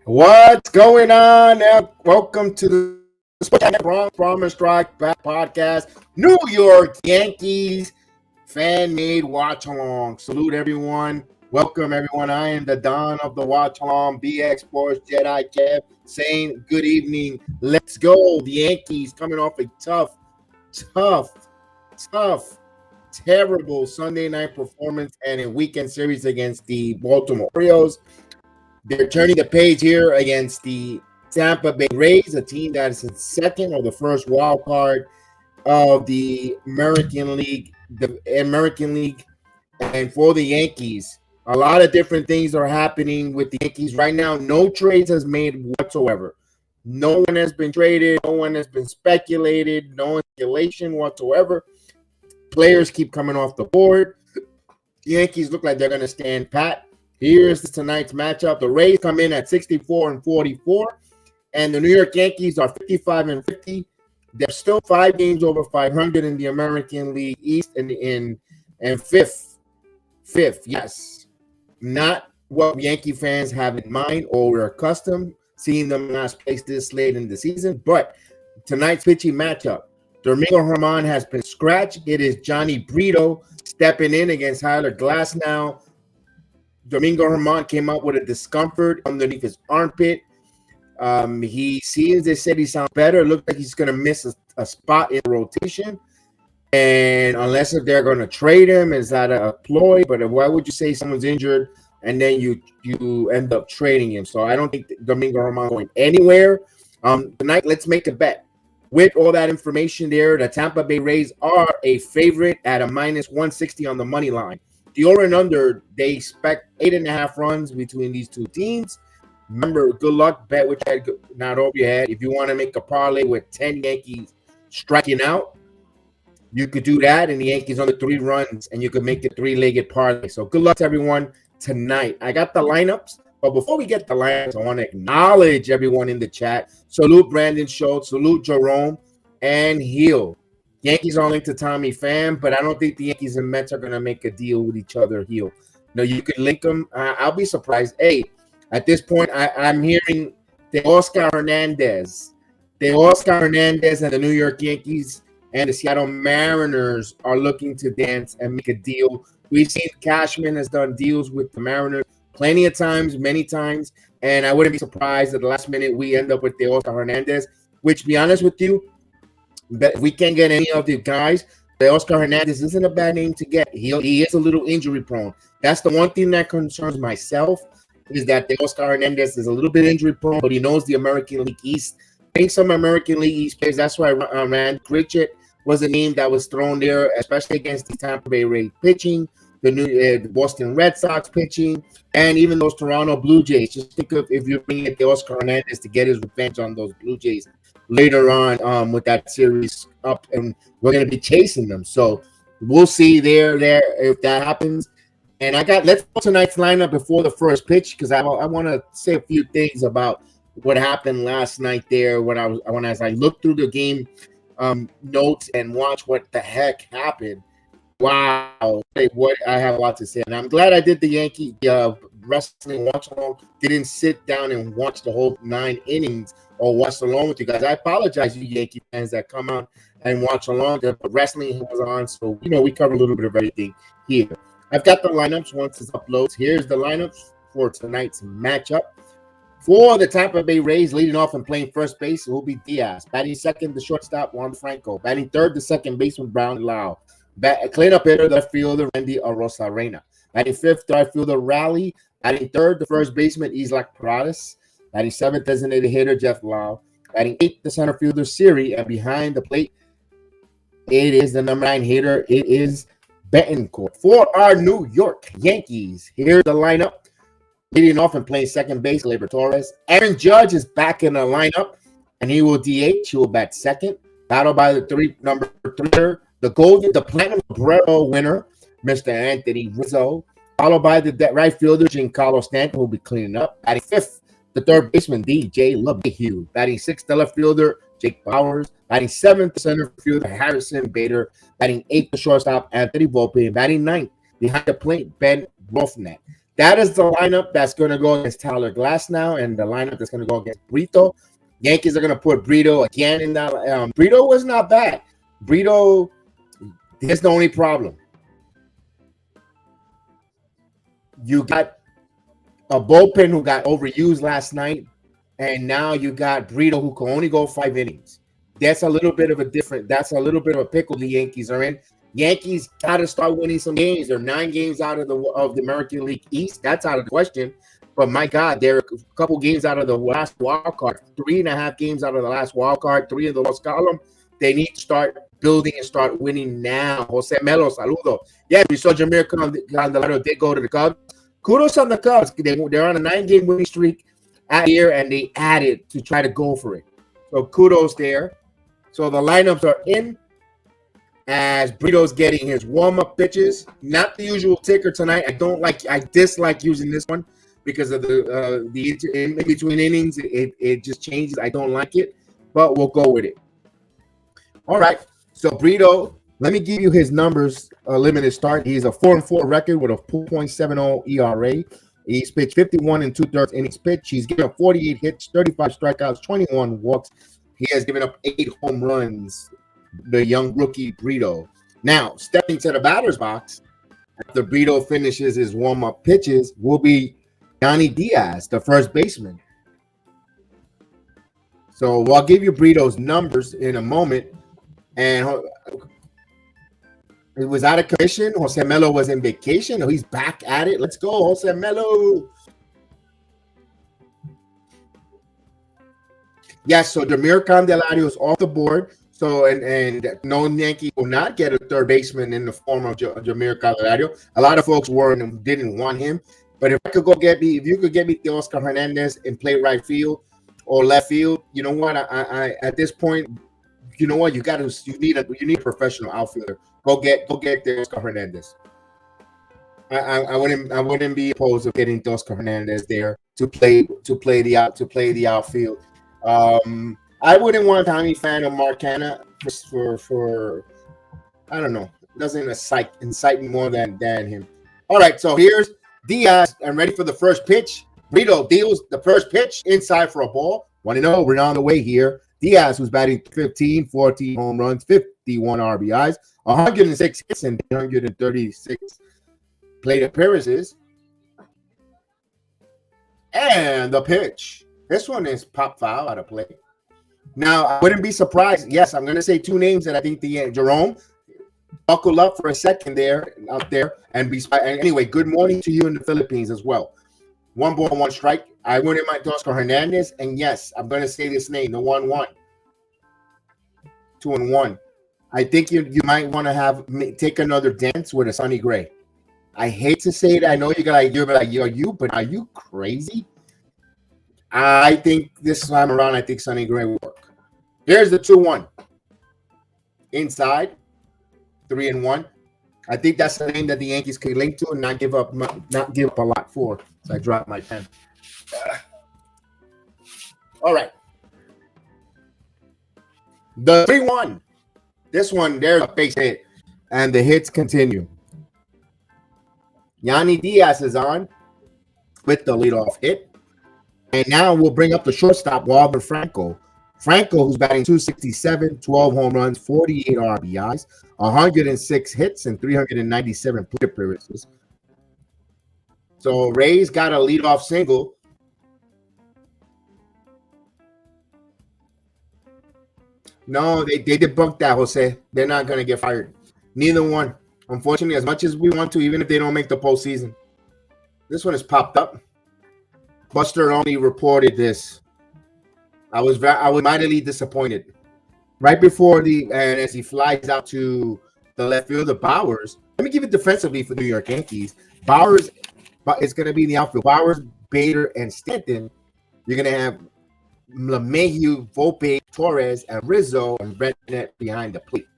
What's going on? Welcome to the Sports BRONX Promise Strike Back Podcast. New York Yankees fan made watch along. Salute everyone. Welcome everyone. I am the Don of the watch along, BX Sports Jedi Kev, saying good evening. Let's go. The Yankees coming off a tough, terrible Sunday night performance and a weekend series against the Baltimore Orioles. They're turning the page here against the Tampa Bay Rays, a team that is in second or the first wild card of the American League. And for the Yankees, a lot of different things are happening with the Yankees right now. No trades has made whatsoever. No one has been traded. No one has been speculated. No speculation whatsoever. Players keep coming off the board. The Yankees look like they're going to stand pat. Here's tonight's matchup. The Rays come in at 64-44, and the New York Yankees are 55-50. They're still 5 games over 500 in the American League East and fifth. Yes, not what Yankee fans have in mind or we're accustomed seeing them last place this late in the season. But tonight's pitching matchup, Domingo has been scratched. It is Johnny Brito stepping in against Tyler Glasnow. Domingo came out with a discomfort underneath his armpit. They said he sounds better. It looks like he's going to miss a spot in the rotation. And unless if they're going to trade him, is that a ploy? But why would you say someone's injured and then you end up trading him? So I don't think Domingo going anywhere. Tonight, let's make a bet. With all that information there, the Tampa Bay Rays are a favorite at a -160 on the money line. The over and under, they expect 8.5 runs between these two teams. Remember, good luck, bet which head, not over your head. If you want to make a parlay with 10 Yankees striking out, you could do that, and the Yankees under 3 runs, and you could make the 3-legged parlay. So good luck to everyone tonight. I got the lineups, but before we get the lineups, I want to acknowledge everyone in the chat. Salute Brandon Schultz, salute Jerome, and Heel. Yankees are linked to Tommy Pham, but I don't think the Yankees and Mets are going to make a deal with each other here. No, you could link them. I'll be surprised. Hey, at this point, I'm hearing the Oscar Hernandez and the New York Yankees and the Seattle Mariners are looking to dance and make a deal. We've seen Cashman has done deals with the Mariners plenty of times, many times, and I wouldn't be surprised at the last minute we end up with the Oscar Hernandez, which, to be honest with you, but if we can't get any of the guys, the Oscar Hernandez isn't a bad name to get. He is a little injury prone. That's the one thing that concerns myself, is that the Oscar Hernandez is a little bit injury prone, but he knows the American League East. I think some American League East players, that's why Randy Pritchett was a name that was thrown there, especially against the Tampa Bay Rays pitching, the Boston Red Sox pitching, and even those Toronto Blue Jays. Just think of if you're bringing the Oscar Hernandez to get his revenge on those Blue Jays later on with that series up, and we're going to be chasing them. So we'll see there if that happens. And let's go tonight's lineup before the first pitch, because I want to say a few things about what happened last night there as I looked through the game notes and watched what the heck happened. Wow, what I have a lot to say, and I'm glad I did the Yankee wrestling watch along. Didn't sit down and watch the whole 9 innings or watch along with you guys. I apologize, you Yankee fans that come out and watch along. The wrestling was on, so we cover a little bit of everything here. I've got the lineups once it uploads. Here's the lineups for tonight's matchup. For the Tampa Bay Rays, leading off and playing first base, it will be Diaz. Batting second, the shortstop, Juan Franco. Batting third, the second baseman, Brown Lau. Cleanup hitter, the left fielder, Randy Arozarena. Batting fifth, right fielder, Raleigh. Batting third, the first baseman, Isaac Paredes. Batting seventh, designated hitter, Jeff Lau. Batting eighth, the center fielder, Siri. And behind the plate, it is the number 9 hitter. It is Betancourt. For our New York Yankees, here's the lineup. Leading off and playing second base, Gleyber Torres. Aaron Judge is back in the lineup, and he will DH. He will bat second. Battled by the number 3, the Platinum Sombrero winner, Mr. Anthony Rizzo. Followed by the right fielder, Giancarlo Stanton, who will be cleaning up. Batting fifth, the third baseman, DJ LeMahieu. Batting sixth, the left fielder, Jake Bowers. Batting seventh, the center fielder, Harrison Bader. Batting eighth, the shortstop, Anthony Volpe. Batting ninth, behind the plate, Ben Rofnet. That is the lineup that's going to go against Tyler Glasnow, and the lineup that's going to go against Brito. Yankees are going to put Brito again in that. Brito was not bad. Brito, here's the only problem. You got a bullpen who got overused last night, and now you got Brito who can only go 5 innings. That's a little bit of a pickle the Yankees are in. Yankees got to start winning some games. They're 9 games out of the American League East. That's out of the question. But my God, they're a couple games out of the last wild card, 3.5 games out of the last wild card, 3 in the lost column. They need to start building and start winning now. Jose Melo, saludo. Yeah, we saw Jameer Candelario did go to the Cubs. Kudos on the Cubs. They're on a 9-game winning streak at here, and they added to try to go for it. So kudos there. So the lineups are in as Brito's getting his warm-up pitches. Not the usual ticker tonight. I dislike using this one because of the in between innings. It just changes. I don't like it, but we'll go with it. All right. So Brito, let me give you his numbers. Limited start. He's a 4-4 record with a 4.70 ERA. He's pitched 51 2/3 innings pitched. He's given up 48 hits, 35 strikeouts, 21 walks. He has given up 8 home runs. The young rookie Brito. Now, stepping to the batter's box after Brito finishes his warm-up pitches will be Yanni Diaz, the first baseman. So I'll give you Brito's numbers in a moment. And it was out of commission. Jose Melo was in vacation. Oh, he's back at it. Let's go, Jose Melo. Yes, so Jameer Candelario is off the board. So, and no Yankee will not get a third baseman in the form of Jameer Candelario. A lot of folks didn't want him. But if you could get me Teoscar Hernandez and play right field or left field, you know what? I at this point, you know what? You need a professional outfielder. Go get Teoscar Hernandez. I wouldn't be opposed to getting Teoscar Hernandez there to play the outfield. I wouldn't want Tommy Fan or Mark Hanna for I don't know. It doesn't incite me more than him. All right, so here's Diaz. I'm ready for the first pitch. Brito deals the first pitch inside for a ball. 1-0. We're on the way here. Diaz, who's batting 15, 14 home runs, 51 RBIs, 106 hits, and 136 plate appearances. And the pitch. This one is pop foul out of play. Now, I wouldn't be surprised. Yes, I'm going to say 2 names that I think Jerome, buckle up for a second out there. And anyway, good morning to you in the Philippines as well. 1 ball, 1 strike. I wouldn't mind Teoscar Hernandez. And yes, I'm going to say this name, the 1-1. 2-1. I think you might want to take another dance with a Sonny Gray. I hate to say that. I know you're like, but are you crazy? I think this time around, I think Sonny Gray will work. Here's the 2-1. Inside, 3-1. I think that's the name that the Yankees could link to and not give up a lot for. So I dropped my pen. All right. The 3-1. This one, there's a base hit. And the hits continue. Yanni Diaz is on with the leadoff hit. And now we'll bring up the shortstop, Walter Franco. Franco, who's batting 267, 12 home runs, 48 RBIs, 106 hits, and 397 plate appearances. So Rays got a leadoff single. No, they debunked that, Jose. They're not going to get fired. Neither one. Unfortunately, as much as we want to, even if they don't make the postseason. This one has popped up. Buster only reported this. I was mightily disappointed. Right before and as he flies out to the left fielder, Bowers. Let me give it defensively for the New York Yankees. Bowers is going to be in the outfield. Bowers, Bader, and Stanton. You're going to have LeMahieu, Volpe, Torres, and Rizzo, and Bennett behind the plate.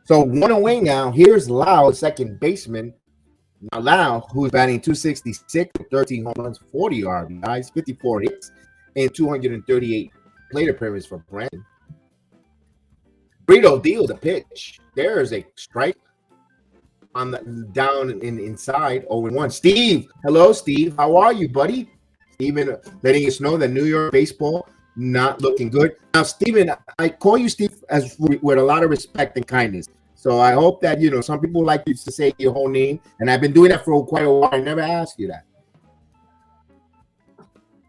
So 1 away now. Here's Lau, second baseman. Now Lau, who's batting 266 with 13 home runs, 40 RBIs, 54 hits, and 238 plate appearances for Brandon. Brito deals a pitch. There is a strike. on the down inside 0-1. Steve, hello, Steve. How are you, buddy? Steven letting us know that New York baseball not looking good. Now, Steven, I call you Steve as with a lot of respect and kindness. So I hope that, you know, some people like you to say your whole name, and I've been doing that for quite a while. I never asked you that.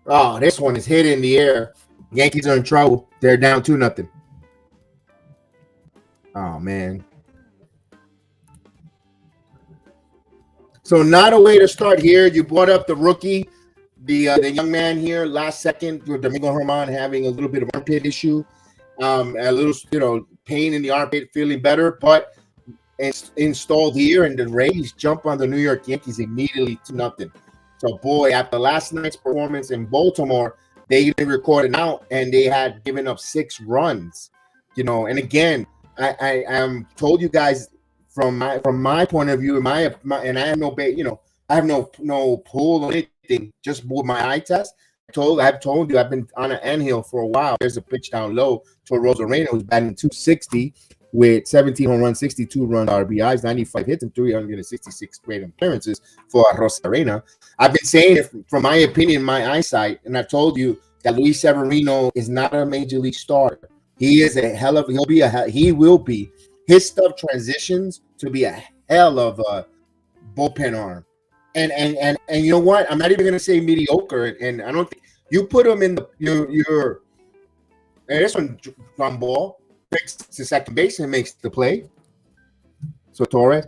Oh, this one is hit in the air. Yankees are in trouble. They're down 2-0. Oh, man. So not a way to start here. You brought up the rookie, the young man here last second with Domingo having a little bit of armpit issue, a little, you know, pain in the armpit, feeling better, but it's installed here, and the Rays jump on the New York Yankees immediately 2-0. So, boy, after last night's performance in Baltimore, they recorded out, and they had given up 6 runs. You know, and again, I told you guys from my point of view, and I have I have no pull or anything, just with my eye test. I've told you I've been on an anthill for a while. There's a pitch down low to Rosarena, who's batting 260 with 17 home runs, 62 run RBIs, 95 hits, and 366 plate appearances for Rosarena. I've been saying it from my opinion, my eyesight, and I've told you that Luis Severino is not a major league starter. He is a hell of he will be. His stuff transitions to be a hell of a bullpen arm. And you know what? I'm not even gonna say mediocre, and I don't think you put him in your this one on ball, picks to second base and makes the play. So Torres.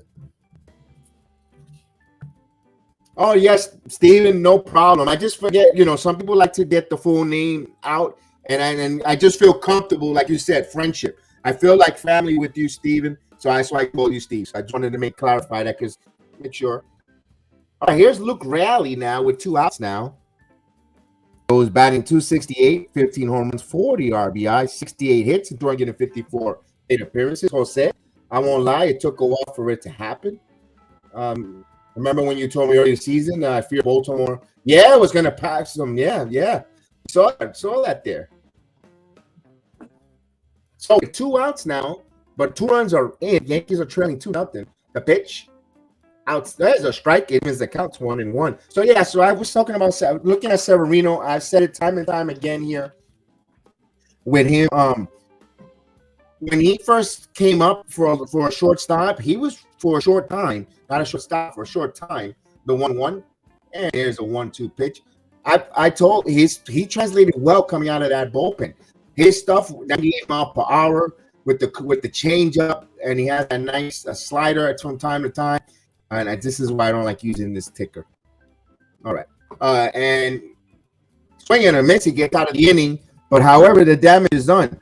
Oh yes, Steven, no problem. I just forget, you know, some people like to get the full name out, and I just feel comfortable, like you said, friendship. I feel like family with you, Steven. So that's why I call you Steve. So I just wanted to clarify that, because make sure. All right, here's Luke Raley now with 2 outs now. Goes batting 268, 15 home runs, 40 RBI, 68 hits, and 254 plate appearances. Jose, I won't lie, it took a while for it to happen. Remember when you told me earlier season, I fear Baltimore. Yeah, it was going to pass them. Yeah. Saw that there. So 2 outs now, but 2 runs are in. Yankees are trailing 2-0. The pitch. Out, there's a strike. It means the count's 1-1. So yeah, so I was talking about looking at Severino. I've said it time and time again here with him. When he first came up for a shortstop, he was for a short time, not a shortstop, for a short time. The 1-1, and there's a 1-2 pitch. I told he translated well coming out of that bullpen. His stuff 98 mile per hour with the changeup, and he has a nice slider from time to time. And this is why I don't like using this ticker. All right. And swinging and a miss, he gets out of the inning. But however, the damage is done.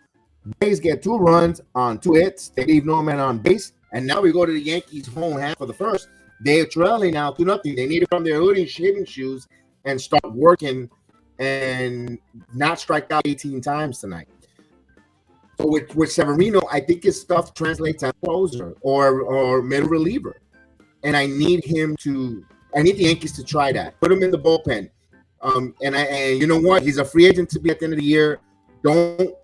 Rays get 2 runs on 2 hits. They leave no man on base. And now we go to the Yankees' home half of the first. They're trailing now 2-0. They need to come their hitting shoes and start working and not strike out 18 times tonight. So with Severino, I think his stuff translates as closer or middle reliever. And I need the Yankees to try that. Put him in the bullpen. And you know what? He's a free agent to be at the end of the year. Don't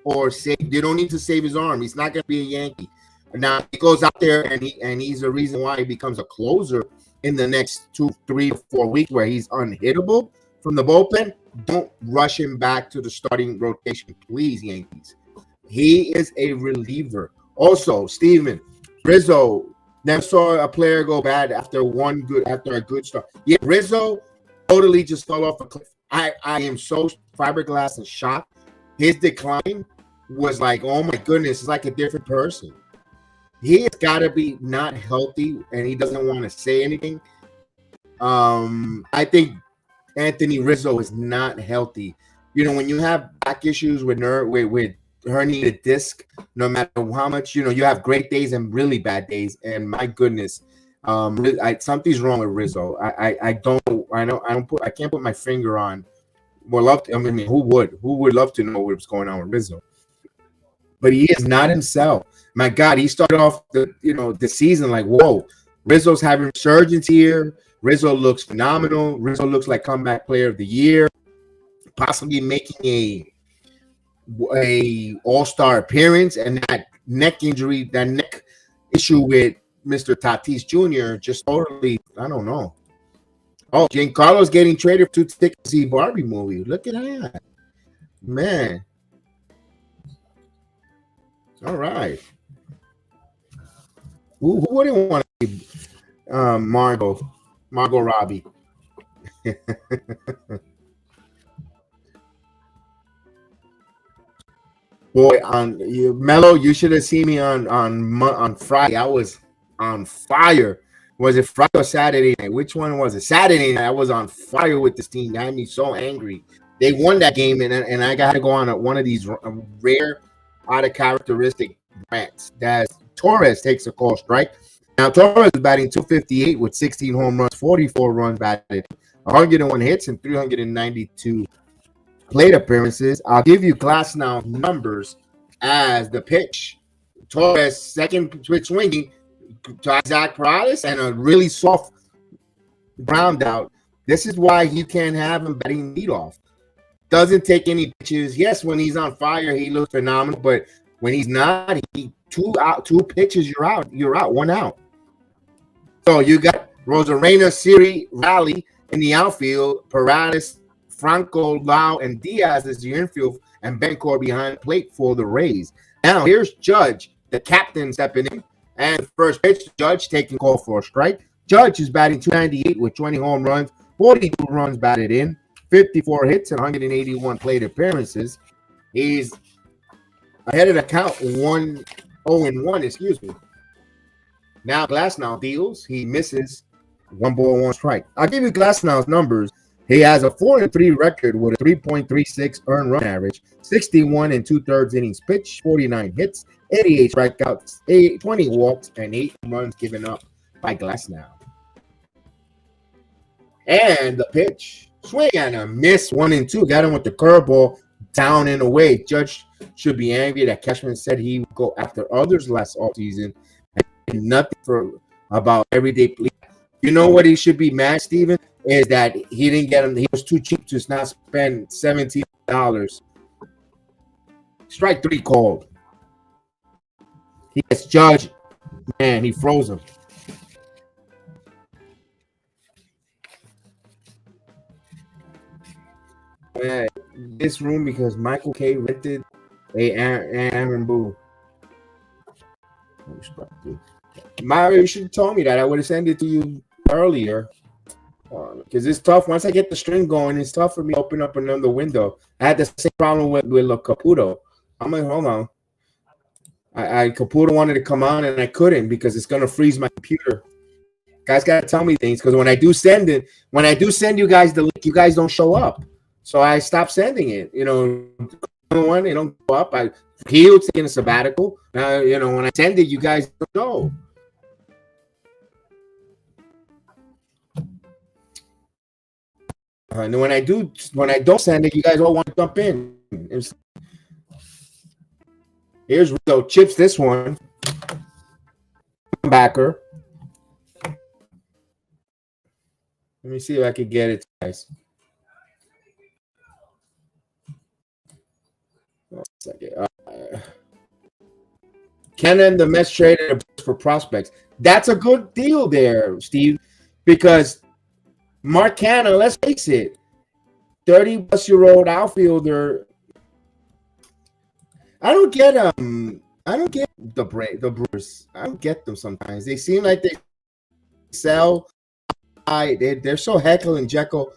or say you don't need to save his arm. He's not going to be a Yankee. Now he goes out there and he's the reason why he becomes a closer in the next 2, 3, or 4 weeks, where he's unhittable from the bullpen. Don't rush him back to the starting rotation, please, Yankees. He is a reliever. Also, Steven Rizzo. Never saw a player go bad after a good start. Yeah, Rizzo totally just fell off a cliff. I am so fiberglass and shocked. His decline was like, oh my goodness, it's like a different person. He has got to be not healthy, and he doesn't want to say anything. I think Anthony Rizzo is not healthy. You know, when you have back issues with herniated disc, no matter how much, you know, you have great days and really bad days. And my goodness, something's wrong with Rizzo. I can't put my finger on. Who would love to know what's going on with Rizzo? But he is not himself. My God, he started off the season like, whoa, Rizzo's having resurgence here. Rizzo looks phenomenal. Rizzo looks like comeback player of the year, possibly making a all-star appearance. And that neck injury, that neck issue with Mr. Tatis Jr. just totally, I don't know. Oh, Giancarlo's getting traded for 2 tickets to see Barbie movie. Look at that. Man. All right. Who wouldn't want to see Margot Robbie? Boy, Mello, you should have seen me on Friday. I was on fire. Was it Friday or Saturday night? Which one was it? Saturday night. I was on fire with this team. That had me so angry. They won that game, and I got to go on one of these rare, out of characteristic rants. That's Torres takes a call strike. Now Torres is batting .258 with 16 home runs, 44 runs batted, 101 hits, and 392 plate appearances. I'll give you Glasnow numbers as the pitch. Torres second pitch swinging to Zach Paredes and a really soft ground out. This is why you can't have him batting leadoff. Doesn't take any pitches. Yes, when he's on fire, he looks phenomenal. But when he's not, two pitches, you're out, 1 out. So you got Rosarena, Siri, Raleigh in the outfield, Paredes, Franco, Lau, and Diaz is the infield, and Bencor behind plate for the Rays. Now here's Judge, the captain, stepping in, and the first pitch, Judge taking call for a strike. Judge is batting .298 with 20 home runs, 42 runs batted in, 54 hits, and 181 plate appearances. He's ahead of the count, 1-0-1, excuse me. Now Glasnow deals. He misses, 1 ball, 1 strike. I'll give you Glasnow's numbers. He has a 4-3 record with a 3.36 earned run average, 61 2/3 innings pitched, 49 hits, 88 strikeouts, 20 walks, and 8 runs given up by Glasnow. And the pitch, swing and a miss, 1-2. Got him with the curveball, down and away. Judge should be angry that Cashman said he would go after others last offseason and nothing about everyday play. You know what he should be mad, Steven? Is that he didn't get him. He was too cheap to not spend $17. Strike 3 called. He gets Judge. Man, he froze him. This room because Michael K rented a Aaron Boo. Mario, you should have told me that. I would have sent it to you earlier. Because it's tough. Once I get the string going, it's tough for me to open up another window. I had the same problem with Caputo. I'm like, hold on. Caputo wanted to come on, and I couldn't because it's going to freeze my computer. Guys got to tell me things because when I do send you guys the link, you guys don't show up. So I stopped sending it. You know, one, they don't go up. He was taking a sabbatical. Now, you know, when I send it, you guys don't go. And when I don't send it, you guys all want to jump in. Here's Rizzo chips this one. Backer. Let me see if I can get it, guys. Cannon, the Mets traded for prospects. That's a good deal there, Steve, because Mark Cannon, let's face it, 30-plus-year-old outfielder. I don't get the Brewers. I don't get them sometimes. They seem like they sell. They're so Heckle and Jekyll.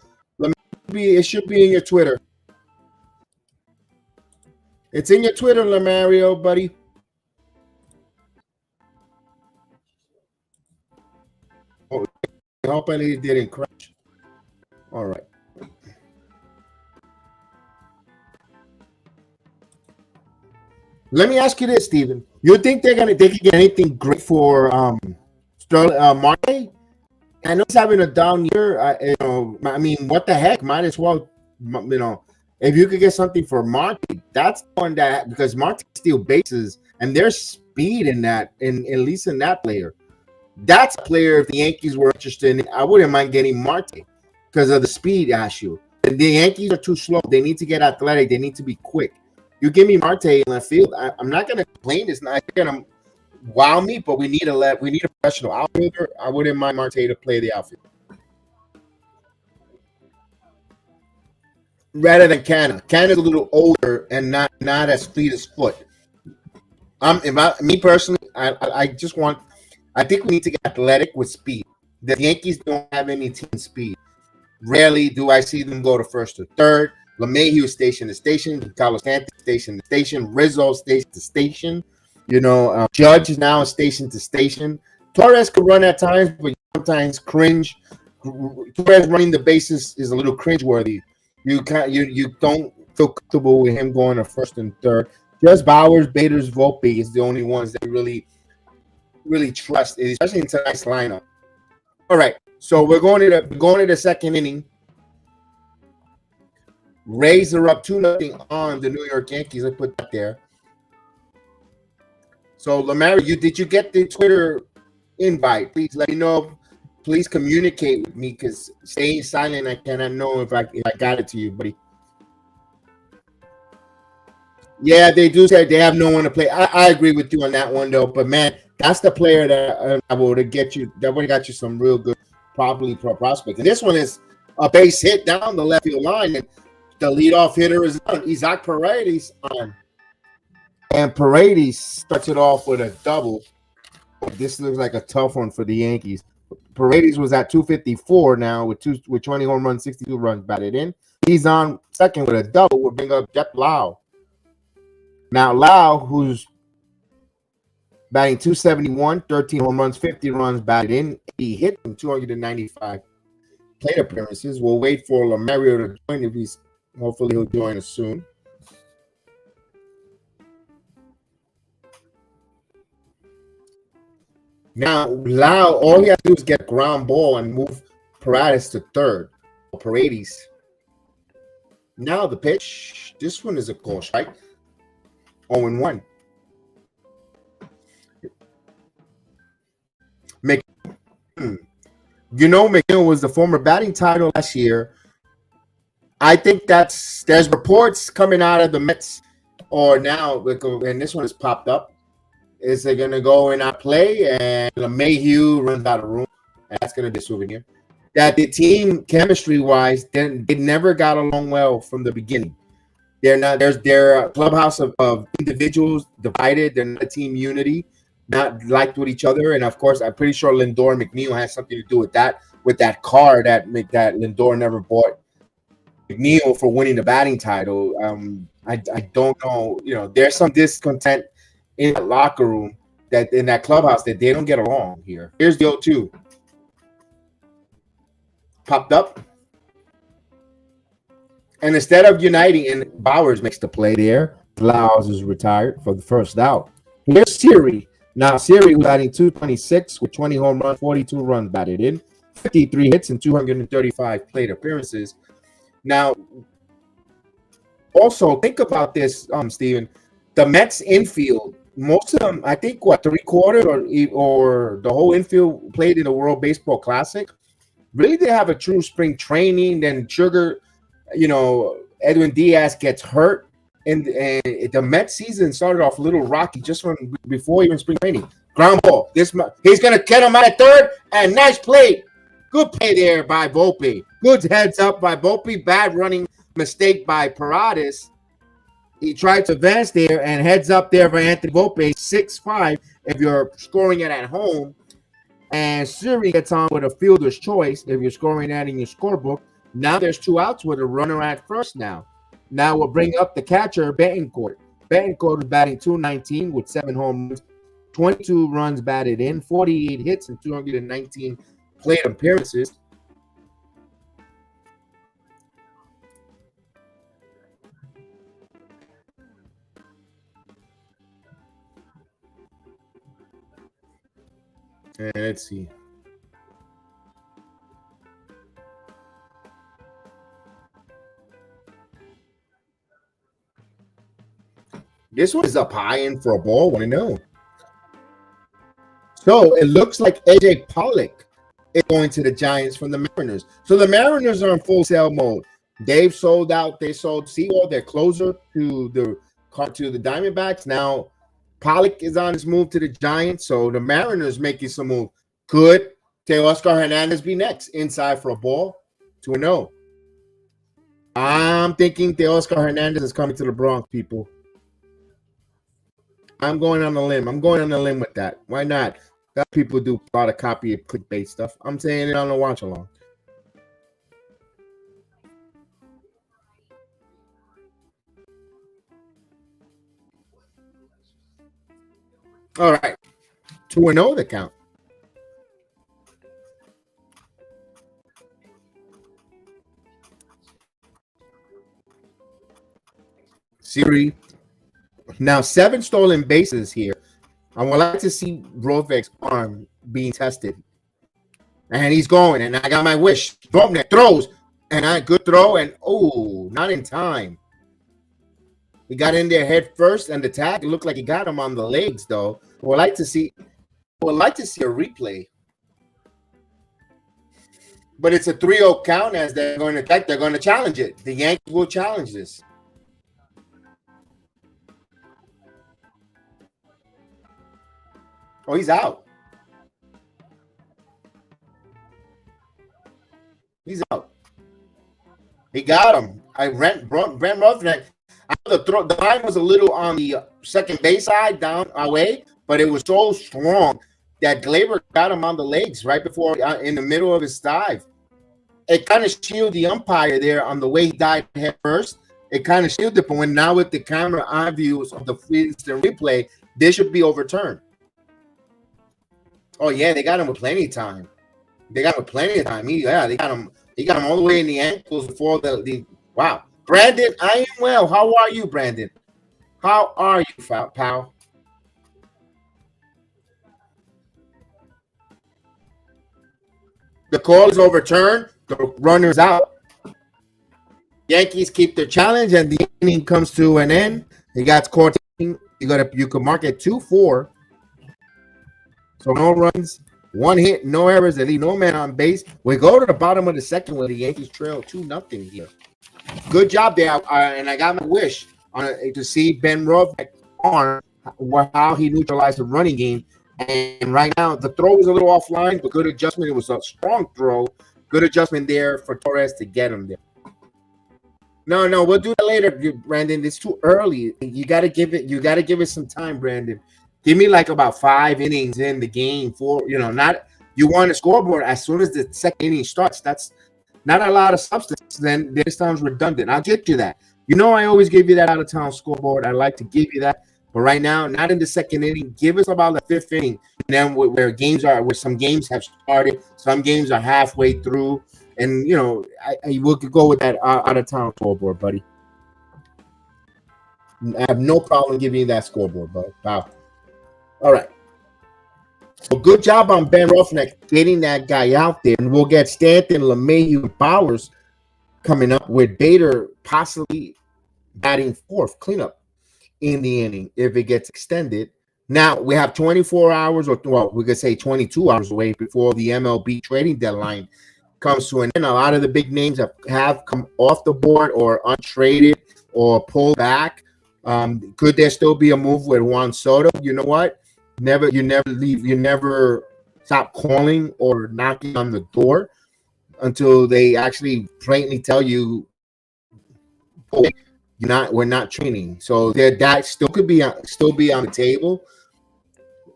It should be in your Twitter. It's in your Twitter, Lamario, buddy. Oh, I hope I didn't crash. All right. Let me ask you this, Steven. You think they can get anything great for Marte? I know he's having a down year. I mean, what the heck? Might as well, if you could get something for Marte, that's one that because Marte steals bases and there's speed in that, at least in that player. That's a player. If the Yankees were interested in, I wouldn't mind getting Marte because of the speed issue. And the Yankees are too slow. They need to get athletic. They need to be quick. You give me Marte in left field, I'm not going to complain. It's not going to wow me, but we need a professional outfielder. I wouldn't mind Marte to play the outfield rather than Canna. Canna's a little older and not as fleet as Foot. Me personally, I just want. I think we need to get athletic with speed. The Yankees don't have any team speed. Rarely do I see them go to first or third. LeMahieu station to station, Carlos Canty station to station, Rizzo station to station. Judge is now station to station. Torres could run at times, but sometimes cringe. Torres running the bases is a little cringeworthy. You don't feel comfortable with him going to first and third. Just Bowers, Bader's, Volpe is the only ones that really trust, especially in tonight's lineup. All right, so we're going to the second inning. Rays are up 2-0 on the New York Yankees. I put that there. So, Lamar, did you get the Twitter invite? Please let me know. Please communicate with me because staying silent, I cannot know if I got it to you, buddy. Yeah, they do say they have no one to play. I agree with you on that one, though. But, man, that's the player that would have got you some real good, probably pro prospects. And this one is a base hit down the left field line. And the leadoff hitter is on. Isaac Paredes on. And Paredes starts it off with a double. This looks like a tough one for the Yankees. Paredes was at 254 now with 20 home runs, 62 runs batted in. He's on second with a double. We'll bring up Jeff Lau. Now, Lau, who's batting 271, 13 home runs, 50 runs batted in. He hit from 295 plate appearances. We'll wait for Lamario to join. Hopefully he'll join us soon. Now, Lau, all he has to do is get a ground ball and move Paredes to third. Paredes. Now the pitch. This one is a call strike. 0-1. McNeil was the former batting title last year. I think there's reports coming out of the Mets, or now, and this one has popped up. Is they going to go and not play, and LeMahieu runs out of room, and that's going to be a souvenir. That the team, chemistry-wise, they never got along well from the beginning. They're a clubhouse of individuals divided. They're not a team unity, not liked with each other. And, of course, I'm pretty sure Lindor and McNeil has something to do with that car that Lindor never bought McNeil for winning the batting title. I don't know. There's some discontent in the locker room, that in that clubhouse, that they don't get along here. Here's the 0-2. Popped up. And instead of uniting, and Bowers makes the play there, Flowers is retired for the first out. Here's Siri. Now, Siri was batting 226 with 20 home runs, 42 runs batted in, 53 hits, and 235 plate appearances. Now, also, think about this, Steven. The Mets infield, most of them, I think, three-quarters or the whole infield played in the World Baseball Classic. Really, they have a true spring training. Then Edwin Diaz gets hurt. And the Mets season started off a little rocky just before even spring training. Ground ball. He's going to get him out at third. And nice play. Good play there by Volpe. Good heads up by Volpe. Bad running mistake by Paredes. He tried to advance there and heads up there for Anthony Volpe, 6'5", if you're scoring it at home. And Siri gets on with a fielder's choice if you're scoring that in your scorebook. Now there's 2 outs with a runner at first now. Now we'll bring up the catcher, Betancourt. Betancourt is batting 219 with 7 home runs, 22 runs batted in, 48 hits, and 219 plate appearances. And let's see. This one is up high in for a ball. Want to know? So it looks like AJ Pollock is going to the Giants from the Mariners. So the Mariners are in full sale mode. They've sold out. They sold Sewell, their closer, to the Diamondbacks. Now Pollock is on his move to the Giants, so the Mariners making some move. Could Teoscar Hernandez be next? Inside for a ball, 2-0. I'm thinking Teoscar Hernandez is coming to the Bronx, people. I'm going on a limb. I'm going on a limb with that. Why not? That people do a lot of copy of clickbait stuff. I'm saying it on the watch along. All right. 2-0 the count. Siri. Now, 7 stolen bases here. I would like to see Rovek's arm being tested. And he's going, and I got my wish. Drobnik throws, and a good throw, and oh, not in time. He got in there head first, and the tag looked like he got him on the legs, though. I would like to see a replay. But it's a 3-0 count as they're going to challenge it. The Yankees will challenge this. Oh, he's out. He's out. He got him. Brent Ruffneck. The line was a little on the second base side, down away, but it was so strong that Glaber got him on the legs right before, in the middle of his dive. It kind of shielded the umpire there on the way he died head first. It kind of shielded it, but now with the camera eye views of the instant replay, they should be overturned. Oh yeah, they got him with plenty of time. They got him with plenty of time. They got him. He got him all the way in the ankles before the wow. Brandon, I am well. How are you, Brandon? How are you, pal? The call is overturned. The runner's out. Yankees keep their challenge, and the inning comes to an end. He got caught. You can mark it 2-4. So no runs, 1 hit, no errors. They leave no man on base. We go to the bottom of the second where the Yankees trail 2-0 here. Good job there, and I got my wish to see Ben Rovek's arm, how he neutralized the running game. And right now, the throw was a little offline, but good adjustment. It was a strong throw. Good adjustment there for Torres to get him there. No, we'll do that later, Brandon. It's too early. You got to give it some time, Brandon. Give me like about 5 innings in the game you want a scoreboard as soon as the second inning starts. That's not a lot of substance. Then this sounds redundant. I'll get you that. I always give you that out of town scoreboard. I like to give you that. But right now, not in the second inning. Give us about the 5th inning. And then where some games have started, some games are halfway through. And, I will go with that out of town scoreboard, buddy. I have no problem giving you that scoreboard, buddy. Wow. All right. So good job on Ben Ruffneck getting that guy out there. And we'll get Stanton, LeMahieu, and Bowers coming up with Bader possibly batting 4th cleanup in the inning if it gets extended. Now, we have 24 hours, we could say 22 hours away before the MLB trading deadline comes to an end. A lot of the big names have come off the board or untraded or pulled back. Could there still be a move with Juan Soto? You know what? You never stop calling or knocking on the door until they actually plainly tell you, oh, we're not training. So that still could be on the table.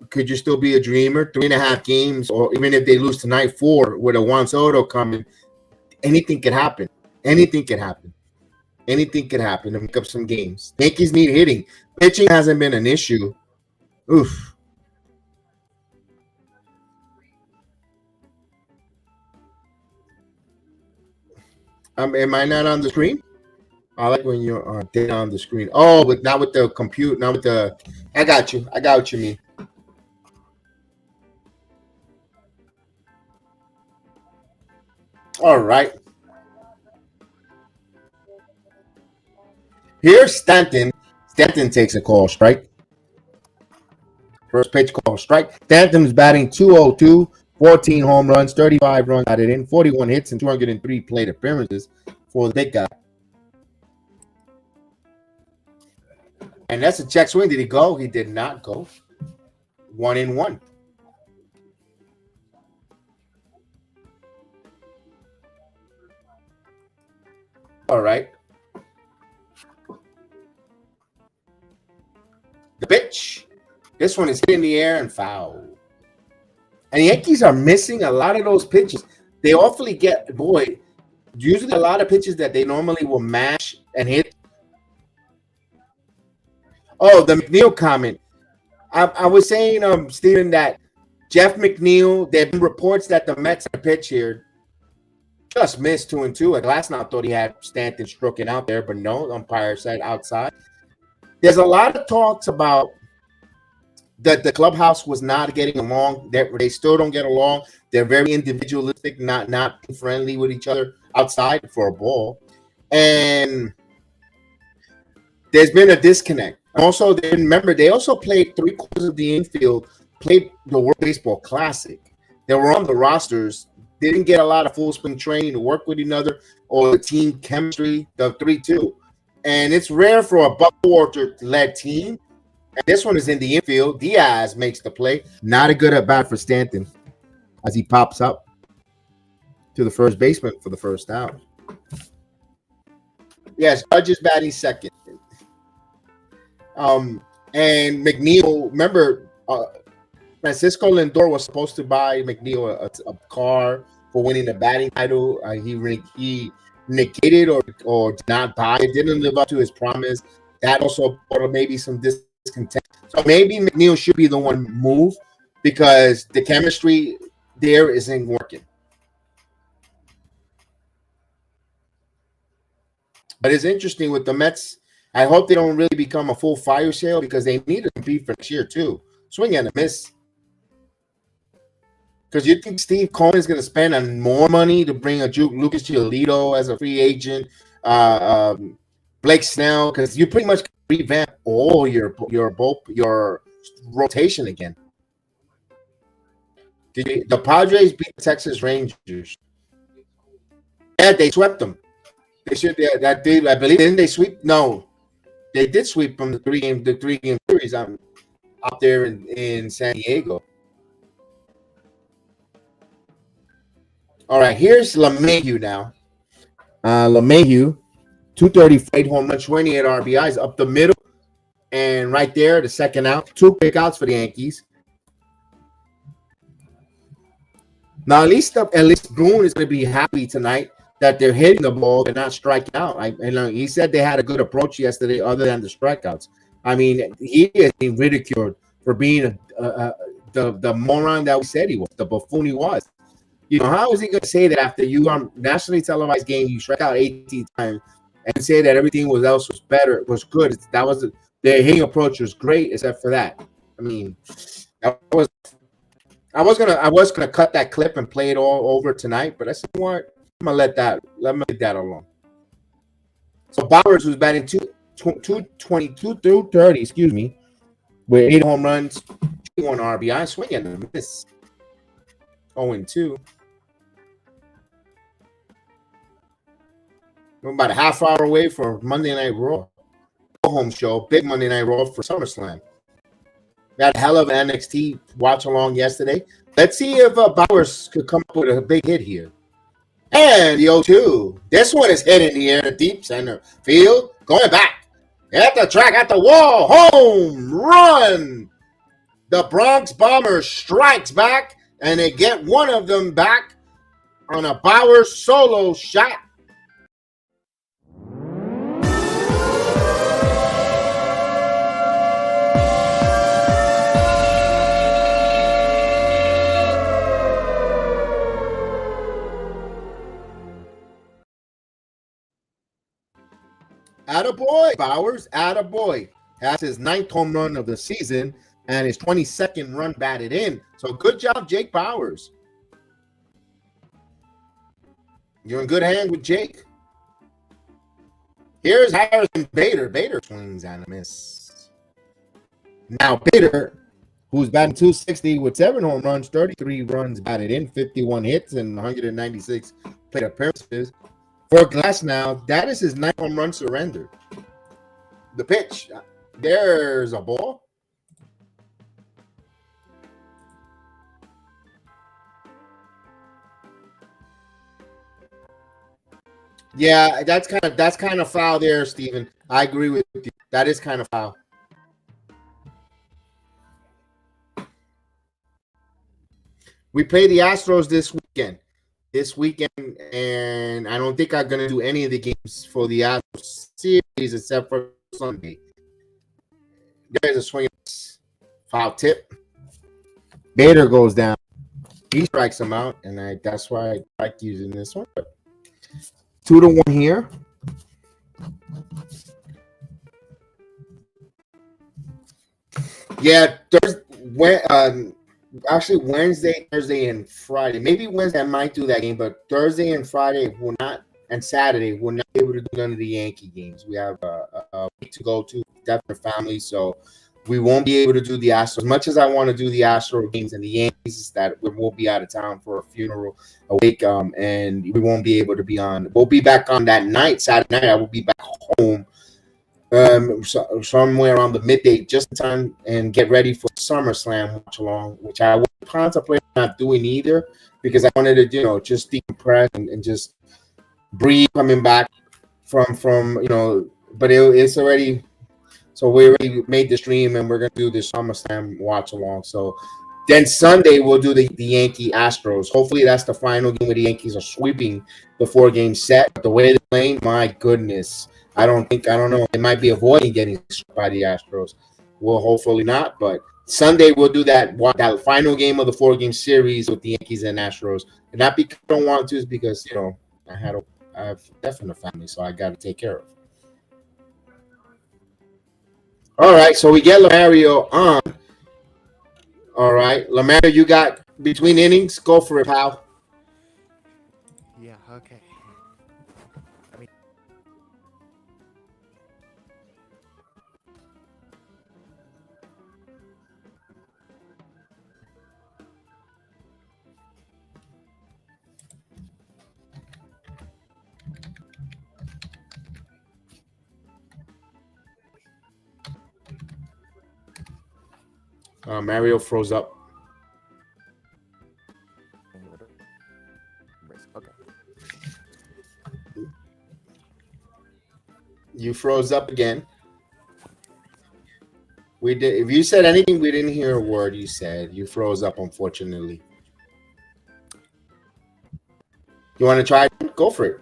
Could you still be a dreamer? 3.5 games, or even if they lose tonight, 4 with a Juan Soto coming, anything could happen. Anything could happen to make up some games. Yankees need hitting. Pitching hasn't been an issue. Oof. Am I not on the screen? I like when you're on the screen. Oh, but not with the compute, not with the. I got you. I got what you mean. All right. Here's Stanton. Stanton takes a call strike. First pitch call strike. Stanton's batting 202, 14 home runs, 35 runs batted in, 41 hits, and 203 plate appearances for the big guy. And that's a check swing. Did he go? He did not go. 1-1. All right. The pitch. This one is hit in the air and foul. And the Yankees are missing a lot of those pitches. They awfully get, boy, usually a lot of pitches that they normally will mash and hit. Oh, the McNeil comment. I was saying, Steven, that Jeff McNeil, there have been reports that the Mets pitch here just missed 2-2. Glasnow thought he had Stanton stroking out there, but no, the umpire said outside. There's a lot of talks about that the clubhouse was not getting along. They still don't get along. They're very individualistic, not friendly with each other outside for a ball. And there's been a disconnect. Also, they also played 3/4 of the infield, played the World Baseball Classic. They were on the rosters, didn't get a lot of full spring training to work with each other or the team chemistry, the 3-2. And it's rare for a Buck Orchard-led team. And this one is in the infield. Diaz makes the play. Not a good at bat for Stanton as he pops up to the first baseman for the first out. Yes, Judge is batting second. And McNeil, remember, Francisco Lindor was supposed to buy McNeil a car for winning the batting title. He negated or did not buy it, didn't live up to his promise. That also brought maybe some discontent. So maybe McNeil should be the one moved because the chemistry there isn't working. But it's interesting with the Mets. I hope they don't really become a full fire sale because they need to compete for next year too. Swing and a miss. Because you think Steve Cohen is going to spend more money to bring a Lucas Giolito as a free agent, Blake Snell, because you pretty much revamp all your rotation again. The Padres beat the Texas Rangers. Yeah, they swept them. They should. I believe. Didn't they sweep? No, they did sweep from the three game series out there in San Diego. All right, here's LeMahieu now. LeMahieu, 238 home run, 28 RBIs up the middle, and right there, the second out, 2 quick outs for the Yankees. Now, at least Boone is going to be happy tonight that they're hitting the ball and not striking out. He said they had a good approach yesterday, other than the strikeouts. I mean, he is being ridiculed for being the moron that we said he was, the buffoon he was. You know, how is he going to say that after you on nationally televised game, you struck out 18 times and say that everything else was better, was good? The hitting approach was great, except for that. I mean, I was gonna cut that clip and play it all over tonight, but I said, what? I'm gonna let that alone. So Bowers was batting 222 through 30, excuse me, with 8 home runs, 21 RBI, swing and a miss. 0-2. We're about a half hour away for Monday Night Raw. Home show, big Monday Night Raw for SummerSlam. We had a hell of an NXT watch along yesterday. Let's see if Bowers could come up with a big hit here. And the 0-2. This one is hit in the air, deep center field. Going back. At the track, at the wall. Home run. The Bronx Bombers strikes back, and they get one of them back on a Bowers solo shot. Attaboy, Bowers, attaboy. That's his 9th home run of the season and his 22nd run batted in. So good job, Jake Bowers. You're in good hands with Jake. Here's Harrison Bader. Bader swings and a miss. Now Bader, who's batting 260 with 7 home runs, 33 runs batted in, 51 hits, and 196 plate appearances. For Glasnow, that is his 9th home run surrendered. The pitch. There's a ball. Yeah, that's kind of foul there, Steven. I agree with you. That is kind of foul. We play the Astros this weekend. And I don't think I'm gonna do any of the games for the Astros series except for Sunday. There's a swing, foul tip. Bader goes down. He strikes him out, and that's why I like using this one. But 2-1 here. Yeah, actually Wednesday, Thursday, and Friday. Maybe Wednesday I might do that game, but Thursday and Friday will not, and Saturday we'll not be able to do none of the Yankee games. We have a week to go to definite family, so we won't be able to do the Astros. As much as I want to do the Astro games and the Yankees, that we'll be out of town for a funeral a week, and we won't be able to be on. We'll be back on that night, Saturday night. I will be back home somewhere around the midday, just in time, and get ready for SummerSlam watch along, which I would contemplate not doing either, because I wanted to, just decompress and just breathe coming back from but it's already. So we already made the stream, and we're gonna do this SummerSlam watch along. So then Sunday we'll do the Yankee Astros. Hopefully that's the final game where the Yankees are sweeping the 4-game set. But the way they're playing, my goodness, I don't know. They might be avoiding getting struck by the Astros. Well, hopefully not. But Sunday we'll do that final game of the 4-game series with the Yankees and Astros. And not because I don't want to, is because I have death in the family, so I got to take care of. All right, so we get Lamario on. All right, Lamario, you got between innings. Go for it, pal. Yeah, okay. Mario froze up. Okay. You froze up again. We did. If you said anything, we didn't hear a word you said. You froze up, unfortunately. You want to try? Go for it.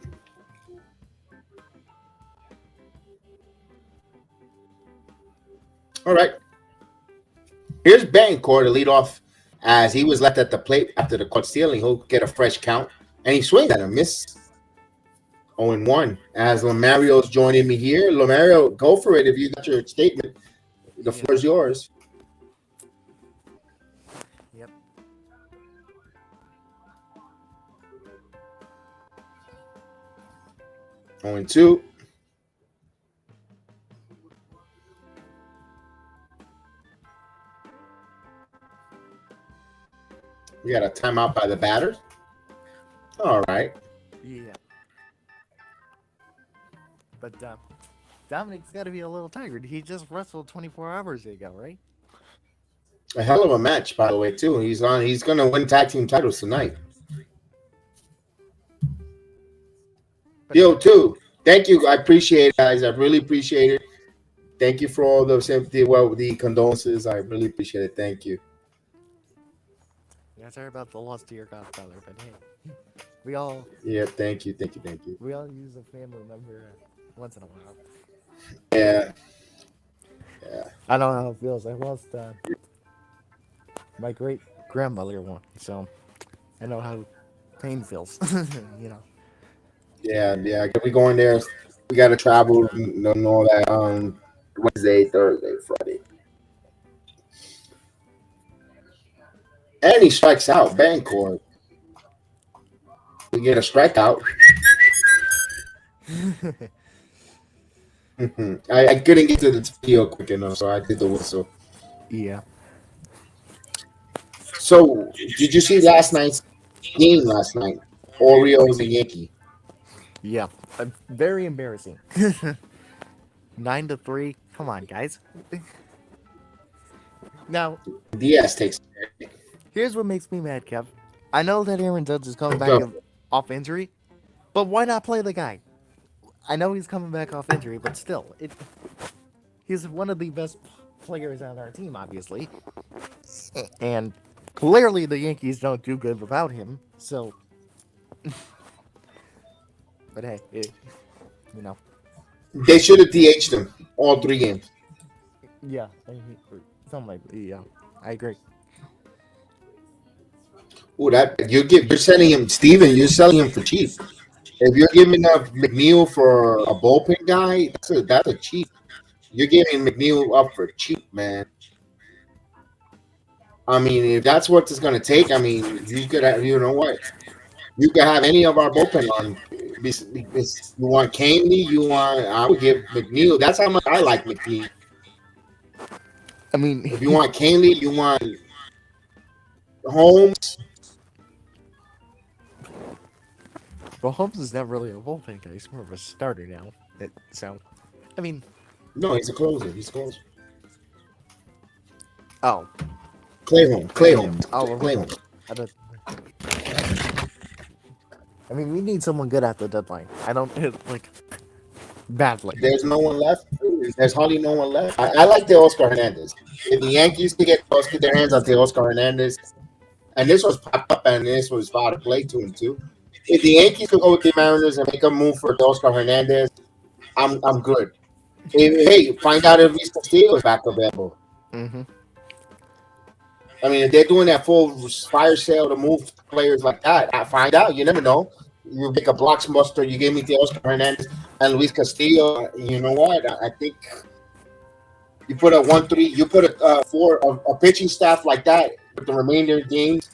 All right. Here's Bancourt to lead off, as he was left at the plate after the caught stealing. He'll get a fresh count, and he swings at a miss. 0-1. As Lamario's joining me here. Lamario, go for it if you got your statement. The floor is yours. Yep. Going 2. We got a timeout by the batters. All right. Yeah. But Dominic's got to be a little tired. He just wrestled 24 hours ago, right? A hell of a match, by the way, too. He's going to win tag team titles tonight. Yo, too. Thank you. I appreciate it, guys. I really appreciate it. Thank you for all the sympathy, the condolences. I really appreciate it. Thank you. Yeah, sorry about the loss to your godfather, but hey, we all. Yeah, thank you. We all use a family member once in a while. Yeah. I don't know how it feels. I lost my great grandmother one, so I know how pain feels. Yeah. We going there. We got to travel and all that. Wednesday, Thursday, Friday. And he strikes out, Bancourt. We get a strikeout. I couldn't get to the video quick enough, so I did the whistle. Yeah. So, did you see last night's game last night? Orioles and Yankee. Yeah. Very embarrassing. 9-3. Come on, guys. Now, Diaz takes. here's what makes me mad, Kev. I know that Aaron Judge is coming back Go. off injury, but why not play the guy? I know he's coming back off injury, but still, he's one of the best players on our team, obviously. And clearly the Yankees don't do good without him, so. But hey, you know. They should have DH'd him all 3 games. Yeah, something like that. Yeah, I agree. Oh, that you're selling him, Steven. You're selling him for cheap. If you're giving up McNeil for a bullpen guy, that's a cheap. You're giving McNeil up for cheap, man. I mean, if that's what it's going to take, I mean, you could have, you know what? You could have any of our bullpen on. You want Canely, I would give McNeil. That's how much I like McNeil. I mean, If you want Canely, you want Holmes. well, Holmes is not really a bullpen guy. He's more of a starter now. So, I mean, No, he's a closer. He's a closer. oh, Clay Holmes. oh, Clay Holmes. I mean, we need someone good at the deadline. I don't like badly. There's no one left. There's hardly no one left. I like the Oscar Hernandez. If the Yankees could get their hands on the Oscar Hernandez, and this was popped up and this was about to play to him too. If the Yankees could go with the Mariners and make a move for Oscar Hernandez, I'm good. Hey, find out if Luis Castillo is back available. Mm-hmm. I mean, if they're doing that full fire sale to move players like that, I find out. You never know. You make a blockbuster. You give me the Oscar Hernandez and Luis Castillo. You know what? I think you put a 1-3. You put a pitching staff like that with the remainder of games.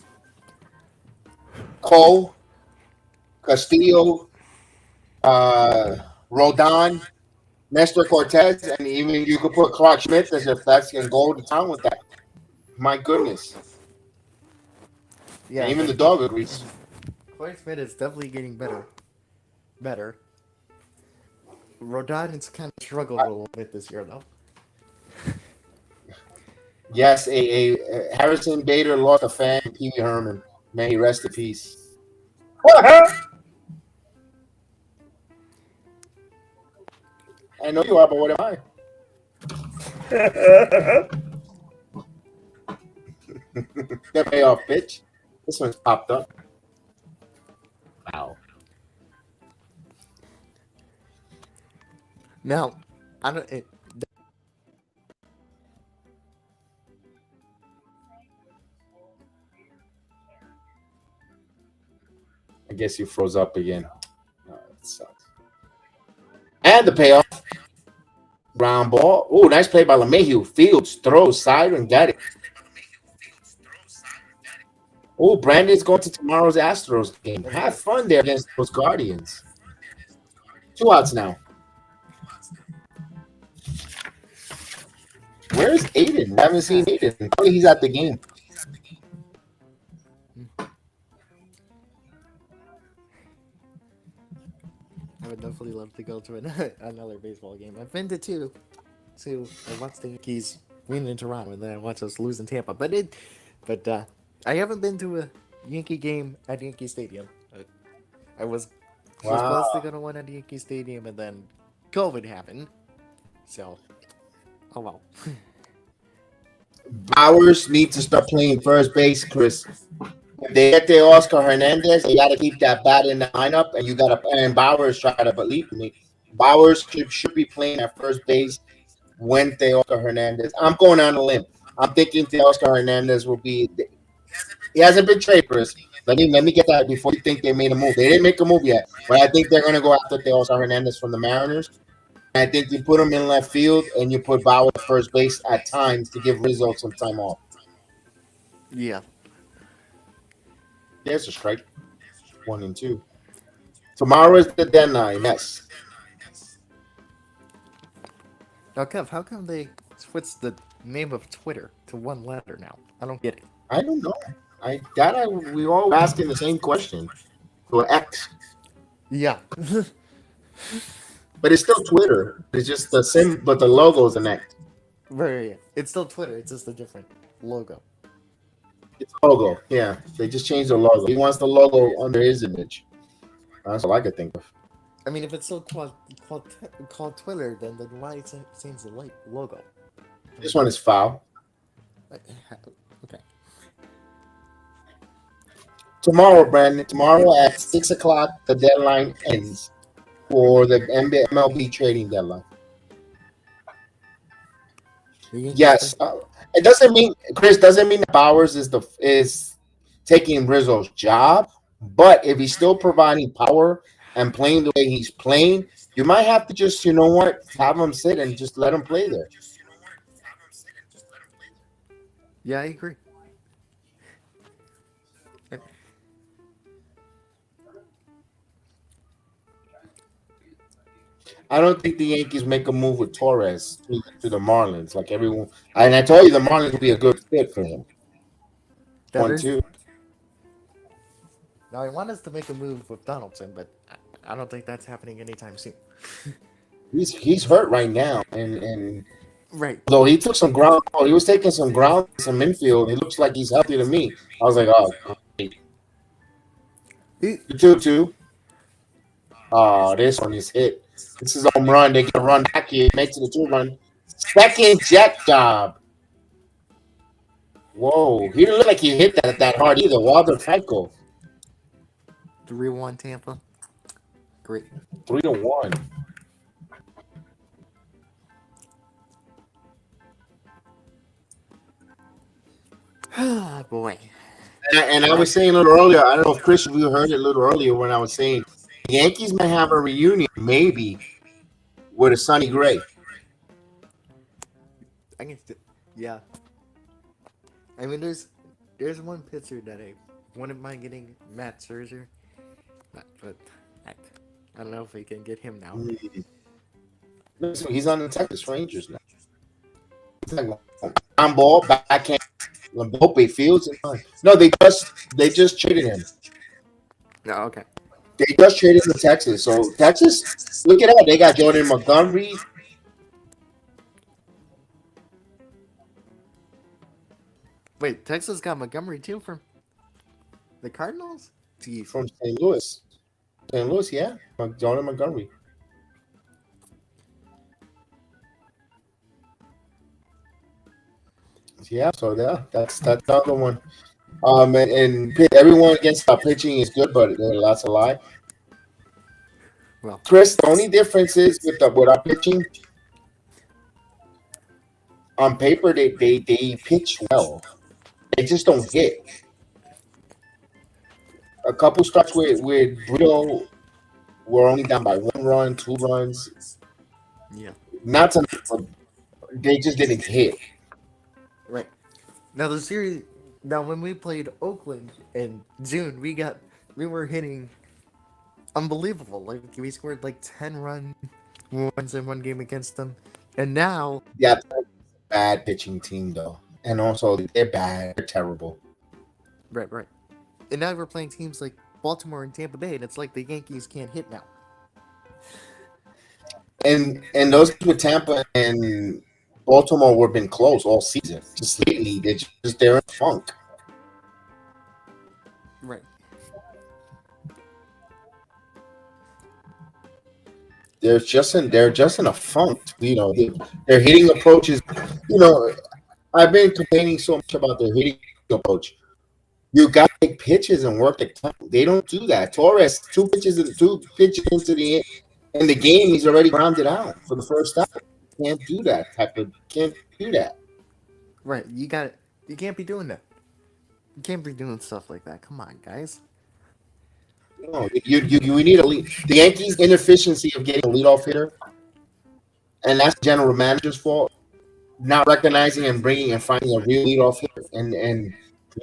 Cole, Castillo, Rodon, Nestor Cortez, and even you could put Clark Schmidt as if that's going to go to town with that. My goodness. Yeah, and even the dog agrees. Clark Schmidt is definitely getting better. Rodon has kind of struggled a little bit this year, though. Yes, a Harrison Bader lost a fan, Pee Wee Herman. May he rest in peace. I know you are, but what am I? That payoff pitch. This one's popped up. Wow. Now, I don't. I guess you froze up again. Oh, that sucks. And the payoff. Ground ball. Oh, nice play by LeMahieu. Fields, throws, siren, got it. Oh, Brandon's going to tomorrow's Astros game. Have fun there against those Guardians. 2 outs now. Where's Aiden? I haven't seen Aiden. Probably he's at the game. I would definitely love to go to another baseball game. I've been to two. I watched the Yankees win in Toronto, and then I watched us lose in Tampa. But I haven't been to a Yankee game at Yankee Stadium. I was supposed to go to one at Yankee Stadium, and then COVID happened. So, oh well. Bowers needs to start playing first base, Chris. If they get their Oscar Hernandez, they got to keep that bat in the lineup, and you got to. And Bowers try to believe me. Bowers should be playing at first base when Teoscar Hernandez. I'm going on a limb. I'm thinking Teoscar Hernandez will be. He hasn't been traded, Chris. Let me get that before you think they made a move. They didn't make a move yet, but I think they're going to go after Teoscar Hernandez from the Mariners. I think you put him in left field and you put Bauer at first base at times to give Rizzo some time off. Yeah. There's a strike. 1 and 2. Tomorrow is the deadline. Yes. Now, Kev, how come they switched the name of Twitter to one letter now? I don't get it. I don't know. We all asking the same question. To X. Yeah. but it's still Twitter. It's just the same, but the logo is an X. Right. It's still Twitter. It's just a different logo. It's logo. Yeah, they just changed the logo. He wants the logo under his image. That's all I could think of. I mean, if it's still called Twitter, then why change the logo? This one is foul. Okay. Tomorrow, Brandon. Tomorrow at 6:00, the deadline ends for the MLB trading deadline. Yes, it doesn't mean Chris doesn't mean that Bowers is taking Rizzo's job, but if he's still providing power and playing the way he's playing, you might have to just have him sit and just let him play there. Yeah, I agree. I don't think the Yankees make a move with Torres to the Marlins like everyone. And I told you the Marlins would be a good fit for him. Two. Now I want us to make a move with Donaldson, but I don't think that's happening anytime soon. He's hurt right now, and right. Though he took some ground, he was taking some ground, some infield. He looks like he's healthy to me. I was like, oh, great. 2-2. Oh, this one is hit. This is a home run. They get a run back here. Makes it a 2-run. Second jet job. Whoa. He didn't look like he hit that hard either. Walter Franco. 3-1 Tampa. Great. 3-1. Ah, boy. And I was saying a little earlier, I don't know if Chris, you heard it a little earlier when I was saying the Yankees might have a reunion, maybe, with a Sonny Gray. Yeah. I mean, there's one pitcher that I wouldn't mind getting, Matt Scherzer, but I don't know if we can get him now. Listen, he's on the Texas Rangers now. He's like on ball, backhand, Lambope Fields. No, they just traded him. No, okay. They just traded to Texas. So Texas, look at that. They got Jordan Montgomery. Wait, Texas got Montgomery too from the Cardinals? Jeez. From St. Louis. St. Louis, yeah. Jordan Montgomery. Yeah, so that's another one. And everyone against our pitching is good, but there are lots of lie. Well, Chris, the only difference is with our pitching. On paper, they pitch well. They just don't hit. A couple starts with Brito were only down by 1 run, 2 runs. Yeah. Not to, they just didn't hit. Right. Now the series. Now when we played Oakland in June, we were hitting unbelievable. Like we scored like 10 runs in one game against them, and now bad pitching team though, and also they're bad, they're terrible. Right. And now we're playing teams like Baltimore and Tampa Bay, and it's like the Yankees can't hit now. And those with Tampa and Baltimore were been close all season. Just lately, they're in funk. Right. They're just in a funk. You know, their hitting approaches. You know, I've been complaining so much about their hitting approach. You got to take pitches and work the time. They don't do that. Torres, 2 pitches into the game, he's already grounded out for the first time. Can't do that. Can't do that. Right. You can't be doing that. You can't be doing stuff like that. Come on, guys. No, we need a lead. The Yankees' inefficiency of getting a leadoff hitter, and that's the general manager's fault. Not recognizing and bringing and finding a real leadoff hitter and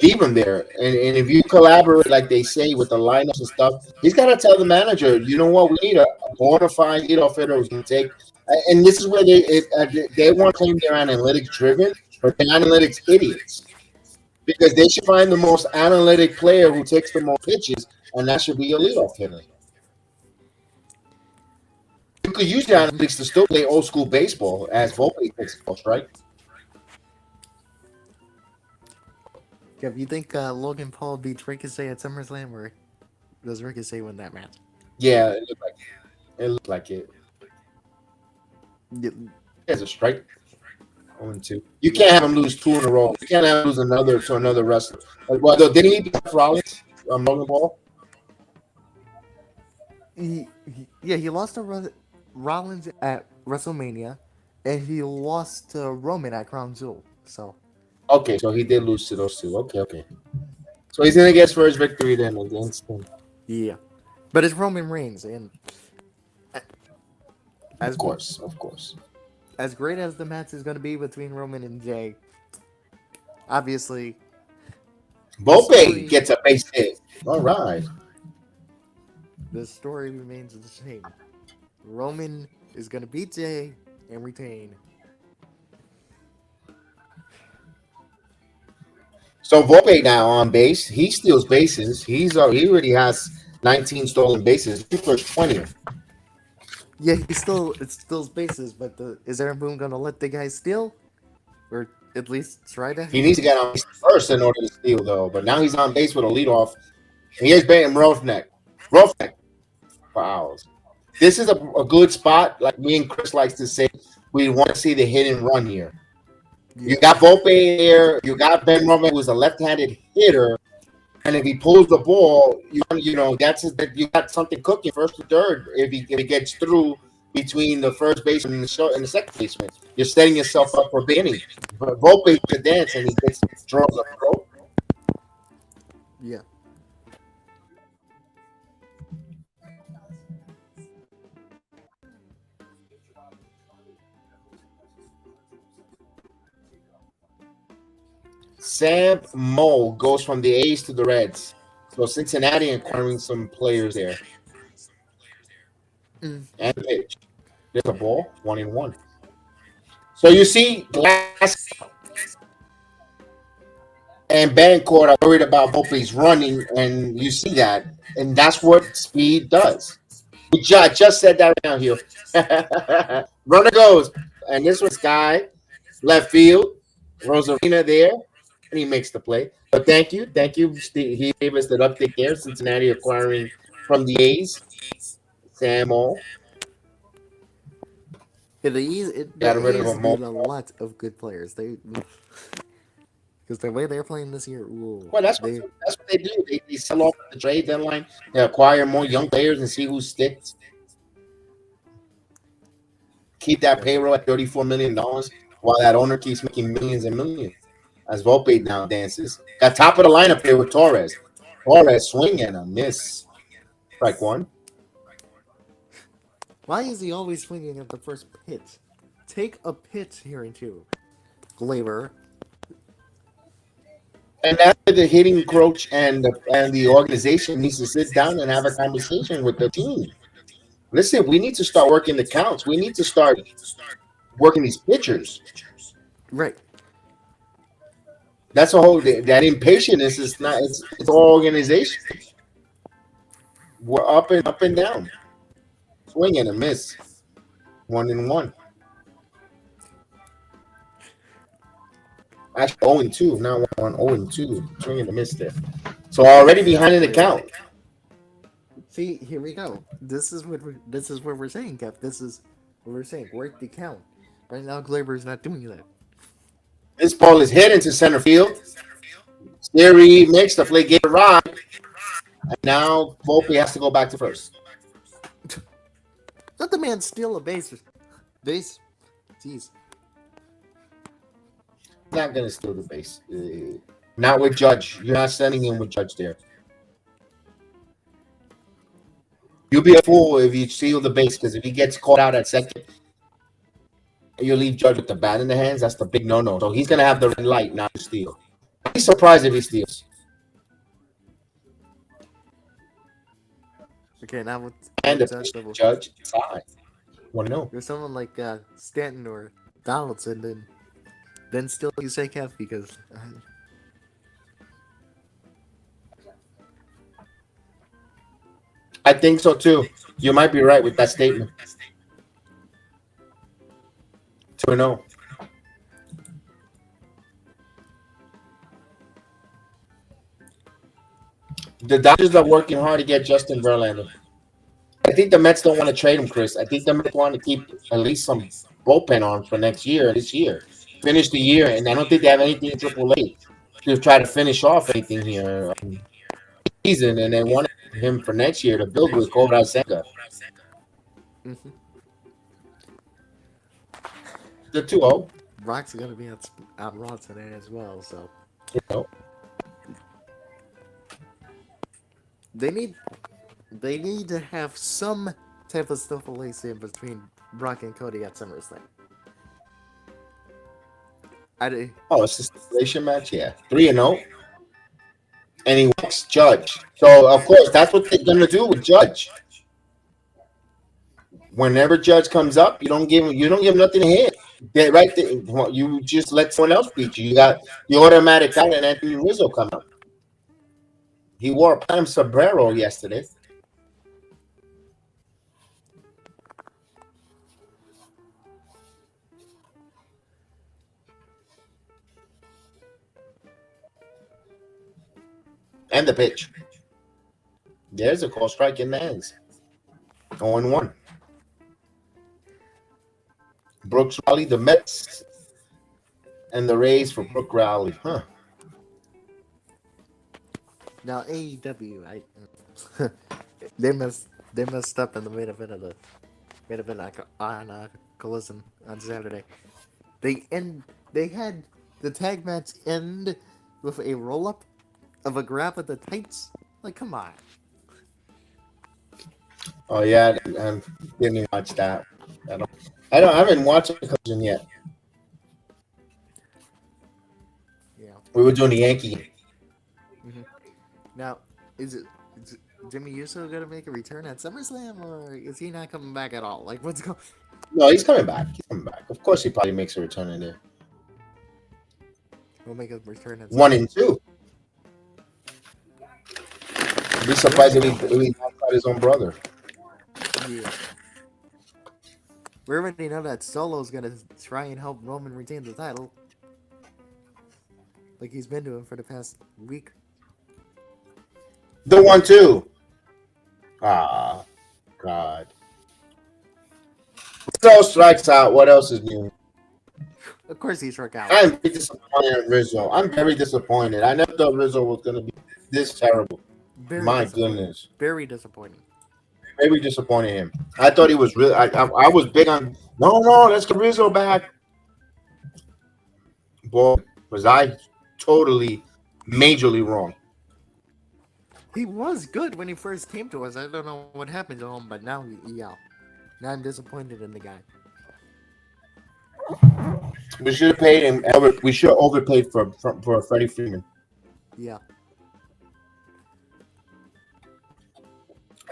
leave him there. And if you collaborate like they say with the lineups and stuff, he's got to tell the manager, you know what, we need a bona fide leadoff hitter who's going to take. And this is where they want to claim they're analytics driven, but they're analytics idiots. Because they should find the most analytic player who takes the most pitches, and that should be a leadoff hitter. could use the analytics to still play old school baseball as Volpe takes a strike. Kev, you think Logan Paul beats Ricochet at SummerSlam, or does Ricochet win that match? Yeah, it looked like it. It looked like it. Yeah, There's a strike. 0-2. You can't have him lose 2 in a row. You can't have him lose another to another wrestler. Well, didn't he beat Rollins? Logan Paul? he lost to Rollins at WrestleMania, and he lost to Roman at Crown Jewel. So Okay, so he did lose to those two. Okay. So he's gonna get his first victory then against him. yeah, but it's Roman Reigns, and Of course. as great as the match is going to be between Roman and Jay, obviously, Volpe gets a base hit. All right. the story remains the same. Roman is going to beat Jay and retain. So Volpe now on base. He steals bases. He already has 19 stolen bases. He first 20. Yeah, it steals bases, but is Aaron Boone going to let the guy steal? Or at least try to? He needs to get on base first in order to steal, though. But now he's on base with a leadoff. And here's Baton Roughneck for hours. This is a good spot. Like me and Chris likes to say, we want to see the hit and run here. You got Volpe here. You got Ben Roman, who's a left-handed hitter. And if he pulls the ball, you got something cooking first to third. If he gets through between the first baseman and the second baseman, you're setting yourself up for Benny. But Volpe can dance and he draws a throw. Yeah. Sam Moe goes from the A's to the Reds. So Cincinnati acquiring some players there. And pitch. There's a ball, 1-1. So you see, Glasnow and Bancourt are worried about Volpe's running, and you see that. And that's what speed does. I just said that right now here. Runner goes. And this was Sky, left field, Rosarina there. And he makes the play. But thank you. He gave us that update there. Cincinnati acquiring from the A's. Sam O. Yeah, the A's get a lot of good players. Because the way they're playing this year, well, that's what they do. They sell off the trade deadline. They acquire more young players and see who sticks. Keep that payroll at $34 million while that owner keeps making millions and millions. As Volpe now dances. Got top of the lineup here with Torres. Torres swing and a miss. Strike 1. Why is he always swinging at the first pitch? Take a pitch here and two. Glaber. And after the hitting coach and the organization needs to sit down and have a conversation with the team. Listen, we need to start working the counts. We need to start working these pitchers. Right. That's a whole that impatience is not. It's all organization. We're up and down. Swing and a miss. 1-1. Actually, 0-2. Now 0-2. Swing and a miss there. So already behind in the count. See, here we go. This is what we're saying, Kev. This is what we're saying. Work the count. Right now, Glaber's not doing that. This ball is hit into center field. Siri makes the play, get a ride. And now Volpe has to go back to first. Let the man steal a base. Jeez. Not going to steal the base. Not with Judge. You're not sending him with Judge there. You'll be a fool if you steal the base, because if he gets caught out at second, you leave Judge with the bat in the hands. That's the big no-no. So he's going to have the red light not to steal. I'd be surprised if he steals. Okay, now with Judge side. Want to know? There's someone like Stanton or Donaldson, then still you say Kev because. I think so too. You might be right with that statement. 2-0. The Dodgers are working hard to get Justin Verlander. I think the Mets don't want to trade him, Chris. I think the Mets want to keep at least some bullpen arms for next year, this year. Finish the year, and I don't think they have anything in AAA to try to finish off anything here season, and they want him for next year to build with Koda Senga. Mm-hmm. The 2-0. Brock's gonna be at Raw today as well, so You know. they need to have some type of stuff laced in between Brock and Cody at SummerSlam. Oh, it's a stipulation match, yeah. 3-0. And he wants Judge. So of course that's what they're gonna do with Judge. Whenever Judge comes up, you don't give him nothing to hit. Right there, you just let someone else beat you. You got the automatic out and Anthony Rizzo come up. He wore a Pam sombrero yesterday. And the pitch. There's a call strike in the hands. 0-1. Brooks Raleigh, the Mets, and the Rays for Brooke Raleigh. Huh. Now AEW, they messed up in the main event on Collision on Saturday. They had the tag match end with a roll up of a grab at the tights. Like, come on. Oh yeah, I didn't watch that. I haven't watched Collision yet. Yeah. We were doing the Yankee game. Mm-hmm. Now, is Jimmy Uso gonna make a return at SummerSlam, or is he not coming back at all? Like, what's going? No, he's coming back. He's coming back. Of course, he probably makes a return in there. He'll make a return at 1 and 2. I'd be surprised if he knocked out his own brother. Yeah. We already know that Solo's gonna try and help Roman retain the title, like he's been doing for the past week. The 1-2. Ah, God. So strikes out. What else is new? Of course he struck out. I'm very disappointed in Rizzo. I'm very disappointed. I never thought Rizzo was going to be this terrible. My goodness. Very disappointing. Very disappointed in him. I thought he was really. I was big on. No, let's get Rizzo back. Boy, was I totally, majorly wrong. He was good when he first came to us. I don't know what happened to him, but now, yeah. Now I'm disappointed in the guy. We should have paid him. We should have overpaid for Freddie Freeman. Yeah.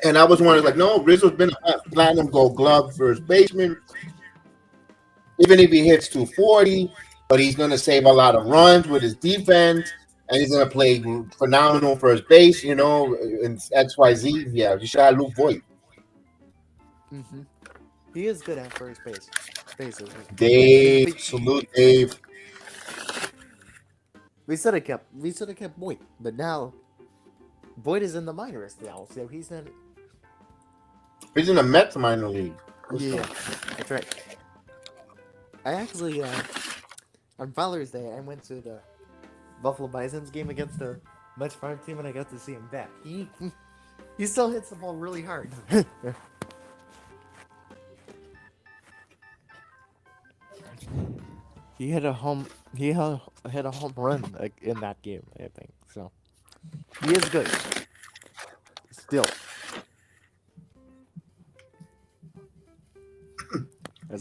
And I was wondering, like, no, Rizzo's been a platinum gold glove first baseman. Even if he hits 240, but he's going to save a lot of runs with his defense, and he's going to play phenomenal first base, in XYZ. Yeah, you should have Luke Voigt. Mm-hmm. He is good at first base. Dave, salute Dave. We should have kept Voigt, but now Voigt is in the minors now, so he's not. He's in the Mets minor league. Yeah, that's right. I actually, on Father's Day, I went to the Buffalo Bison's game against the Mets farm team, and I got to see him bat. He still hits the ball really hard. He hit a home run in that game, I think. So he is good. Still.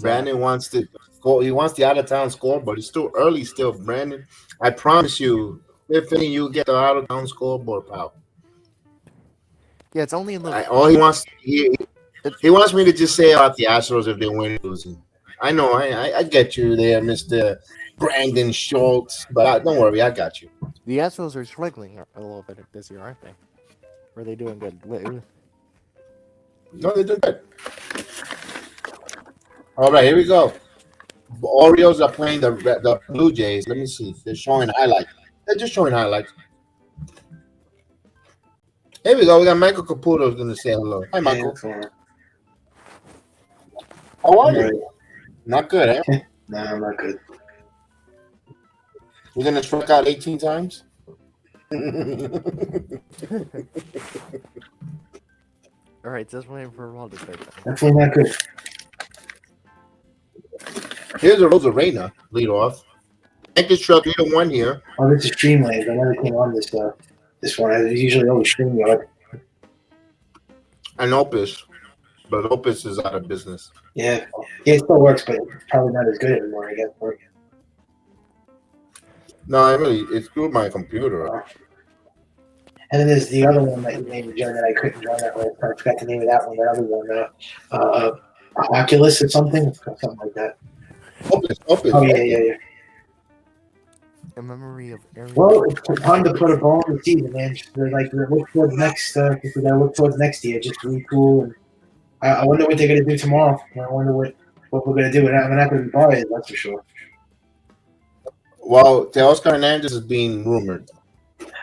Brandon wants to go. He wants the out of town score, but it's still early. Still, Brandon. I promise you, if you get the out of town scoreboard, pal. Yeah, it's only in the. All he wants. He wants me to just say about the Astros if they win or losing. I know. I get you there, Mr. Brandon Schultz, but don't worry, I got you. The Astros are struggling a little bit this year, aren't they? Or are they doing good? No, they're doing good. All right, here we go. Orioles are playing the Blue Jays. Let me see. They're showing highlights. They're just showing highlights. Here we go. We got Michael Caputo's going to say hello. Hi, Michael. How are you? Not good, eh? No, I'm not good. You're going to strike out 18 times? All right, just waiting for Ronaldo to start. Definitely not good. Here's a Rosarena lead off. Yankees trail 3-1 here. Oh, this is Streamlabs. I never came on this one. I usually always StreamYard. And Opus. But Opus is out of business. Yeah, it still works, but it's probably not as good anymore, I guess. No, it screwed my computer up. And then there's the other one that you named, Joe, that I couldn't join that one. I forgot the name of that one. That other one, Oculus or something like that. Opus. Oh, yeah. A memory of Aaron. Well, it's time to put a ball in the season, man. They're like, look towards next. We gotta look towards next year. Just retool, and I wonder what they're gonna do tomorrow. I wonder what we're gonna do. We're not gonna be biased, that's for sure. Well, Teoscar Hernandez is being rumored.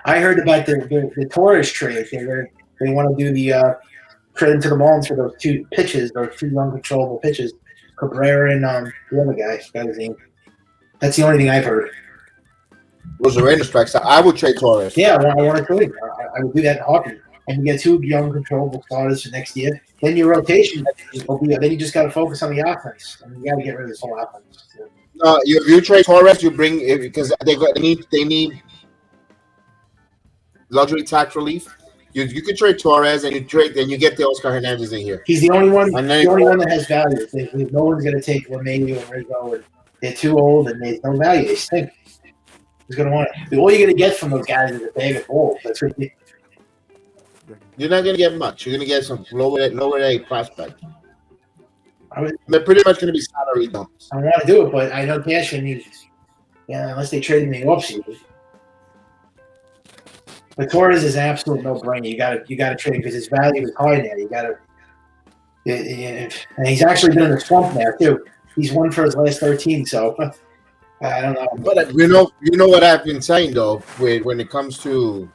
I heard about the Torres trade. They want to do the trade into the Marlins for those two young controllable pitches, Cabrera and the other guy. I forgot his name. That's the only thing I've heard. Rosarena strikes out. I would trade Torres. Yeah, I want to trade. I would do that in hockey. And you get two young controllable starters for next year. Then your rotation will be. Then you just got to focus on the offense. And you got to get rid of this whole offense. You trade Torres, you bring because they need luxury tax relief. You could trade Torres and you get the Oscar Hernandez in here. He's the only one. The only one that has value. No one's going to take LeMahieu and Rizzo, and they're too old and there's no value. They stink. Who's going to want it? All you're going to get from those guys is a bag of balls. That's ridiculous. You're not going to get much. You're going to get some lower A prospect. They're pretty much going to be salary dumps. I want to do it, but I know Cashman needs. Yeah, unless they trade him in the offseason. But Torres is an absolute no-brainer. You got to trade because his value is high now. You got to. And he's actually been in the swamp now too. He's won for his last 13, so I don't know. But you know what I've been saying though, when it comes to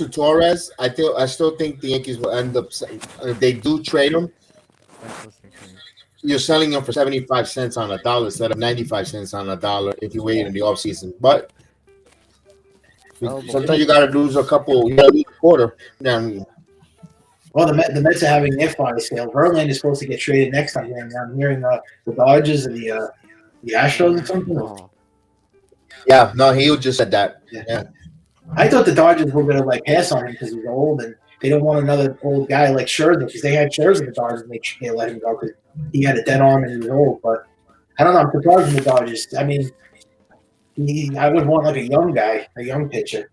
Torres, I still think the Yankees will end up. If they do trade him, you're selling him for 75 cents on a dollar instead of 95 cents on a dollar if you wait in the offseason. But sometimes you got to lose a couple. You got to lose a quarter. Well, the Mets are having their fire sale. Verlander is supposed to get traded next time. I'm hearing the Dodgers and the Astros or something. Yeah, no, he just said that. Yeah. I thought the Dodgers were going to pass on him because he's old and they don't want another old guy like Scherzer because they had Scherzer the Dodgers and they let him go because he had a dead arm and he was old. But I don't know. I'm surprised in the Dodgers. I mean, I would want a young guy, a young pitcher.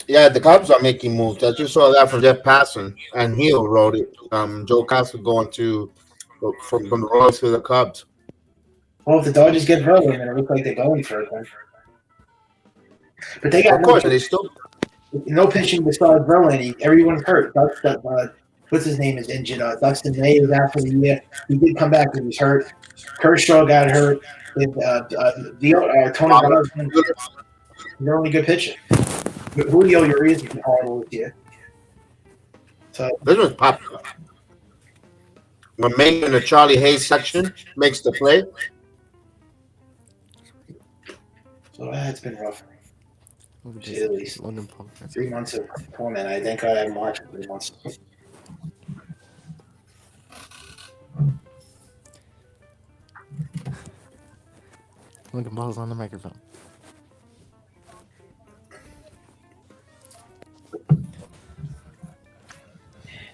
Yeah, the Cubs are making moves. I just saw that from Jeff Passan, and he wrote it. Joe Castro going from the Royals to the Cubs. Well, if the Dodgers get Verlander, it looks like they're going for it then. But they got of course, and they still no pitching besides Verlander. Everyone's hurt. What's his name is injured. Dustin May is out for the year. He did come back, but he was hurt. Kershaw got hurt. Tony Gonsolin, they're only good pitcher. Julio Urias is horrible this year. So this was popular. When Ming in the Charlie Hayes section makes the play. So it's been rough. At least 3 months of torment. I think I haven't watched 3 months. Lincoln Ball's on the microphone.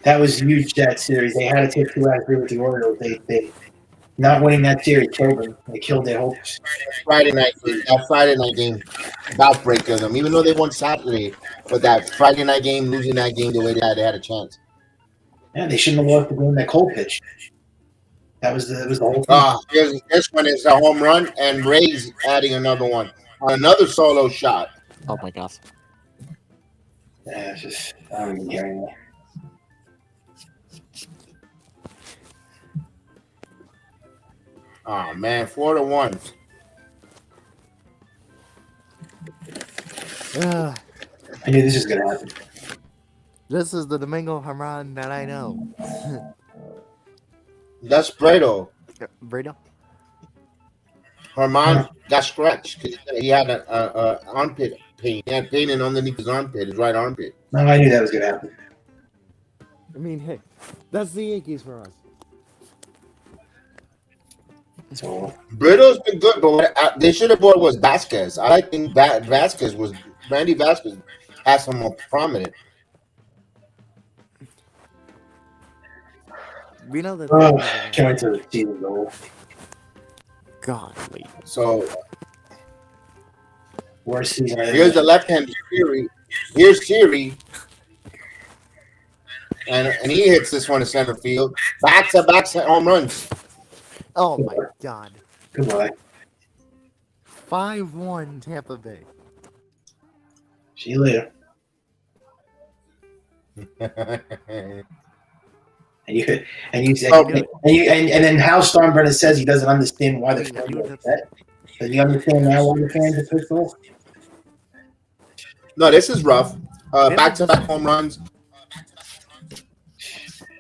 That was huge, that series. They had to take 2 out of 3 with the Orioles. They not winning that series killed them. They killed their hopes. Friday night game, backbreaker them. Even though they won Saturday, but that Friday night game, losing that game the way they had a chance. Yeah, they shouldn't have lost the game that Cole pitched. That was the whole thing. This one is a home run, and Rays adding another one. Another solo shot. Oh my gosh. Yeah, it's just I don't even hearing that. Oh man, 4-1. I knew this was gonna happen. This is the Domingo home run that I know. That's Bredo. Brito? Herman got scratched because he had a armpit pain. He had pain underneath his armpit, his right armpit. No, I knew that was gonna happen. I mean, hey, that's the Yankees for us. So Brito's been good, but what they should have bought was Vasquez. I think Randy Vasquez has some more prominent. We know that. can't wait till the season's over. Godly. So Worst season. here's the left-handed Siri. Here's Siri. And he hits this one to center field. Back-to-back home runs. Oh my God. Goodbye. 5-1 Tampa Bay. See you later. And then Hal Steinbrenner says he doesn't understand why the fans are upset. Does he understand now why the fans are pissed off? No, this is rough. Back-to-back home runs.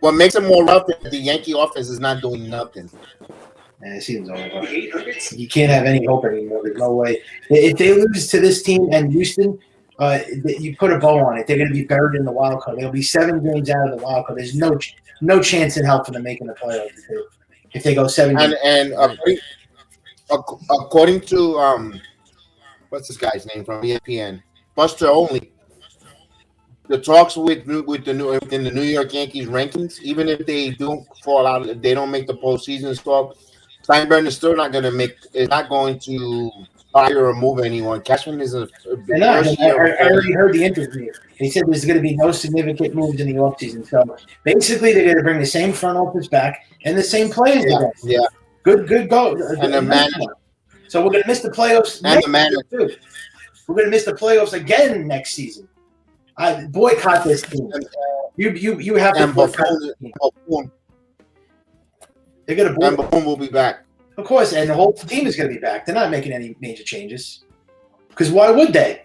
What makes it more rough is the Yankee offense is not doing nothing. It seems over. You can't have any hope anymore. There's no way. If they lose to this team and Houston, you put a bow on it. They're going to be buried in the wild card. They'll be 7 games out of the wild card. There's no chance in hell for them making the playoffs if they go 7 games. And according to what's this guy's name from ESPN, Buster Olney, the talks within the New York Yankees rankings, even if they do fall out, if they don't make the postseason talk, Steinbrenner is still not going to fire or move anyone. Cashman is I already heard the interview. They said there's going to be no significant moves in the offseason. So basically, they're going to bring the same front office back and the same players. Yeah. Good go. And the manager. So we're going to miss the playoffs. And the manager. Too. We're going to miss the playoffs again next season. I boycott this team. You have to boycott this team. They're going to boycott. And Boone will be back. Of course, and the whole team is going to be back. They're not making any major changes. Because why would they?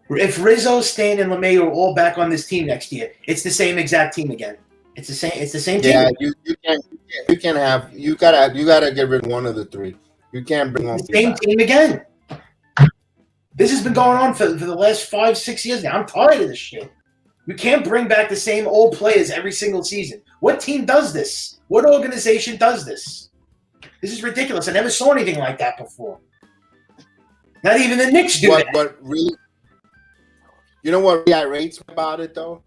If Rizzo, Stain, and LeMay are all back on this team next year, it's the same exact team again. It's the same team. Yeah, you can't have you gotta get rid of one of the three. You can't bring on the same team again. This has been going on for the last 5-6 years now. I'm tired of this shit. You can't bring back the same old players every single season. What team does this? What organization does this? This is ridiculous. I never saw anything like that before. Not even the Knicks do that. But really, you know what irritates me about it though?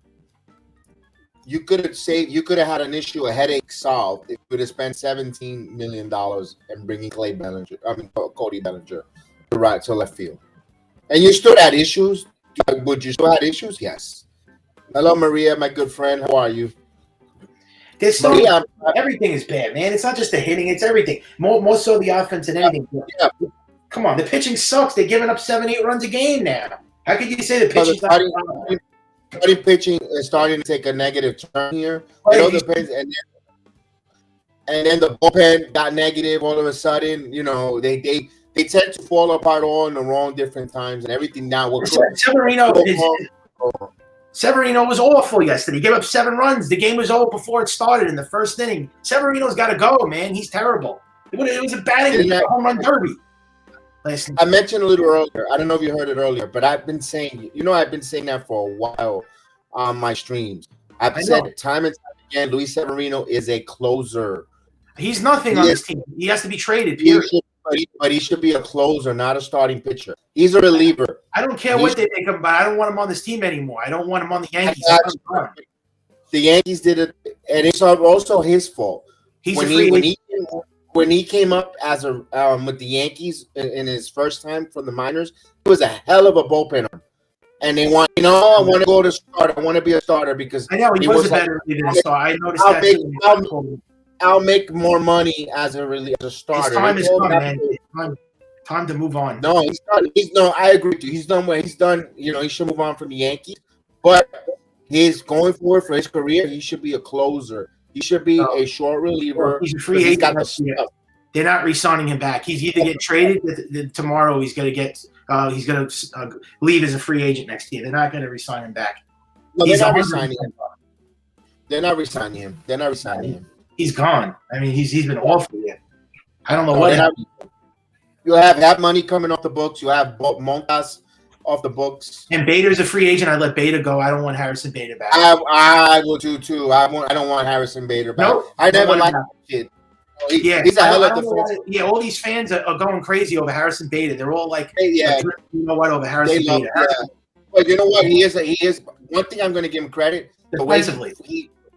You could have had an issue, a headache solved if you would have spent $17 million and bringing Cody Bellinger to left field. And you still had issues. Would you still have issues? Yes. Hello, Maria, my good friend. How are you? Maria, everything is bad, man. It's not just the hitting; it's everything. More so the offense than anything. Yeah. Come on, the pitching sucks. They're giving up 7-8 runs a game now. How could you say the pitching? Starting pitching is starting to take a negative turn here. It all depends, and then the bullpen got negative all of a sudden. You know, they tend to fall apart all in the wrong different times, and everything now. Severino was awful yesterday. He gave up 7 runs. The game was over before it started in the first inning. Severino's got to go, man. He's terrible. It was a batting home run derby. I mentioned a little earlier. I don't know if you heard it earlier, but I've been saying that for a while on my streams. I've said time and time again, Luis Severino is a closer. He's nothing on this team. He has to be traded. But he should be a closer, not a starting pitcher. He's a reliever. I don't care what they make him, but I don't want him on this team anymore. I don't want him on the Yankees. The Yankees did it, and it's also his fault. When he came up as a with the Yankees in his first time from the minors, he was a hell of a bullpen. And they want, I want to go to starter. I want to be a starter because I know he was a better than a starter. I noticed that. I'll make more money as a starter. His time is coming, man. Time to move on. No, I agree with you. He's done what he's done. He should move on from the Yankees. But He's going forward for his career. He should be a closer. He should be a short reliever. He's a free agent. Got the stuff. They're not re-signing him back. He's either getting traded tomorrow. He's going to get. He's going to leave as a free agent next year. They're not going to re-sign him back. No, they're not re-signing him. They're not re-signing him. They're not re-signing him. He's gone. I mean, he's been awful yet. I don't know what happened. You have that money coming off the books. You have Montas off the books. And Bader's a free agent. I let Bader go. I don't want Harrison Bader back. I will too. I don't want Harrison Bader back. Nope. I never liked that kid. He's a hell of a defense. Yeah, all these fans are going crazy over Harrison Bader. They're all like, yeah, you know what, over Harrison Bader. But you know what? He is. One thing I'm going to give him credit. The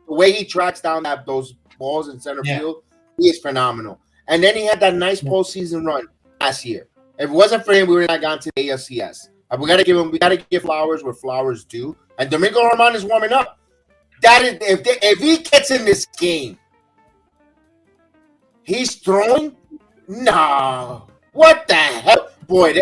way he tracks down those balls in center field, he is phenomenal. And then he had that nice postseason run last year. If it wasn't for him, we would not gone to the ALCS. We got to give flowers where flowers due. And Domingo Germán is warming up. That is, if he gets in this game, he's throwing. No, what the hell, boy.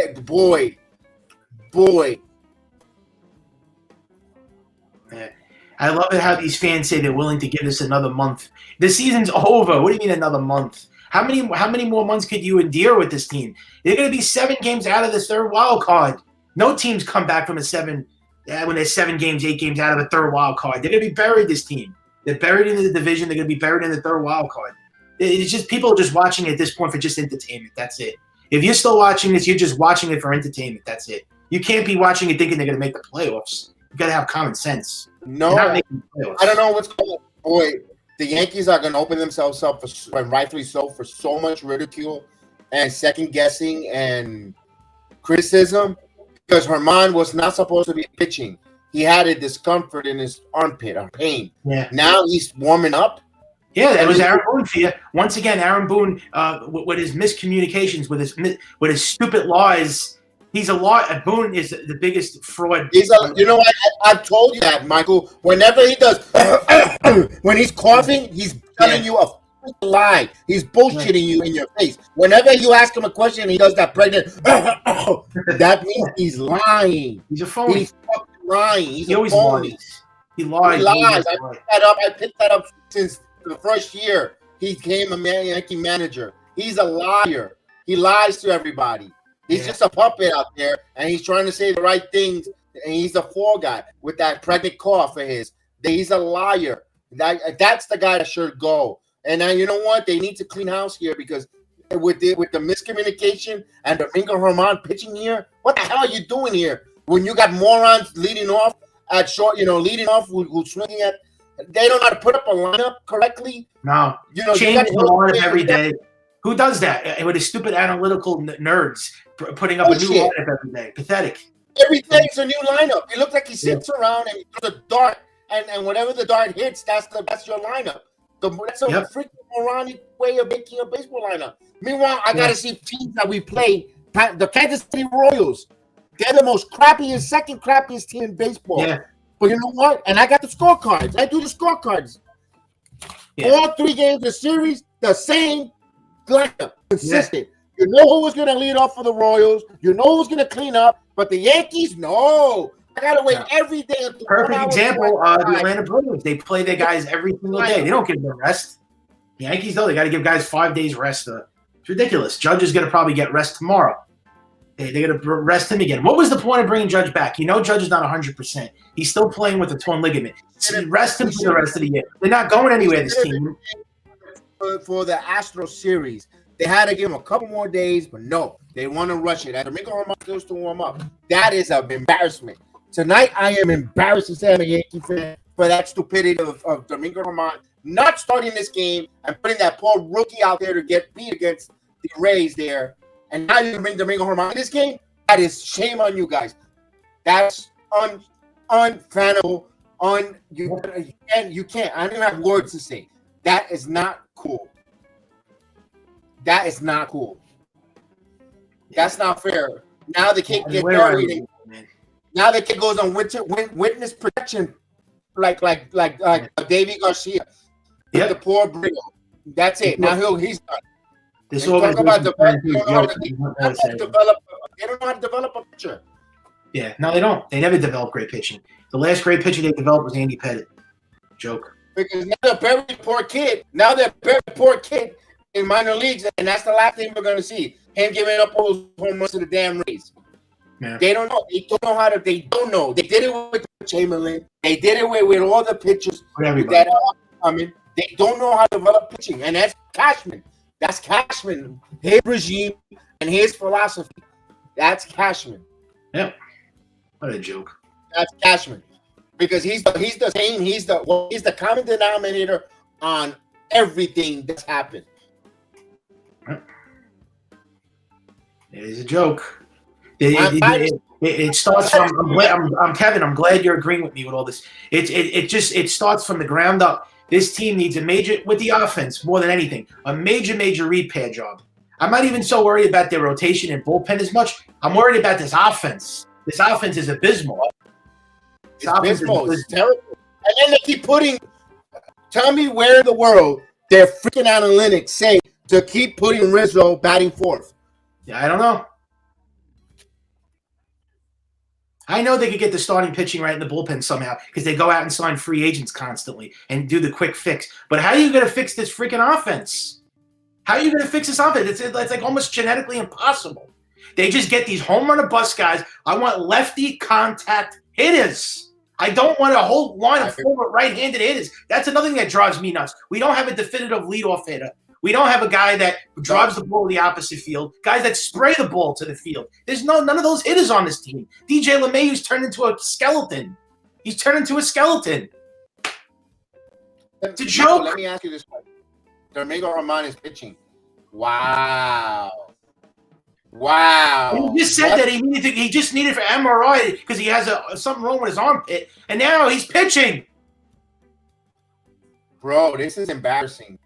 I love it how these fans say they're willing to give us another month. The season's over. What do you mean another month? How many more months could you endure with this team? They're going to be 7 games out of the third wild card. No teams come back from when they're 7 games, 8 games out of the third wild card. They're going to be buried, this team. They're buried in the division. They're going to be buried in the third wild card. It's just people are just watching it at this point for just entertainment. That's it. If you're still watching this, you're just watching it for entertainment. That's it. You can't be watching it thinking they're going to make the playoffs. You got to have common sense. No, I don't know what's going on. Boy, the Yankees are going to open themselves up, and rightfully so, for so much ridicule and second guessing and criticism because Germán was not supposed to be pitching. He had a discomfort in his armpit, or pain. Yeah. Now he's warming up. Yeah, that was Aaron Boone for you. Once again, Aaron Boone, with his miscommunications, with his stupid lies. He's a lie. Boone is the biggest fraud. I've told you that, Michael. Whenever he does, when he's coughing, he's telling you a lie. He's bullshitting you in your face. Whenever you ask him a question, he does that pregnant. That means he's lying. He's a phony. He's fucking lying. He always lies. He lies. He lies. I picked that up since the first year he became a Yankee manager. He's a liar. He lies to everybody. He's just a puppet out there, and he's trying to say the right things, and he's a fall guy with that pregnant cough of his. He's a liar. That's the guy that should go. And now you know what? They need to clean house here because with the miscommunication and Domingo Germán pitching here, what the hell are you doing here? When you got morons leading off at short, leading off who's swinging at, they don't know how to put up a lineup correctly. No, change the lineup every day. Who does that? With his stupid analytical nerds putting up a new lineup every day. Pathetic. Every day it's a new lineup. It looks like he sits around and he throws a dart, and whatever the dart hits, that's your lineup. That's a freaking moronic way of making a baseball lineup. Meanwhile, I got to see teams that we play. The Kansas City Royals, they're the most second crappiest team in baseball. Yeah. But you know what? And I got the scorecards. I do the scorecards. Yeah. All 3 games of the series, the same lineup, consistent. Yeah. You know who was going to lead off for the Royals. You know who's going to clean up. But the Yankees, no. I got to wait every day. Perfect example, the Atlanta Braves. They play their guys every single day. They don't give them rest. The Yankees, though, they got to give guys 5 days rest. It's ridiculous. Judge is going to probably get rest tomorrow. They're going to rest him again. What was the point of bringing Judge back? Judge is not 100%. He's still playing with a torn ligament. So rest him for the rest of the year. They're not going anywhere, this team. For the Astros series, they had to give him a couple more days, but no, they want to rush it. Domingo Germán goes to warm up. That is an embarrassment. Tonight, I am embarrassed to say I'm a Yankee fan for that stupidity of Domingo Germán not starting this game and putting that poor rookie out there to get beat against the Rays there. And now you bring Domingo Germán in this game. That is shame on you guys. That's unfanable. You can't. I don't have words to say. That is not cool. That is not cool. That's not fair. Now the kid gets married. Now the kid goes on witness protection, like Davey Garcia. Yeah, the poor Brigo. That's it. Now he's done. This talk about develop. They don't know how to develop a pitcher. Yeah, no, they don't. They never develop great pitching. The last great pitcher they developed was Andy Pettitte. Joke. Because now they're a very poor kid. Now they're a very poor kid in minor leagues, and that's the last thing we're going to see. Him giving up all those home runs to the damn Rays. Yeah. They don't know. They don't know how to. They don't know. They did it with Chamberlain. They did it with all the pitchers that are coming. They don't know how to develop pitching, and that's Cashman. That's Cashman. His regime and his philosophy. That's Cashman. Yeah. What a joke. That's Cashman, because he's the same. He's the common denominator on everything that's happened. It is a joke. It starts from. I'm Kevin. I'm glad you're agreeing with me with all this. It starts from the ground up. This team needs a major, with the offense more than anything, a major repair job. I'm not even so worried about their rotation and bullpen as much. I'm worried about this offense. This offense is abysmal. It's abysmal. It's terrible. And then they keep putting. Tell me where in the world their freaking analytics say to keep putting Rizzo batting fourth. Yeah, I don't know. I know they could get the starting pitching right in the bullpen somehow because they go out and sign free agents constantly and do the quick fix. But how are you going to fix this freaking offense? How are you going to fix this offense? It's like almost genetically impossible. They just get these home run or bust guys. I want lefty contact hitters. I don't want a whole line of forward right-handed hitters. That's another thing that drives me nuts. We don't have a definitive leadoff hitter. We don't have a guy that drives the ball to the opposite field, guys that spray the ball to the field. There's none of those hitters on this team. DJ LeMahieu's turned into a skeleton. He's turned into a skeleton. It's a joke. Let me ask you this question. Domingo Germán is pitching. Wow. He just said that he just needed for MRI because he has something wrong with his armpit, and now he's pitching. Bro, this is embarrassing.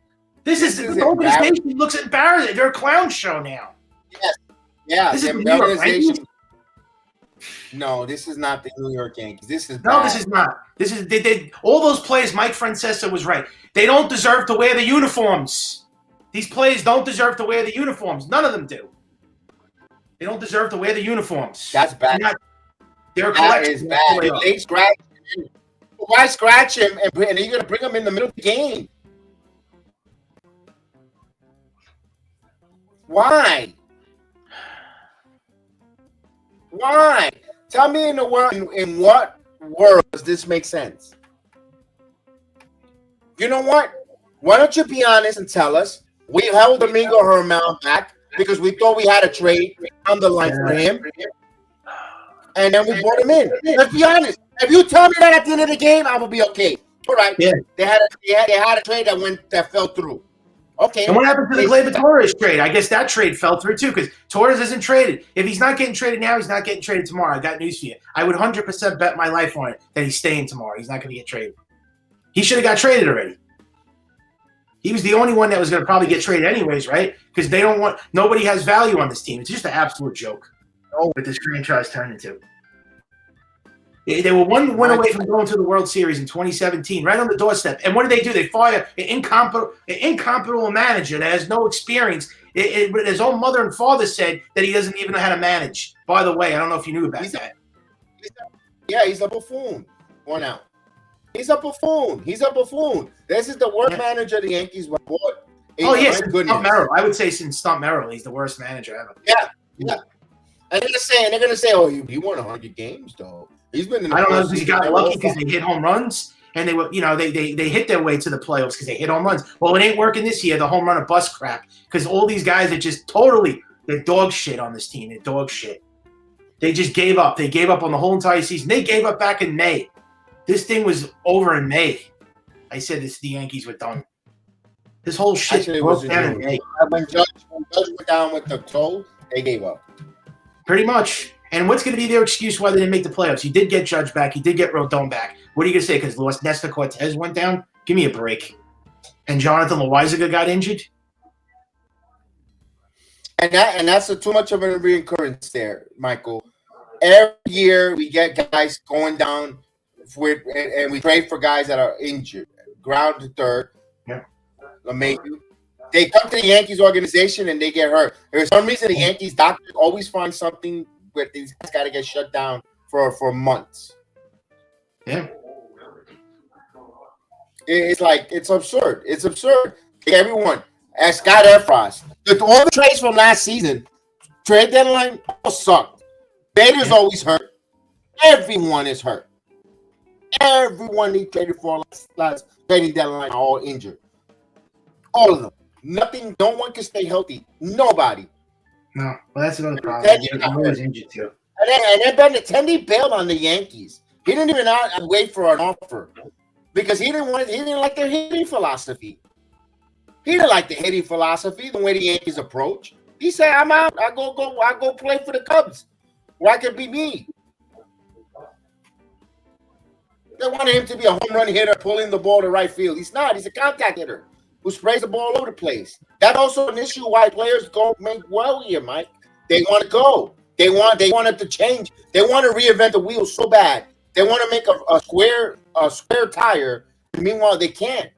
This is the organization looks embarrassing. They're a clown show now. Yes. Yeah. This is the organization. No, this is not the New York Yankees. This is no, this is not. This is they all those players. Mike Francesa was right. They don't deserve to wear the uniforms. These players don't deserve to wear the uniforms. None of them do. They don't deserve to wear the uniforms. That's bad. They're that is bad. They scratch him. Why scratch him and you're going to bring him in the middle of the game? Why? Why? Tell me in what world does this make sense? You know what? Why don't you be honest and tell us? We held Domingo Germán back because we thought we had a trade on the line for him, and then we brought him in. Let's be honest. If you tell me that at the end of the game, I will be okay. All right. Yeah. They had a trade that fell through. Okay. And what happened to the Gleyber Torres trade? I guess that trade fell through too because Torres isn't traded. If he's not getting traded now, he's not getting traded tomorrow. I got news for you. I would 100% bet my life on it that he's staying tomorrow. He's not going to get traded. He should have got traded already. He was the only one that was going to probably get traded anyways, right? Because they don't want – nobody has value on this team. It's just an absolute joke what this franchise turned into. They were one win away from going to the World Series in 2017, right on the doorstep. And what do? They fire an incompetent manager that has no experience. His own mother and father said that he doesn't even know how to manage. By the way, I don't know if you knew about that. He's a buffoon. One out. He's a buffoon. This is the worst manager the Yankees were bought. Oh, yes, Stump Merrill. I would say since Stump Merrill, he's the worst manager ever. Yeah. And they're gonna say, oh, he won 100 games, though. He's been in the I don't know if he got lucky because they hit home runs and they hit their way to the playoffs because they hit home runs. Well, it ain't working this year, the home run or bust crap, because all these guys are just they're dog shit on this team. They're dog shit. They just gave up. They gave up on the whole entire season. They gave up back in May. This thing was over in May. I said the Yankees were done. This whole shit broke down in May. When Judge went down with the toe, they gave up. Pretty much. And what's going to be their excuse why they didn't make the playoffs? He did get Judge back. He did get Rodon back. What are you going to say? Because Nestor Cortez went down? Give me a break. And Jonathan Loizaga got injured? And that's too much of a reoccurrence there, Michael. Every year we get guys going down and we trade for guys that are injured. Ground to third. Yeah. LeMahieu. They come to the Yankees organization and they get hurt. For some reason, the Yankees doctors always find something where these guys got to get shut down for months. Yeah. It's like it's absurd. It's absurd. Everyone, as Scott Efros, all the trades from last season, trade deadline all sucked. Bader's always hurt. Everyone is hurt. Everyone he traded for last trading deadline are all injured. All of them. Nothing. No one can stay healthy. Nobody. No, well, that's another problem. They're always injured too. And then Benintendi bailed on the Yankees. He didn't even wait for an offer because he didn't like their hitting philosophy. He didn't like the hitting philosophy, the way the Yankees approach. He said, "I'm out. I go play for the Cubs, where I can be me." They wanted him to be a home run hitter, pulling the ball to right field. He's not. He's a contact hitter who sprays the ball all over the place. That's also an issue why players don't make well here, Mike. They want to go. They want it to change. They want to reinvent the wheel so bad. They want to make a square tire. Meanwhile, they can't.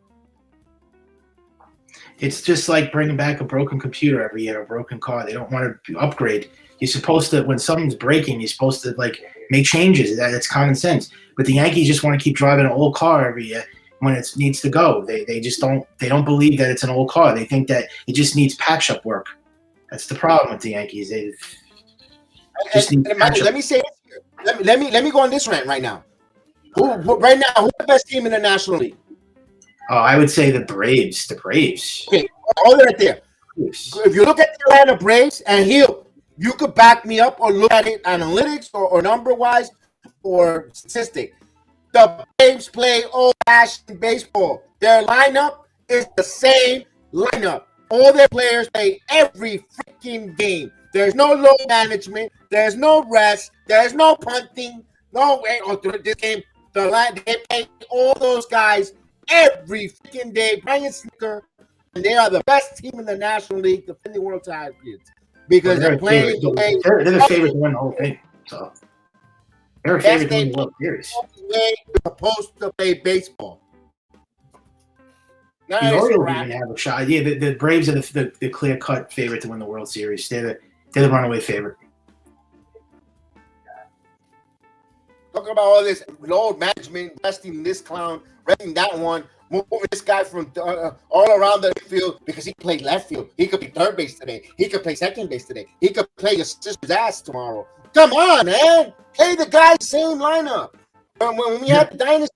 It's just like bringing back a broken computer every year, a broken car. They don't want to upgrade. You're supposed to, when something's breaking, you're supposed to like make changes. That's common sense. But the Yankees just want to keep driving an old car every year when it needs to go. They just don't believe that it's an old car. They think that it just needs patch up work. That's the problem with the Yankees. They just need patch up. Let me say this here. Let me go on this rant right now. Who's the best team in the National League? Oh, I would say the Braves. The Braves. Okay, hold it right there. If you look at the Atlanta Braves, and you could back me up or look at it analytics or number-wise or statistic. The Braves play old-fashioned baseball. Their lineup is the same lineup. All their players play every freaking game. There's no load management. There's no rest. There's no punting. No way. This game, they play all those guys every freaking day. Brian Snitker, and they are the best team in the National League defending world champions because they're playing. They're the favorite to win the whole thing. So they're a favorite to win the World Series. They're supposed to play baseball. The Orioles even have a shot. Yeah, the Braves are the clear-cut favorite to win the World Series. They're the runaway favorite. Talking about all this load management, resting this clown, resting that one, moving this guy from all around the field because he played left field. He could be third base today. He could play second base today. He could play your sister's ass tomorrow. Come on, man. Play the guy's same lineup. When we had the dynasty,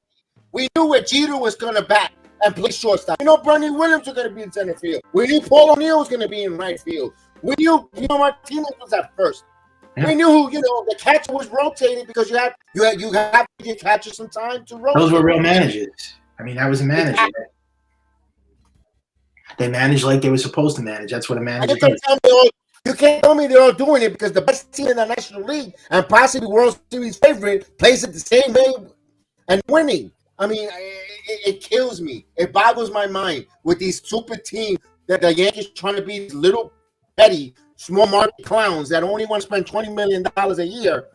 we knew where Jeter was going to bat and play shortstop. We know Bernie Williams was going to be in center field. We knew Paul O'Neill was going to be in right field. We knew Martinez was at first. Yeah. We knew, the catcher was rotating because you have to give catcher some time to rotate. Those were real managers. I mean, that was a manager. They managed like they were supposed to manage. That's what a manager does. You can't tell me they're all doing it because the best team in the National League and possibly World Series favorite plays it the same way and winning. I mean, it kills me. It boggles my mind with these stupid teams that the Yankees trying to be these little petty small market clowns that only want to spend $20 million a year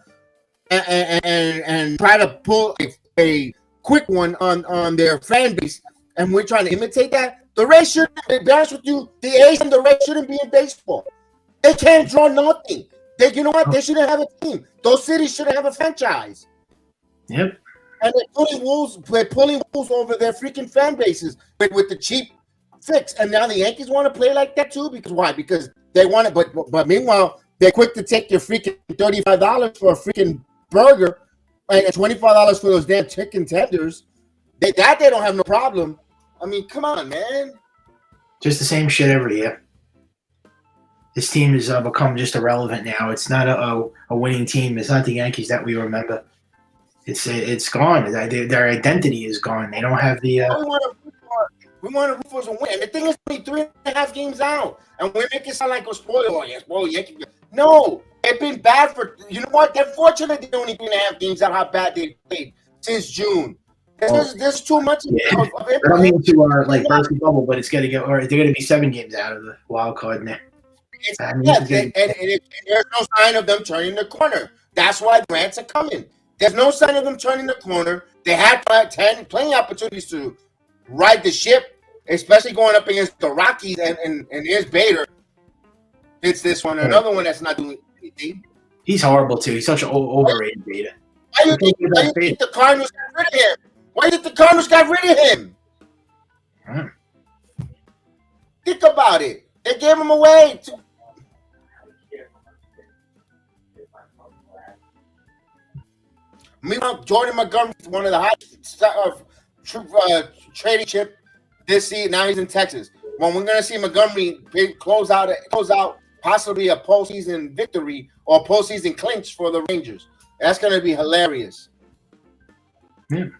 and try to pull a quick one on their fan base, and we're trying to imitate that. The Rays shouldn't, to be honest with you, the A's and the Rays shouldn't be in baseball. They can't draw nothing. You know what? They shouldn't have a team. Those cities shouldn't have a franchise. Yep. And they're pulling wolves over their freaking fan bases with the cheap fix. And now the Yankees want to play like that too. Because why? Because they want it. But meanwhile, they're quick to take your freaking $35 for a freaking burger and $25 for those damn chicken tenders. They don't have no problem. I mean, come on, man. Just the same shit every year. This team has become just irrelevant now. It's not a winning team. It's not the Yankees that we remember. It's gone. Their identity is gone. They don't have the. We want to root for some win. And the thing is, only 3.5 games out, and we make it sound like a spoiler. Oh, yes, well, Yankees. No, they've been bad for. You know what? They're fortunate they're only 3.5 games out. How bad they played since June. There's too much. Yeah. I don't mean to burst the bubble, but it's going to go. Or they're going to be 7 games out of the wild card now. And there's no sign of them turning the corner. That's why the rants are coming. There's no sign of them turning the corner. They had plenty of opportunities to ride the ship, especially going up against the Rockies. And here's Bader. It's this one. Another one that's not doing anything. He's horrible, too. He's such an overrated Bader. Why do you think the Cardinals got rid of him? Why did the Cardinals got rid of him? Think about it. They gave him away. Meanwhile, Jordan Montgomery is one of the highest trading chip this season. Now he's in Texas. When we're going to see Montgomery close out possibly a postseason victory or a postseason clinch for the Rangers. That's going to be hilarious. 0-1.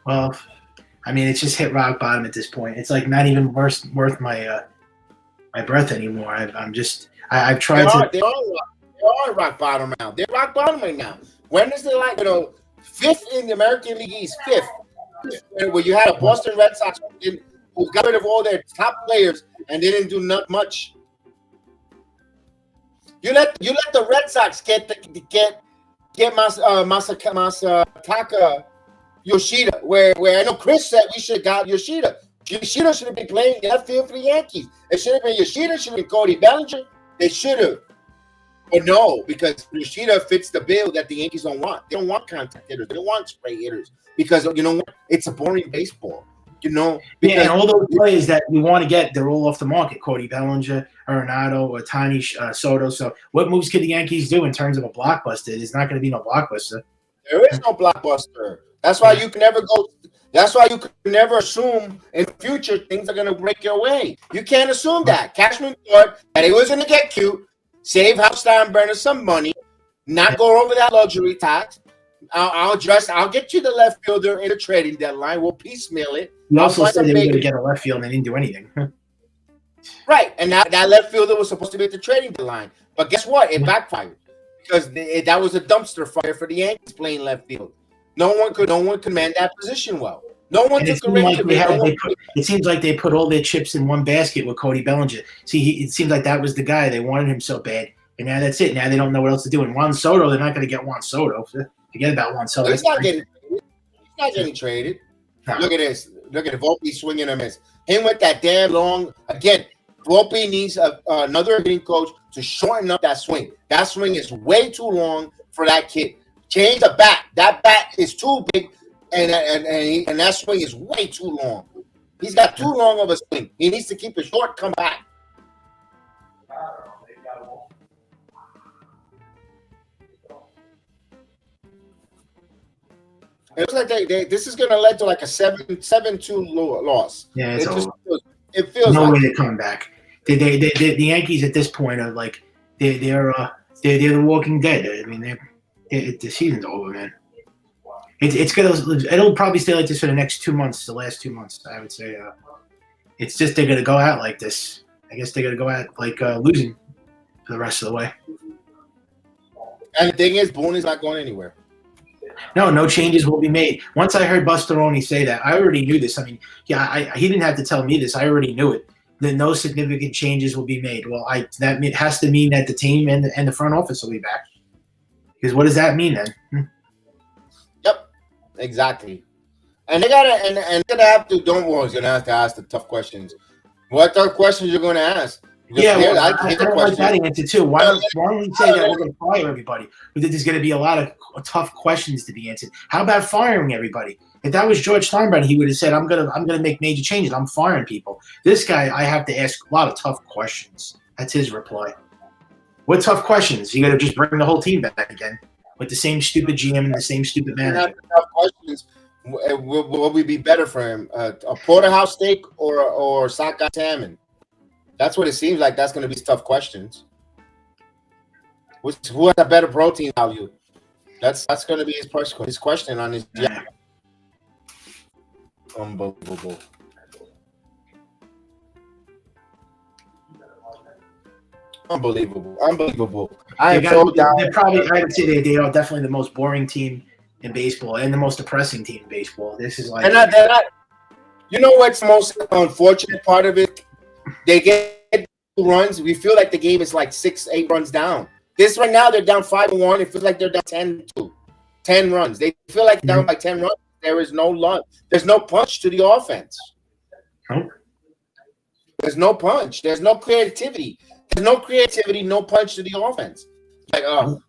Well, I mean, it's just hit rock bottom at this point. It's like not even worth my my breath anymore. I've tried to. They are rock bottom now. They're rock bottom right now. When is the fifth in the American League East? Fifth, where you had a Boston Red Sox who got rid of all their top players and they didn't do not much. You let the Red Sox get Masataka Yoshida, where I know Chris said we should have got Yoshida. Yoshida should have been playing left field for the Yankees. It should have been Yoshida, should have been Cody Bellinger. They should have. But no, because Yoshida fits the bill that the Yankees don't want. They don't want contact hitters. They don't want spray hitters because you know what? It's a boring baseball. Because, and all those players that we want to get, they're all off the market. Cody Bellinger, Arenado, Otani, Soto. So what moves could the Yankees do in terms of a blockbuster? There's not going to be no blockbuster. There is no blockbuster. That's why you can never go. That's why you can never assume in future things are going to break your way. You can't assume that. Cashman thought that he was going to get cute, save Hal Steinbrenner some money, not go over that luxury tax. I'll get you the left fielder in the trading deadline. We'll piecemeal it. You also said they were going to get a left field and they didn't do anything. Right, and that left fielder was supposed to be at the trading deadline. But guess what? It backfired because that was a dumpster fire for the Yankees playing left field. No one could man that position well. No one took it seems like they put all their chips in one basket with Cody Bellinger. See, it seems like that was the guy. They wanted him so bad. And now that's it. Now they don't know what else to do. And Juan Soto, they're not going to get Juan Soto. Forget about Juan Soto. He's not getting traded. No. Look at this. Look at it. Volpe swinging a miss. Him with that damn long. Again, Volpe needs another hitting coach to shorten up that swing. That swing is way too long for that kid. Change the bat. That bat is too big, and that swing is way too long. He's got too long of a swing. He needs to keep it short, come back. It looks like this is going to lead to like a 7-2 loss. Yeah, it feels no like way they're coming back. The Yankees at this point are like they're the Walking Dead. I mean, the season's over, man. It'll probably stay like this for the next 2 months, the last 2 months. I would say it's just they're gonna go out like this. I guess they're gonna go out like losing for the rest of the way. And the thing is, Boone is not going anywhere. No changes will be made. Once I heard Bustaroni say that, I already knew this. I mean, he didn't have to tell me this. I already knew it. That no significant changes will be made. Well, that has to mean that the team and the front office will be back. Because what does that mean then? Yep, exactly. And they gotta have to. Don't worry, gonna have to ask the tough questions. What tough questions you're gonna ask? Yeah, well, I don't like that answer too. Why don't we say that we're going to fire everybody? But there's going to be a lot of tough questions to be answered. How about firing everybody? If that was George Steinbrenner, he would have said, "I'm gonna make major changes. I'm firing people." This guy, I have to ask a lot of tough questions. That's his reply. What tough questions? You got to just bring the whole team back again with the same stupid GM and the same stupid manager. Tough questions. Will we be better for him? A porterhouse steak or sockeye salmon? That's what it seems like. That's going to be tough questions. Who has a better protein value? That's going to be his question on his. Yeah. Unbelievable. I would say they are definitely the most boring team in baseball and the most depressing team in baseball. This is like. They're not. You know what's the most unfortunate part of it? They get 2 runs. We feel like the game is like 6-8 runs down. This right now, they're down 5-1. It feels like they're down 10-2. 10 runs. They feel like down by 10 runs. There is no lunch. There's no punch to the offense. There's no punch. There's no creativity. There's no creativity, no punch to the offense. Like, oh.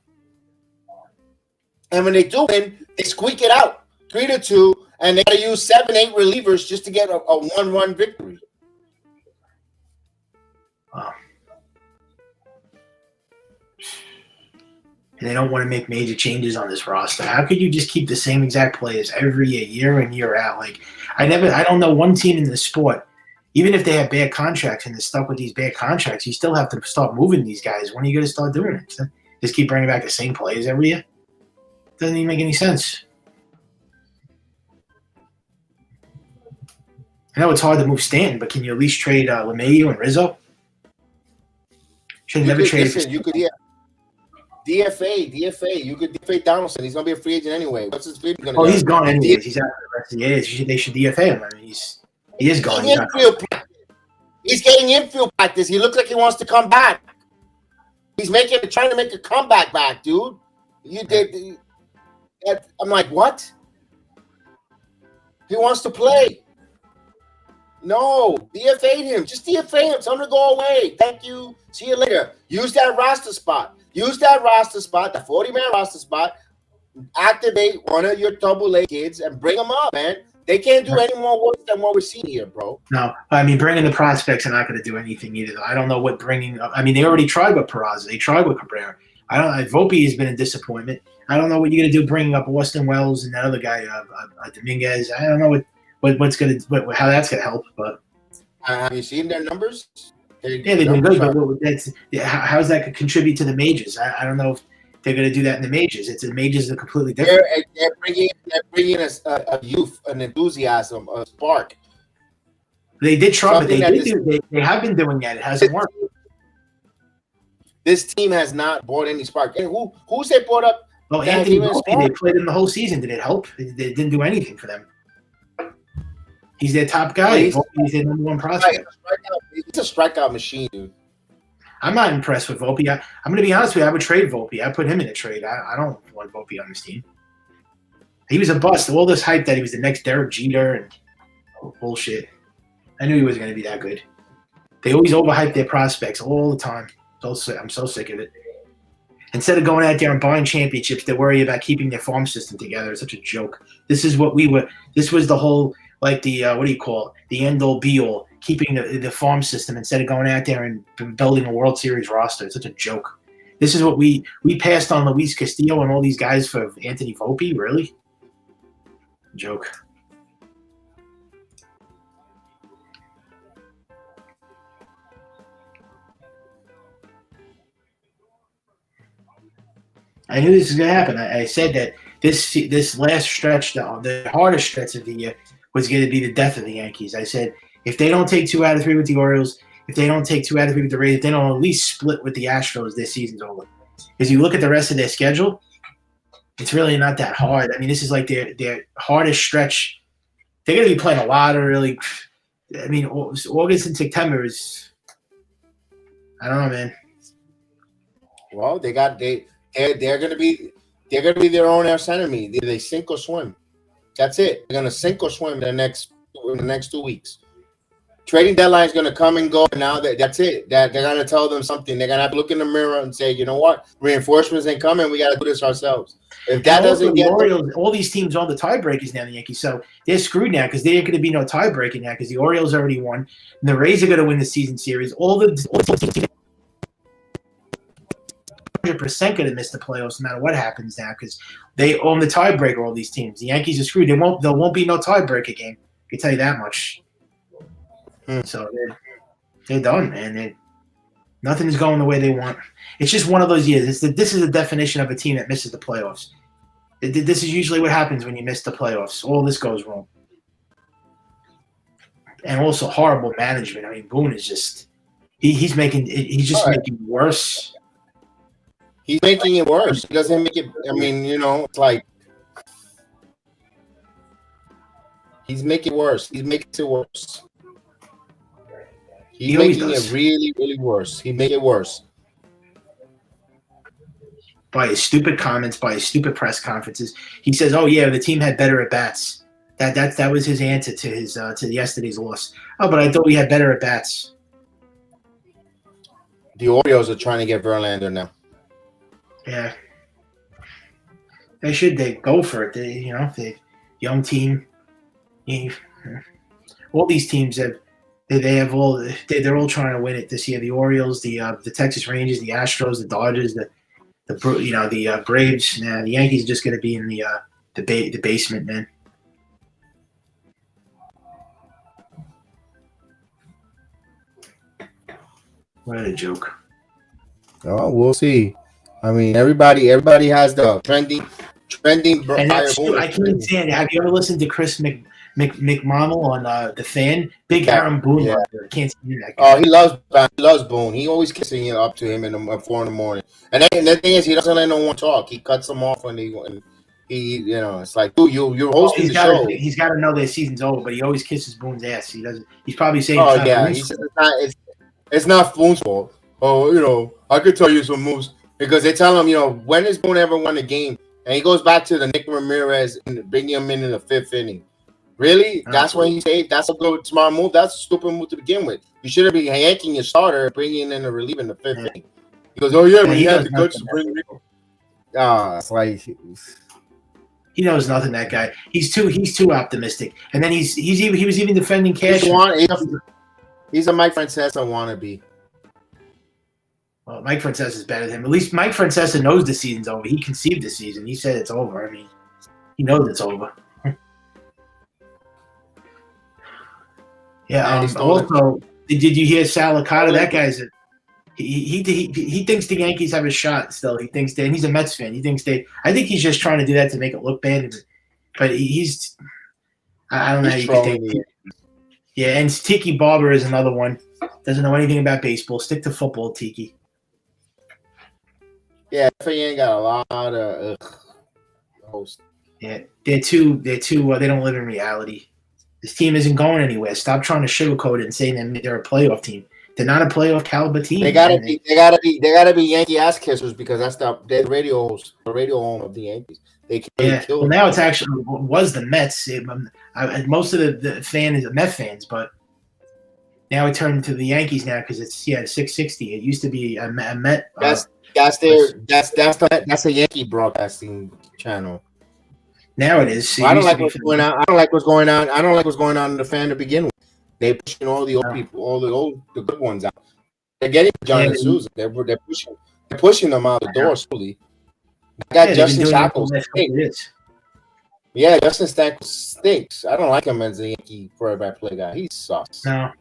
And when they do win, they squeak it out 3-2, and they got to use 7-8 relievers just to get a 1-1 victory. Wow. And they don't want to make major changes on this roster. How could you just keep the same exact players every year in, year out? Like, I don't know one team in the sport, even if they have bad contracts and they're stuck with these bad contracts, you still have to start moving these guys. When are you going to start doing it? Just keep bringing back the same players every year? Doesn't even make any sense. I know it's hard to move Stanton, but can you at least trade LeMahieu and Rizzo? Should have never traded. Listen, you could, yeah. DFA. You could DFA Donaldson. He's gonna be a free agent anyway. What's his free agent gonna? Oh, he's gone anyways. He's out for the rest of the year. They should DFA him. I mean, he is gone. He's getting infield practice. He looks like he wants to come back. He's trying to make a comeback back, dude. You did. I'm like, what? He wants to play. No, DFA him. Just DFA him. Tell him to go away. Thank you. See you later. Use that roster spot. Use that roster spot, the 40-man roster spot. Activate one of your double-A kids and bring them up, man. They can't do any more work than what we're seeing here, bro. No, I mean, bringing the prospects are not going to do anything either. I don't know what bringing – I mean, they already tried with Peraza. They tried with Cabrera. Volpe has been a disappointment. I don't know what you're going to do bringing up Austin Wells and that other guy, Dominguez. I don't know what's going to – how that's going to help. But have you seen their numbers? Yeah, they've been good, but how's that could contribute to the majors? I don't know if they're going to do that in the majors. The majors are completely different. They're bringing a youth, an enthusiasm, a spark. They did try, but they have been doing that. It hasn't worked. This team has not brought any spark. And who's they brought up? Well, Anthony Volpe, they played him the whole season. Did it help? They didn't do anything for them. He's their top guy. He's their number one prospect. He's a strikeout machine, dude. I'm not impressed with Volpe. I'm going to be honest with you. I would trade Volpe. I put him in a trade. I don't want Volpe on this team. He was a bust. All this hype that he was the next Derek Jeter and bullshit. I knew he wasn't going to be that good. They always overhype their prospects all the time. I'm so sick of it. Instead of going out there and buying championships, they worry about keeping their farm system together. It's such a joke. This is what we were. This was the whole. Like the what do you call it? The end all be all, keeping the farm system instead of going out there and building a World Series roster. It's such a joke. This is what we passed on Luis Castillo and all these guys for Anthony Volpe. Really? Joke. I knew this was going to happen. I said that this last stretch, the hardest stretch of the year, was going to be the death of the Yankees. I said, if they don't take 2 out of 3 with the Orioles, if they don't take 2 out of 3 with the Rays, if they don't at least split with the Astros, this season's over. Because you look at the rest of their schedule, it's really not that hard. I mean, this is like their hardest stretch. They're going to be playing a lot of really – I mean, August and September is – I don't know, man. Well, they're going to be their own arch enemy. They sink or swim. That's it. They're going to sink or swim in the next 2 weeks. Trading deadline is going to come and go. Now that's it. They're going to tell them something. They're going to have to look in the mirror and say, you know what? Reinforcements ain't coming. We got to do this ourselves. If that doesn't get Orioles, all these teams, all the tiebreakers now, the Yankees, so they're screwed now because there ain't going to be no tiebreaking now because the Orioles already won. And the Rays are going to win the season series. All the teams 100% going to miss the playoffs no matter what happens now because they own the tiebreaker. All these teams, the Yankees are screwed. There won't be no tiebreaker game. I can tell you that much. So they're done, man. Nothing is going the way they want. It's just one of those years. This is the definition of a team that misses the playoffs. This is usually what happens when you miss the playoffs. All this goes wrong, and also horrible management. I mean, Boone is just he's making making worse. He's making it worse. He doesn't make it. I mean, it's like he's making it worse. He's making it worse. He's making it really, really worse. He make it worse by his stupid comments, by his stupid press conferences. He says, "Oh yeah, the team had better at bats." That was his answer to his to yesterday's loss. Oh, but I thought we had better at bats. The Orioles are trying to get Verlander now. Yeah. They go for it. They young team. All these teams they're all trying to win it this year. The Orioles, the Texas Rangers, the Astros, the Dodgers, the Braves. Nah, the Yankees are just going to be in the basement, man. What a joke. Oh, we'll see. I mean, everybody has the trending. And that's true. I can't stand it. Have you ever listened to Chris McMonnell on The Fan? Big Aaron Boone. Yeah. I can't stand that guy. Oh, he loves Boone. He always kissing up to him at 4 in the morning. And the thing is, he doesn't let no one talk. He cuts them off when he it's like, dude, you're hosting the show. He's got to know their season's over, but he always kisses Boone's ass. He doesn't. He's probably saying, "Oh yeah," he says it's not Boone's fault. Oh, I could tell you some moves because they tell him, when has Boone ever won a game? And he goes back to the Nick Ramirez and bringing him in the 5th inning. Really? That's when he saved. That's a good, smart move. That's a stupid move to begin with. You shouldn't be yanking your starter, bringing in a reliever in the 5th inning. He goes, "Oh yeah, he had the guts to bring me." It's like he knows nothing. That guy. He's too optimistic. And then he was even defending Cash. He's a Mike Francesa wannabe. Well, Mike Francesa is better than him. At least Mike Francesa knows the season's over. He conceived the season. He said it's over. I mean, he knows it's over. Yeah. Also, did you hear Sal Licata? That guy's he thinks the Yankees have a shot still. He thinks and he's a Mets fan. He thinks I think he's just trying to do that to make it look bad. But he's I don't know how you can think. Yeah, and Tiki Barber is another one. Doesn't know anything about baseball. Stick to football, Tiki. Yeah, he ain't got a lot of hosts. Yeah, they're too. They don't live in reality. This team isn't going anywhere. Stop trying to sugarcoat it and saying that they're a playoff team. They're not a playoff caliber team. They gotta be Yankee ass kissers because that's the radio home of the Yankees. They kill. Well, now it's actually was the Mets. Most of the fans are Met fans, but now it turned to the Yankees now because it's 660. It used to be a Met. That's a Yankee broadcasting channel. Now it is. I don't like what's going on. I don't like what's going on in the fan to begin with. They're pushing all the old people, all the good ones out. They're getting John and Susan. They're pushing them out the door slowly. I got Justin Shackles. Yeah, Justin Shackles stinks. I don't like him as a Yankee play-by-play guy. He sucks. No.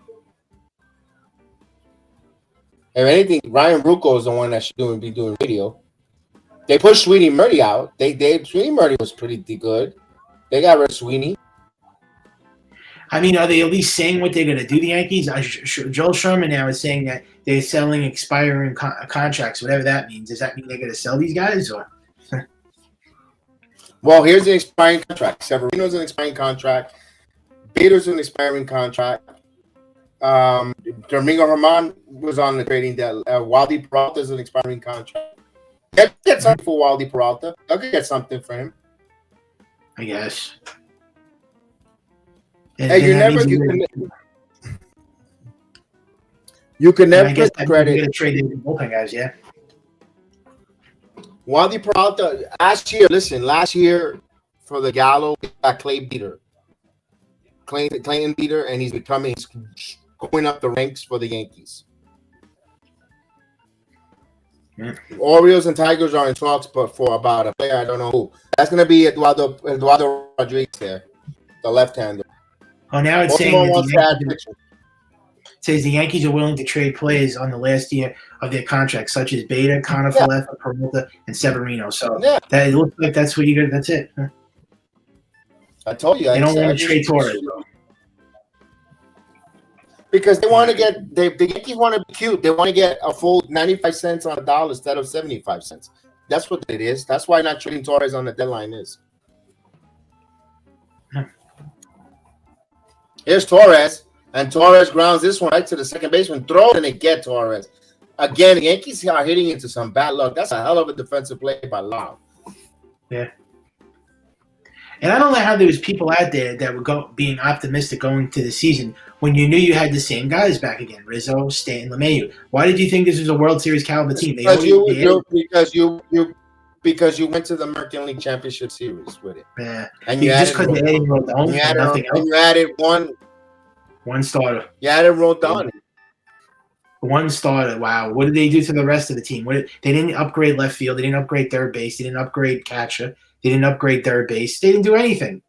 If anything, Ryan Rucco is the one that should be doing radio. They pushed Sweetie Murdy out. Sweetie Murdy was pretty good. They got rid of Sweeney. I mean, are they at least saying what they're going to do, the Yankees? Joel Sherman now is saying that they're selling expiring contracts, whatever that means. Does that mean they're going to sell these guys? Or? Well, here's the expiring contract. Severino's an expiring contract. Bader's an expiring contract. Domingo Herman was on the trading debt. Waldy Peralta's an expiring contract. They could get something for Waldy Peralta. They could get something for him. I guess. Hey, you can never get credit. You're trade the bullpen guys, yeah. Waldy Peralta last year for the Gallo, we got Clayton Beater, and he's going up the ranks for the Yankees. Yeah. Orioles and Tigers are in talks, but for about a player, I don't know who. That's going to be Eduardo Rodriguez there, the left-hander. Oh, now it's saying says the Yankees are willing to trade players on the last year of their contract, such as Beta, Conifalef, Peralta, and Severino. So that it looks like that's what you got. That's it. Huh? I told you. They don't want to trade Torres. Because they want to get the Yankees want to be cute. They want to get a full 95 cents on a dollar instead of 75 cents. That's what it is. That's why not trading Torres on the deadline is. Here's Torres, and Torres grounds this one right to the second baseman. Throw it and they get Torres. Again, the Yankees are hitting into some bad luck. That's a hell of a defensive play by Lau. Yeah. And I don't know how there was people out there that were being optimistic going to the season when you knew you had the same guys back again, Rizzo, Stanton, LeMahieu. Why did you think this was a World Series caliber team? Because you went to the American League Championship Series with it. Yeah. And you just added Rodon and nothing else. And you added one starter. You added Rodon. One starter. Wow. What did they do to the rest of the team? They didn't upgrade left field. They didn't upgrade third base. They didn't upgrade catcher. They didn't upgrade third base. They didn't do anything.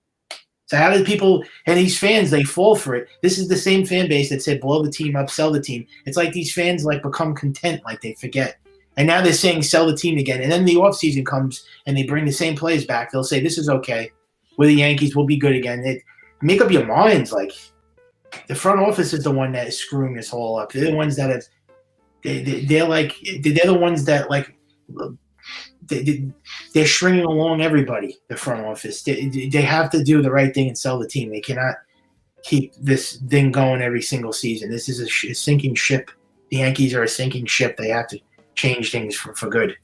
So how did people and these fans, they fall for it? This is the same fan base that said blow the team up, sell the team. It's like these fans like become content, like they forget. And now they're saying sell the team again. And then the offseason comes and they bring the same players back. They'll say this is okay. We're the Yankees. We'll be good again. Make up your minds. Like the front office is the one that is screwing this all up. They're the ones that have. They're the ones that like. They're stringing along everybody. The front office. They have to do the right thing and sell the team. They cannot keep this thing going every single season. This is a sinking ship. The Yankees are a sinking ship. They have to change things for good,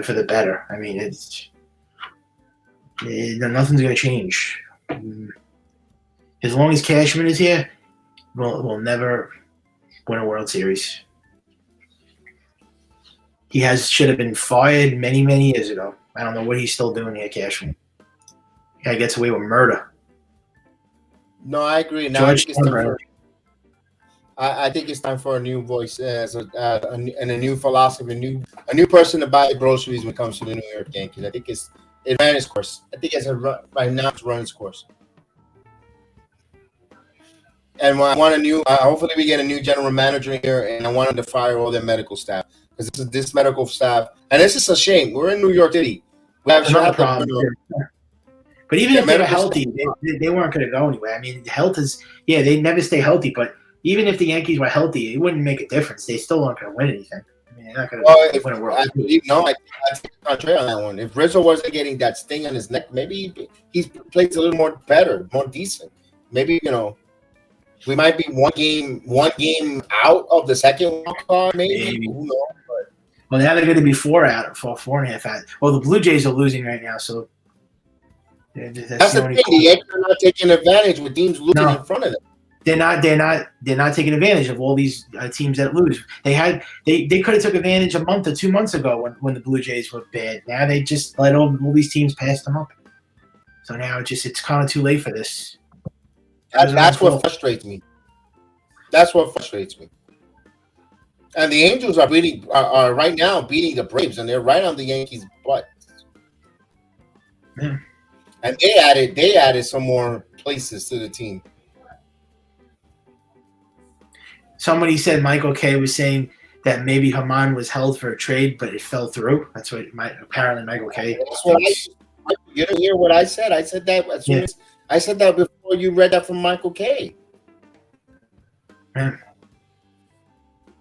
for the better. I mean, nothing's going to change. As long as Cashman is here, we'll never win a World Series. He should have been fired many, many years ago. I don't know what he's still doing here, Cashman. Guy gets away with murder. No, I agree. Now I think it's time for a new voice and a new philosophy, a new person to buy groceries when it comes to the New York Yankees. I think it ran its course. I think right now it's run its course. And I want hopefully we get a new general manager here, and I want him to fire all their medical staff. Because this medical staff, and this is a shame. We're in New York City. We have another problem. But even if they were healthy, they weren't going to go anywhere. I mean, health is they never stay healthy. But even if the Yankees were healthy, it wouldn't make a difference. They still aren't going to win anything. I mean, they're not going to win a World Series. I take the contrary on that one. If Rizzo wasn't getting that sting on his neck, maybe he plays a little more better, more decent. Maybe we might be one game out of the second wild card. Maybe. Who knows? Well, now they're going to be 4.5 out. Well, the Blue Jays are losing right now, so that's the thing. The Yankees are not taking advantage with teams losing in front of them. They're not taking advantage of all these teams that lose. They could have took advantage a month or 2 months ago when the Blue Jays were bad. Now they just let all these teams pass them up. So now it's kind of too late for this. That's what frustrates me. That's what frustrates me. And the Angels are right now beating the Braves, and they're right on the Yankees' butt. Yeah. And they added some more places to the team. Somebody said Michael Kay was saying that maybe Haman was held for a trade, but it fell through. That's what apparently Michael Kay. You didn't hear what I said. I said that as soon as I said that before you read that from Michael Kay. Yeah.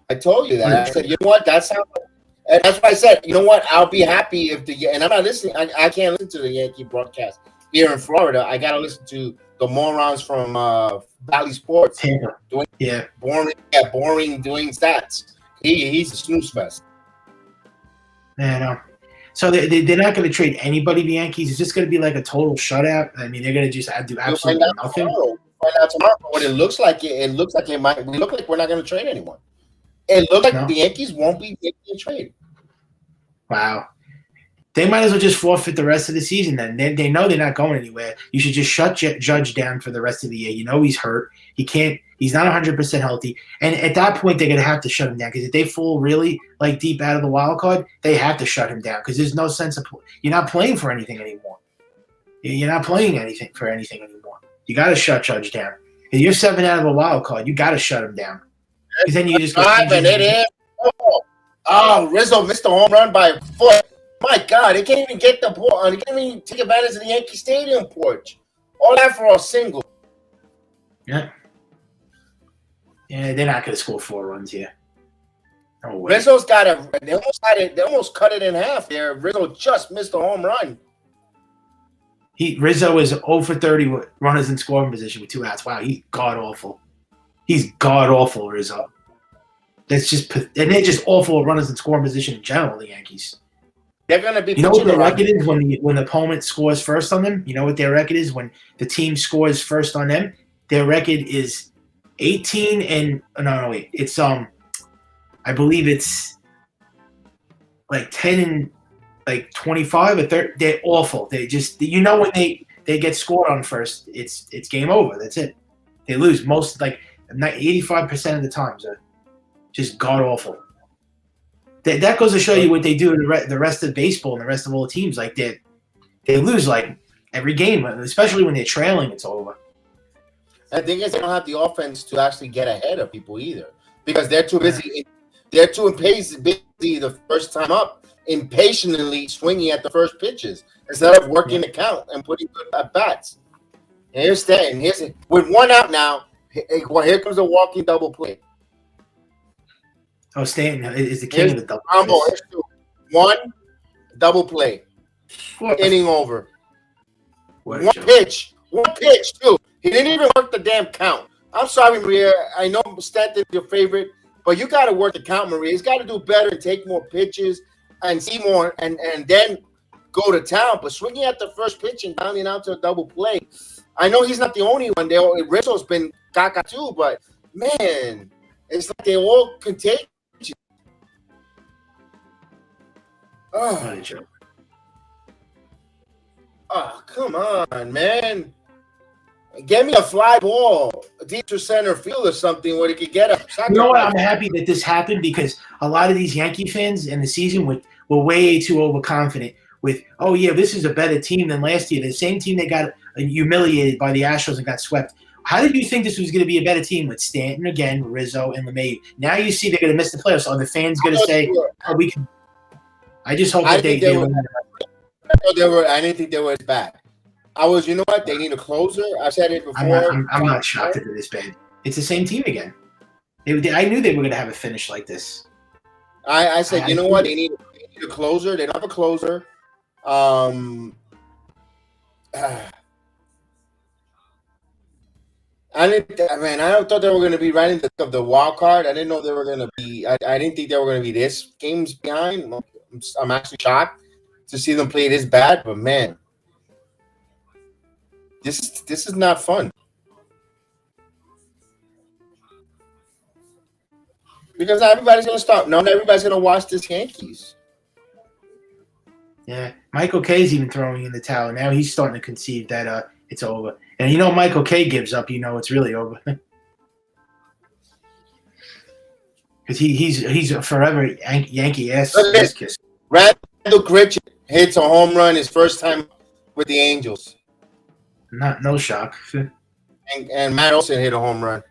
I told you that. I said, you know what? That sounds like, and that's why I said, you know what? I'll be happy if and I'm not listening. I can't listen to the Yankee broadcast here in Florida. I got to listen to the morons from Valley Sports doing boring doing stats. He's a snooze fest. Yeah, I know. So they're not going to trade anybody. The Yankees. It's just going to be like a total shutout. I mean, they're going to just do absolutely nothing. Find out tomorrow. What it looks like, it looks like it might. We look like we're not going to trade anyone. It looks like the Yankees won't be making a trade. Wow. They might as well just forfeit the rest of the season then. They know they're not going anywhere. You should just shut Judge down for the rest of the year. You know he's hurt. He's not 100% healthy. And at that point, they're going to have to shut him down because if they fall really deep out of the wild card, they have to shut him down because there's no sense of you're not playing for anything anymore. You're not playing anything anymore. You got to shut Judge down. If you're 7 out of a wild card, you got to shut him down. Because then you just Rizzo missed a home run by a foot. My God, they can't even get the ball. They can't even take advantage of the Yankee Stadium porch. All that for a single. Yeah. Yeah, they're not going to score 4 runs here. No way. Rizzo's got they almost cut it in half there. Rizzo just missed a home run. Rizzo is 0 for 30 with runners in scoring position with 2 outs. Wow, he's god-awful. He's god-awful, Rizzo. And they're just awful runners in scoring position in general, the Yankees. They're gonna be. You know what their around. record is when the opponent scores first on them? You know what their record is when the team scores first on them? Their record is 18 and no wait. It's I believe it's like 10 and like 25 or 30. They're awful. They just when they get scored on first, it's game over. That's it. They lose most 85% of the times. Just god awful. That goes to show you what they do in the rest of baseball and the rest of all the teams. Like they lose like every game, especially when they're trailing. It's over. And the thing is, they don't have the offense to actually get ahead of people either because they're too busy. They're too busy the first time up, impatiently swinging at the first pitches instead of working the count and putting good at bats. And here's that. And here's it. With one out now. Well, here comes a walking double play. Oh, Stanton is the king of the double plays. One double play. Inning over. One pitch, too. He didn't even work the damn count. I'm sorry, Maria. I know Stanton's your favorite, but you got to work the count, Maria. He's got to do better and take more pitches and see more and then go to town. But swinging at the first pitch and bounding out to a double play, I know he's not the only one. Rizzo's been caca too, but, man, it's like they all contagious. Oh, come on, man. Get me a fly ball, a deep to center field or something where he could get a. You know what? I'm happy that this happened because a lot of these Yankee fans in the season were way too overconfident with, oh, yeah, this is a better team than last year. The same team that got humiliated by the Astros and got swept. How did you think this was going to be a better team with Stanton again, Rizzo, and LeMahieu? Now you see they're going to miss the playoffs. Are the fans going to say, oh, we can? I just hope that they were. I didn't think they were as bad. You know what? They need a closer. I said it before. I'm not shocked that they're this bad. It's the same team again. I knew they were going to have a finish like this. I said, you know what? They need a closer. They don't have a closer. I thought they were going to be right in the wild card. I didn't know they were going to be. I didn't think they were going to be this games behind. I'm actually shocked to see them play this bad, but man, this is not fun because everybody's going to stop. Not everybody's going to watch this Yankees. Yeah, Michael K's even throwing in the towel now. He's starting to concede that it's over. And Michael K gives up. It's really over. Because he's a forever Yankee ass kiss. Randall Grichuk hits a home run his first time with the Angels. No shock. And Matt Olson hit a home run.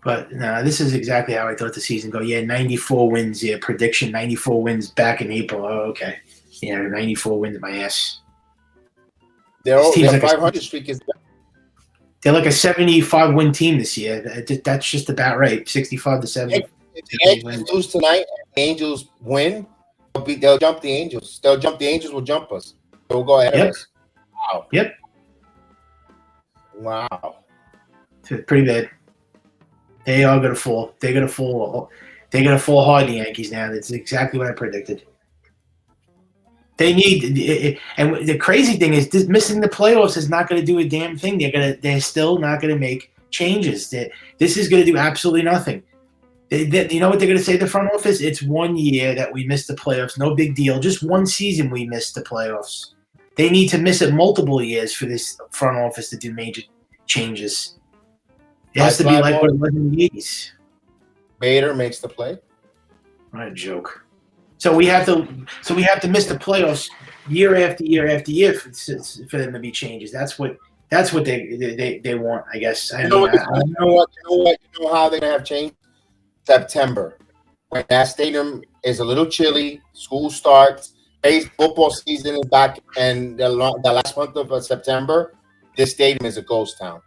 But no, this is exactly how I thought the season go. Yeah, 94 wins. Yeah, prediction 94 wins back in April. Oh, okay. Yeah, 94 wins my ass. Their 500 streak is. They're like a 75 win team this year. That's just about right. 65 to 70. If the Yankees lose tonight and the Angels win, they'll jump the Angels. The Angels will jump us. They'll go ahead of us. Wow. Yep. Wow. Pretty bad. They are going to fall. They're going to fall. They're going to fall hard, the Yankees now. That's exactly what I predicted. They need, and the crazy thing is, missing the playoffs is not going to do a damn thing. They're still not going to make changes. This is going to do absolutely nothing. You know what they're going to say to the front office? It's 1 year that we missed the playoffs. No big deal. Just one season we missed the playoffs. They need to miss it multiple years for this front office to do major changes. It has to be like what it was in the 80s. Bader makes the play. What a joke. So we have to miss the playoffs year after year after year for them to be changes. That's what they want, I guess. You know how they're gonna have changed? September, when that stadium is a little chilly, school starts, football season is back, and the last month of September, this stadium is a ghost town.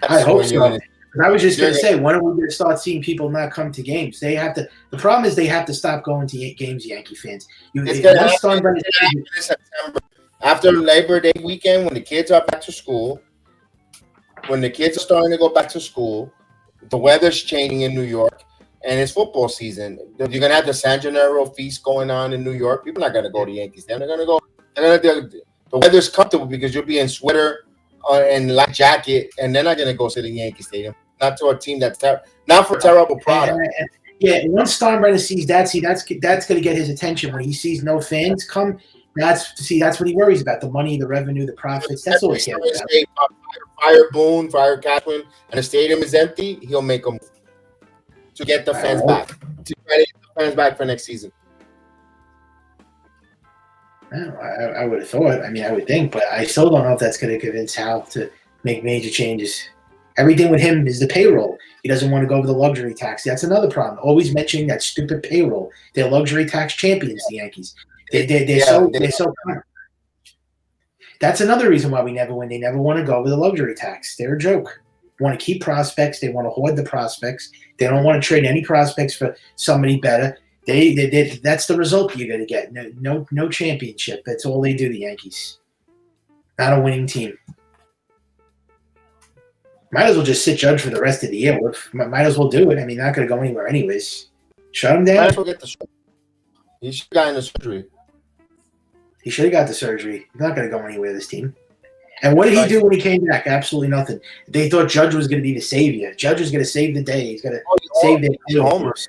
I hope so. I was just going to say, when are we going to start seeing people not come to games? They have to. The problem is they have to stop going to games. Yankee fans. It's going to happen in September, after Labor Day weekend, when the kids are back to school. When the kids are starting to go back to school, the weather's changing in New York. and it's football season. You're gonna have the San Gennaro feast going on in New York. People are not gonna go to Yankees. They're gonna go. The weather's comfortable because you'll be in sweater and light jacket, and they're not gonna go to the Yankee Stadium. Not to a team that's not for terrible product. Yeah, once Steinbrenner sees that's going to get his attention when he sees no fans come. That's what he worries about: the money, the revenue, the profits. That's all he cares about. Fire Boone, fire Catherine, and the stadium is empty. He'll make a move to get the fans back. To try to get the fans back for next season. I would have thought. I mean, I would think, but I still don't know if that's going to convince Hal to make major changes. Everything with him is the payroll. He doesn't want to go over the luxury tax. That's another problem. Always mentioning that stupid payroll. They're luxury tax champions, the Yankees. They're so. That's another reason why we never win. They never want to go over the luxury tax. They're a joke. They want to keep prospects. They want to hoard the prospects. They don't want to trade any prospects for somebody better. That's the result you're going to get. No championship. That's all they do, the Yankees. Not a winning team. Might as well just sit Judge for the rest of the year. Might as well do it. I mean, not going to go anywhere anyways. Shut him down. Might as well get the surgery. He should have gotten the surgery. He should have got the surgery. He's not going to go anywhere, this team. And what did he do when he came back? Absolutely nothing. They thought Judge was going to be the savior. Judge was going to save the day. He's going to save their homers.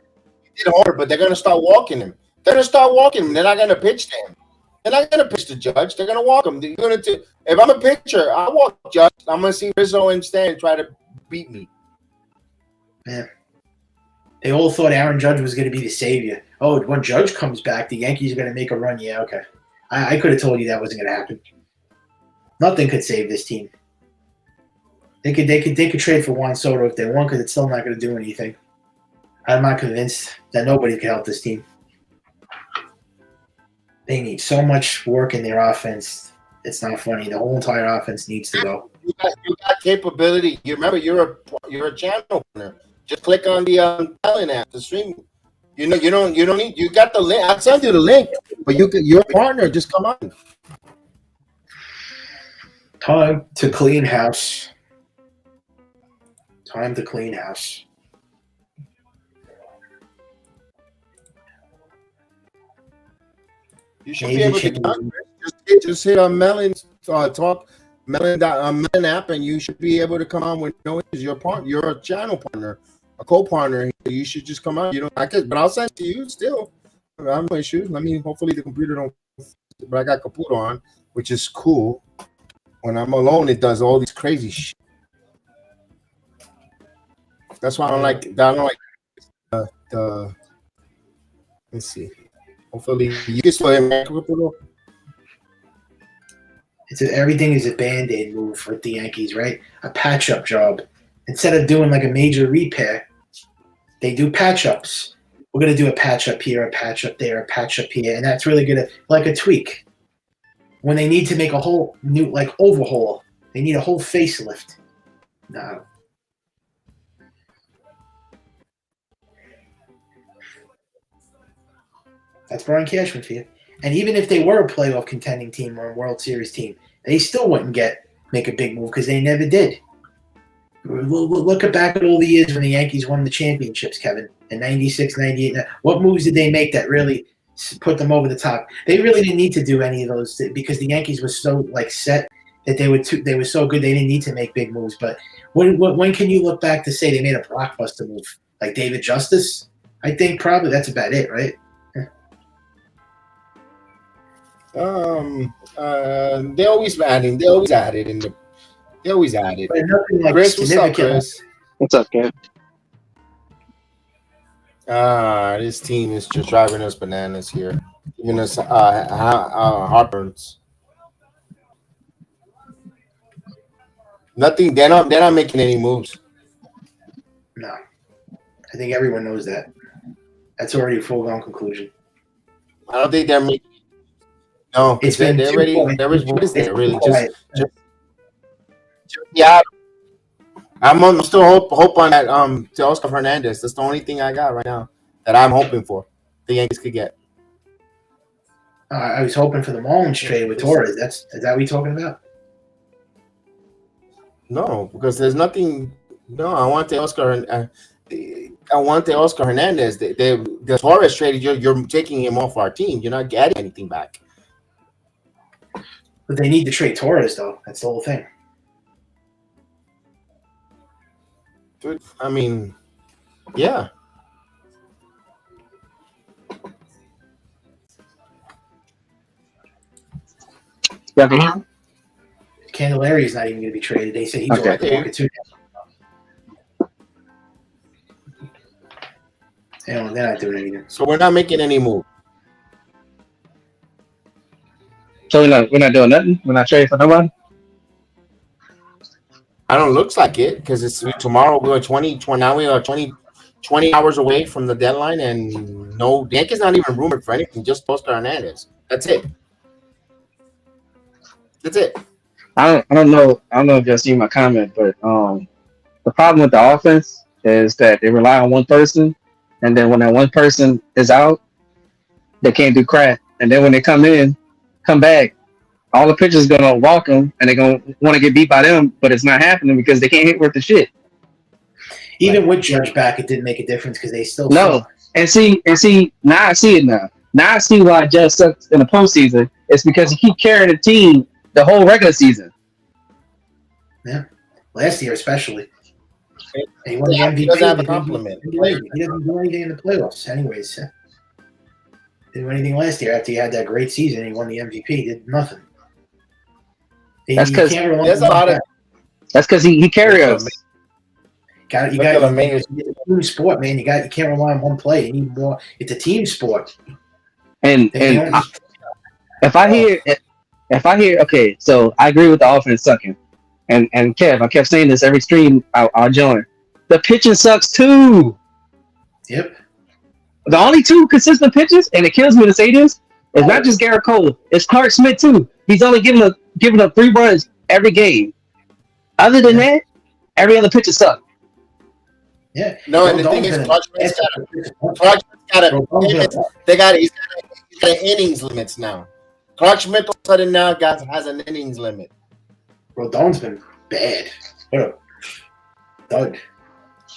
He did homer, but they're going to start walking him. They're going to start walking him. They're not going to pitch to him. They're not going to pitch to Judge. They're going to walk him. If I'm a pitcher, I walk Judge. I'm going to see Rizzo and Stan try to beat me. Yeah. They all thought Aaron Judge was going to be the savior. Oh, when Judge comes back, the Yankees are going to make a run. Yeah, okay. I could have told you that wasn't going to happen. Nothing could save this team. They could trade for Juan Soto if they want, because it's still not going to do anything. I'm not convinced that nobody can help this team. They need so much work in their offense. It's not funny. The whole entire offense needs to go. You got capability. You remember you're a channel partner. Just click on the Talent app to stream. You don't need. You got the link. I'll send you the link. But you're a partner. Just come on. Time to clean house. Time to clean house. You should be able to just hit on Melon's Melon app, and you should be able to come on with no issues. You're a channel partner, a co-partner. You should just come on. But I'll send it to you still. I have no issues. I mean, hopefully the computer don't. But I got Caputo on, which is cool. When I'm alone, it does all these crazy shit. That's why I don't like the. Let's see. Hopefully, you can still hear Caputo. Everything is a Band-Aid move with the Yankees, right? A patch-up job. Instead of doing like a major repair, they do patch-ups. We're going to do a patch-up here, a patch-up there, a patch-up here, and that's really good, like a tweak. When they need to make a whole new, like, overhaul, they need a whole facelift. No. That's Brian Cashman for you. And even if they were a playoff contending team or a World Series team, they still wouldn't make a big move because they never did. Look back at all the years when the Yankees won the championships, Kevin, in 96, 98. What moves did they make that really put them over the top? They really didn't need to do any of those because the Yankees were so set that they were so good they didn't need to make big moves. But when can you look back to say they made a blockbuster move like David Justice? I think probably that's about it, right? They always added. They always added. But nothing like Chris, what's up, Chris? What's up, Kev? This team is just driving us bananas here, giving us heartburns. Nothing. They're not making any moves. No, I think everyone knows that. That's already a foregone conclusion. I don't think they're making. No, it's been they're ready. What is that really? Just yeah. I'm still hope on that. To Oscar Hernandez. That's the only thing I got right now that I'm hoping for. The Yankees could get. I was hoping for the Marlins trade with Torres. Is that what you're talking about? No, because there's nothing. No, I want the Oscar. I want the Oscar Hernandez. The Torres traded. You're taking him off our team. You're not getting anything back. But they need to trade Torres, though. That's the whole thing. Dude, I mean, yeah. Candelaria is not even going to be traded. They say he's over at the market too. They're not doing anything. So we're not making any move. So we're not doing nothing. We're not trading for nobody. I don't looks like it because it's tomorrow. We are 20 hours away from the deadline, and no, Yankees not even rumored for anything. Just Oscar Hernandez. That's it. That's it. I don't know if y'all seen my comment, but the problem with the offense is that they rely on one person, and then when that one person is out, they can't do crap. And then when they come back, all the pitchers gonna walk them, and they're gonna want to get beat by them, but it's not happening because they can't hit worth the shit. Even with Judge back, it didn't make a difference because they still no. And see, now I see it now. Now I see why Judge sucks in the postseason. It's because he keep carrying the team the whole regular season. Yeah, last year especially. And he won the MVP. He doesn't have a compliment. He doesn't do anything in the playoffs, anyways. Didn't do anything last year after he had that great season. He won the MVP. He did nothing. That's because there's a lot of. That's because he carries us. You got it's a team sport, man. You can't rely on one play. You need more. It's a team sport. And if I hear, okay, so I agree with the offense sucking, and Kev, I kept saying this every stream I'll join. The pitching sucks too. Yep. The only two consistent pitches, and it kills me to say this, is not just Garrett Cole. It's Clark Smith too. He's only giving up 3 runs every game. Other than that, every other pitcher sucks. Yeah. No, and the thing is, Clark Smith's got an innings limits now. Clark Smith all of a sudden now has an innings limit. Rodon's been bad. What a dud.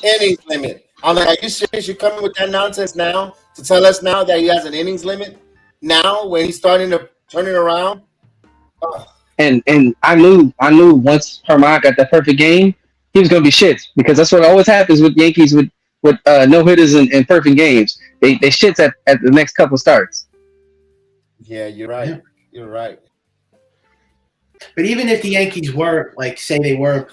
Innings limit. I'm like, are you serious? You're coming with that nonsense now to tell us now that he has an innings limit? Now when he's starting to turn it around? And I knew once Herman got that perfect game, he was gonna be shit, because that's what always happens with Yankees with no hitters in perfect games. They shits at the next couple starts. Yeah, you're right. Yeah. You're right. But even if the Yankees were, like, say they were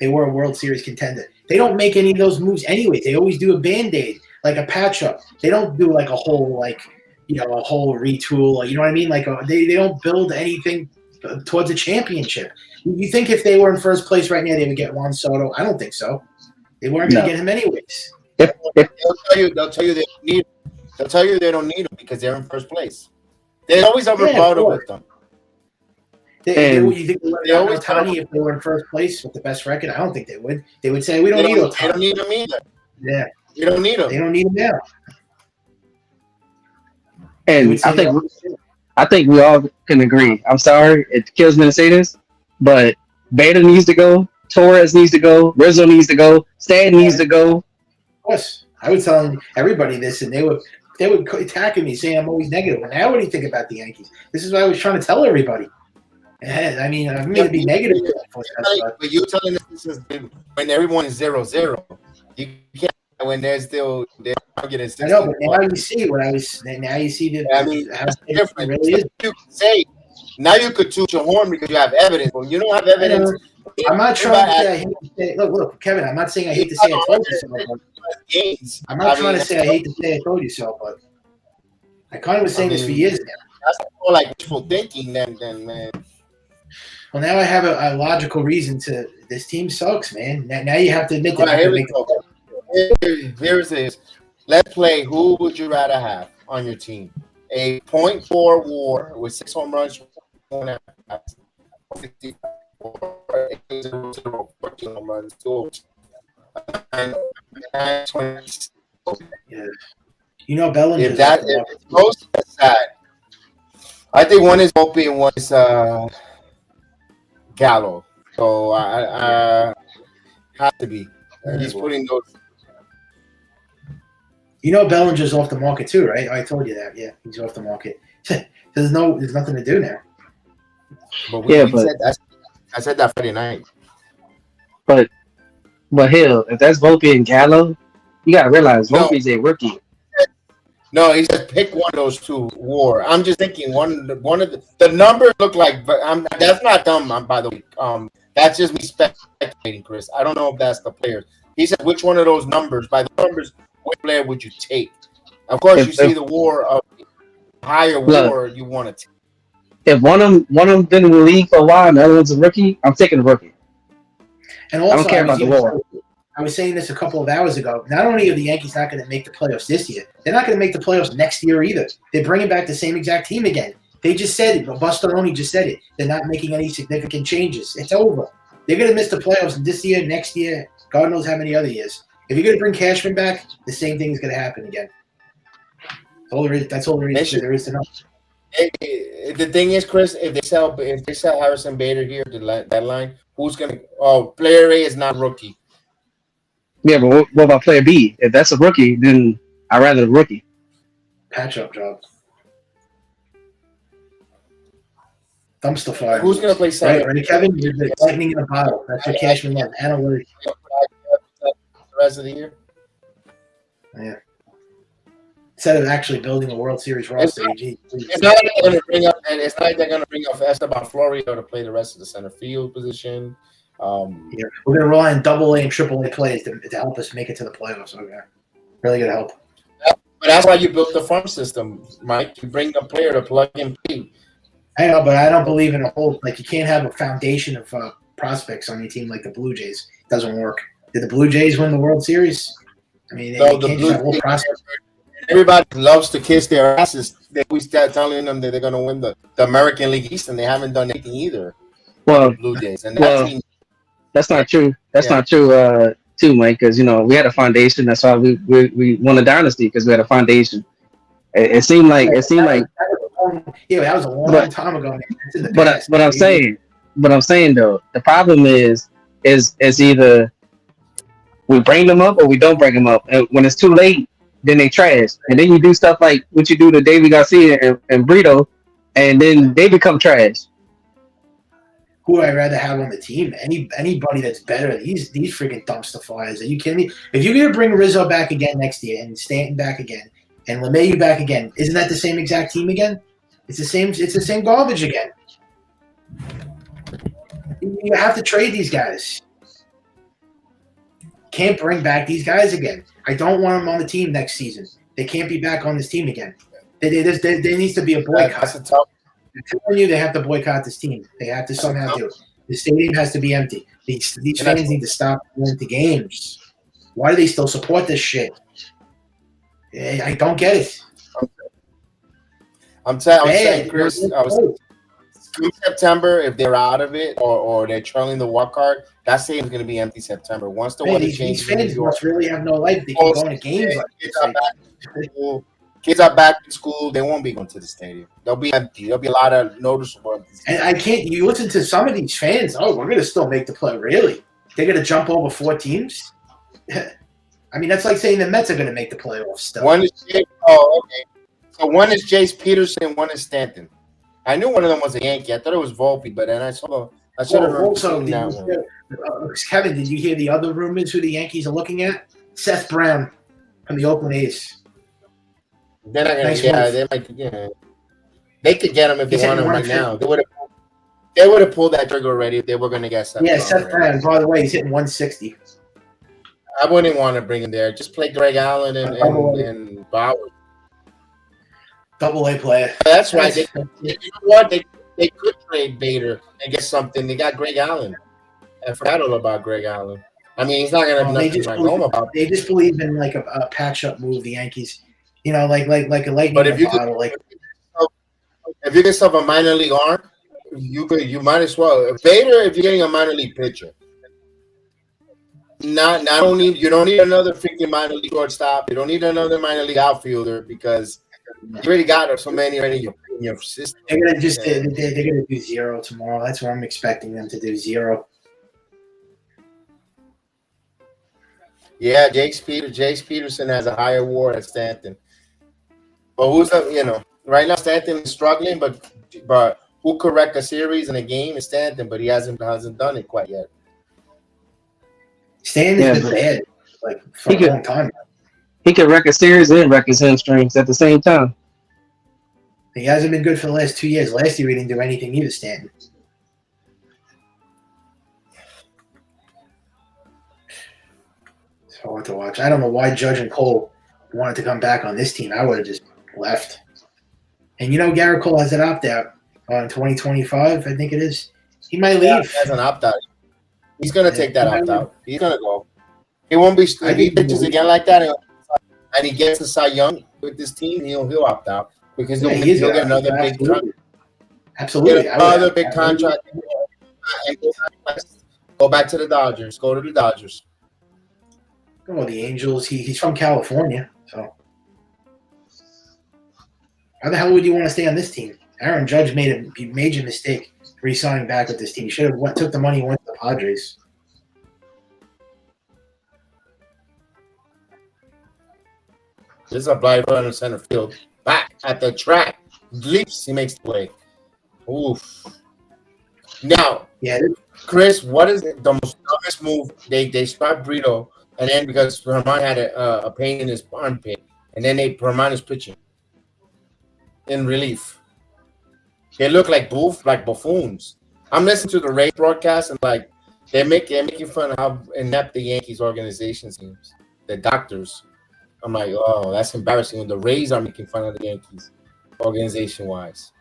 a World Series contender, they don't make any of those moves anyway. They always do a Band-Aid, like a patch-up. They don't do like a whole, like, a whole retool. You know what I mean? Like they don't build anything towards a championship. You think if they were in first place right now, they would get Juan Soto? I don't think so. They weren't going to get him anyways. They'll tell you they don't need him. They'll tell you they don't need him because they're in first place. They always have a rebuttal with them. You think they always Otani if they were in first place with the best record? I don't think they would. They would say we don't need Otani. They don't need him either. Yeah, we don't need him. They don't need him now. And I think we all can agree. I'm sorry, it kills me to say this, but Bader needs to go. Torres needs to go. Rizzo needs to go. Stan needs to go. Of course, I was telling everybody this, and they would attacking me, saying I'm always negative. And now, what do you think about the Yankees? This is what I was trying to tell everybody. I mean, I'm going to be negative. But you're telling us this is when everyone is 0-0. You can't when they're getting 60. I know, but now you see what I was. Now you see that. I mean, that's different. Really is. You can say now you could toot your horn because you have evidence. Well, you don't have evidence. I'm not trying to say I hate to say. Look, Kevin. I'm not saying I hate to say I told you so. I'm not trying to say I hate to say I told you so, but I kind of was saying this for years now. That's more like wishful thinking than man. Well, now I have a logical reason to. This team sucks, man. Now you have to admit that. Right, here's this. Let's play. Who would you rather have on your team? A .4 WAR with 6 home runs, 1 14 home runs, 2 yeah. Bellinger. If it's most sad, I think one is Opie and one is Gallo. So I have to be. He's putting those. You know Bellinger's off the market too, right? I told you that. Yeah, he's off the market. there's nothing to do now. But I said that Friday night. but hell, if that's Volpe and Gallo, you gotta realize Volpe's a rookie. No, he said pick one of those two. War. I'm just thinking one of the numbers look like, but that's not dumb. By the way, that's just me speculating, Chris. I don't know if that's the players. He said which one of those numbers, by the numbers, which player would you take? Of course, you see the war of higher war you want to take. If one of them been in the league for a while and the other one's a rookie, I'm taking the rookie. And also, I don't care about the war. I was saying this a couple of hours ago. Not only are the Yankees not going to make the playoffs this year, they're not going to make the playoffs next year either. They're bringing back the same exact team again. They just said it. Bustaroni just said it. They're not making any significant changes. It's over. They're going to miss the playoffs this year, next year, God knows how many other years. If you're going to bring Cashman back, the same thing is going to happen again. That's all there is to know. The thing is, Chris, if they sell Harrison Bader here to that line, who's going to? Oh, player A is not rookie. Yeah, but what about player B? If that's a rookie, then I'd rather the rookie. Patch-up job. Dumpster fire. Who's going to play center? Right, Kevin? You're the lightning in a bottle. That's what Cashman loves. Analytics. The rest of the year? Yeah. Instead of actually building a World Series roster, it's not like they're going to bring up Esteban Florio to play the rest of the center field position. We're going to rely on AA and AAA plays to help us make it to the playoffs. Okay, really going to help. But that's why you built the farm system, Mike. You bring a player to plug and play. I know, but I don't believe in a whole. Like, you can't have a foundation of prospects on your team like the Blue Jays. It doesn't work. Did the Blue Jays win the World Series? I mean, they can't have a whole prospect. Everybody loves to kiss their asses. We start telling them that they're going to win the American League East, and they haven't done anything either. Well, the Blue Jays, and that's not true. That's not true, too, Mike. Because we had a foundation. That's why we won a dynasty, because we had a foundation. It seemed like that was a long time ago. But I'm saying though, the problem is either we bring them up or we don't bring them up, and when it's too late, then they trash, and then you do stuff like what you do to David Garcia and Brito, and then they become trash. Who I'd rather have on the team? Anybody that's better. These freaking dumpster fires. Are you kidding me? If you're gonna bring Rizzo back again next year and Stanton back again and LeMahieu back again, isn't that the same exact team again? It's the same garbage again. You have to trade these guys. Can't bring back these guys again. I don't want them on the team next season. They can't be back on this team again. There needs to be a boycott. I'm telling you, they have to boycott this team. They have to somehow do it. The stadium has to be empty. These fans need to stop going to games. Why do they still support this shit? I don't get it. I'm saying, Chris, in September, if they're out of it or they're trailing the wild card, that stadium's going to be empty September. Once the weather changes, these fans must really have no life. They keep going to games like this. Kids are back in school. They won't be going to the stadium. They'll be empty. There'll be a lot of noticeable. And I can't. You listen to some of these fans. Oh, we're going to still make the play. Really? They're going to jump over 4 teams? I mean, that's like saying the Mets are going to make the playoffs still. Okay. So one is Jace Peterson, one is Stanton. I knew one of them was a Yankee. I thought it was Volpe, but then I should have also that one. Kevin, did you hear the other rumors who the Yankees are looking at? Seth Brown from the Oakland A's. They're not gonna. They might. Yeah, they could get him if they want him right now. They would have pulled that trigger already if they were going to get Seth. Yeah, Seth Brown. By the way, he's hitting 160. I wouldn't want to bring him there. Just play Greg Allen and Bauer. AA player. That's right. You know what? They could trade Bader and get something. They got Greg Allen. I forgot all about Greg Allen. I mean, he's not going to have nothing to write home about. They just believe in like a patch-up move, the Yankees. You know, like a lightning in a bottle. If you get yourself a minor league arm, you might as well. Bader, if you're getting a minor league pitcher. You don't need another freaking minor league shortstop. You don't need another minor league outfielder because you already got so many already in your system. They're gonna do 0 tomorrow. That's what I'm expecting them to do, 0. Yeah, Jace Peterson has a higher WAR at Stanton. But who's the right now Stanton is struggling, but who could wreck a series in a game is Stanton, but he hasn't done it quite yet. Stan Yeah, has been but bad like for he a could long time. he could wreck a series and wreck his hamstrings at the same time. He hasn't been good for the last 2 years. Last year he didn't do anything either, Stanton. It's hard to watch. I don't know why Judge and Cole wanted to come back on this team. I would have just left. And Garrett Cole has an opt-out on 2025, I think it is. He might Yeah, leave. he has an opt-out. He's going to take that opt-out. He's going to go. He won't be – if he pitches again like that and he gets a Cy Young with this team, he'll opt out because he'll get another big contract. Absolutely. Get another big contract. And go back to the Dodgers. Go to the Dodgers. Oh, the Angels. He's from California, so how the hell would you want to stay on this team? Aaron Judge made a major mistake re-signing back with this team. He should have took the money and went to the Padres. This is a blind run in center field. Back at the track. Leaps. He makes the play. Oof. Now, Chris, what is the most dumbest move? They start Brito, and then because Herman had a pain in his armpit, and then Herman is pitching in relief. They look like buffoons. I'm listening to the Rays broadcast, and they're making fun of how inept the Yankees organization seems. The doctors. I'm like, oh, that's embarrassing when the Rays are making fun of the Yankees organization-wise.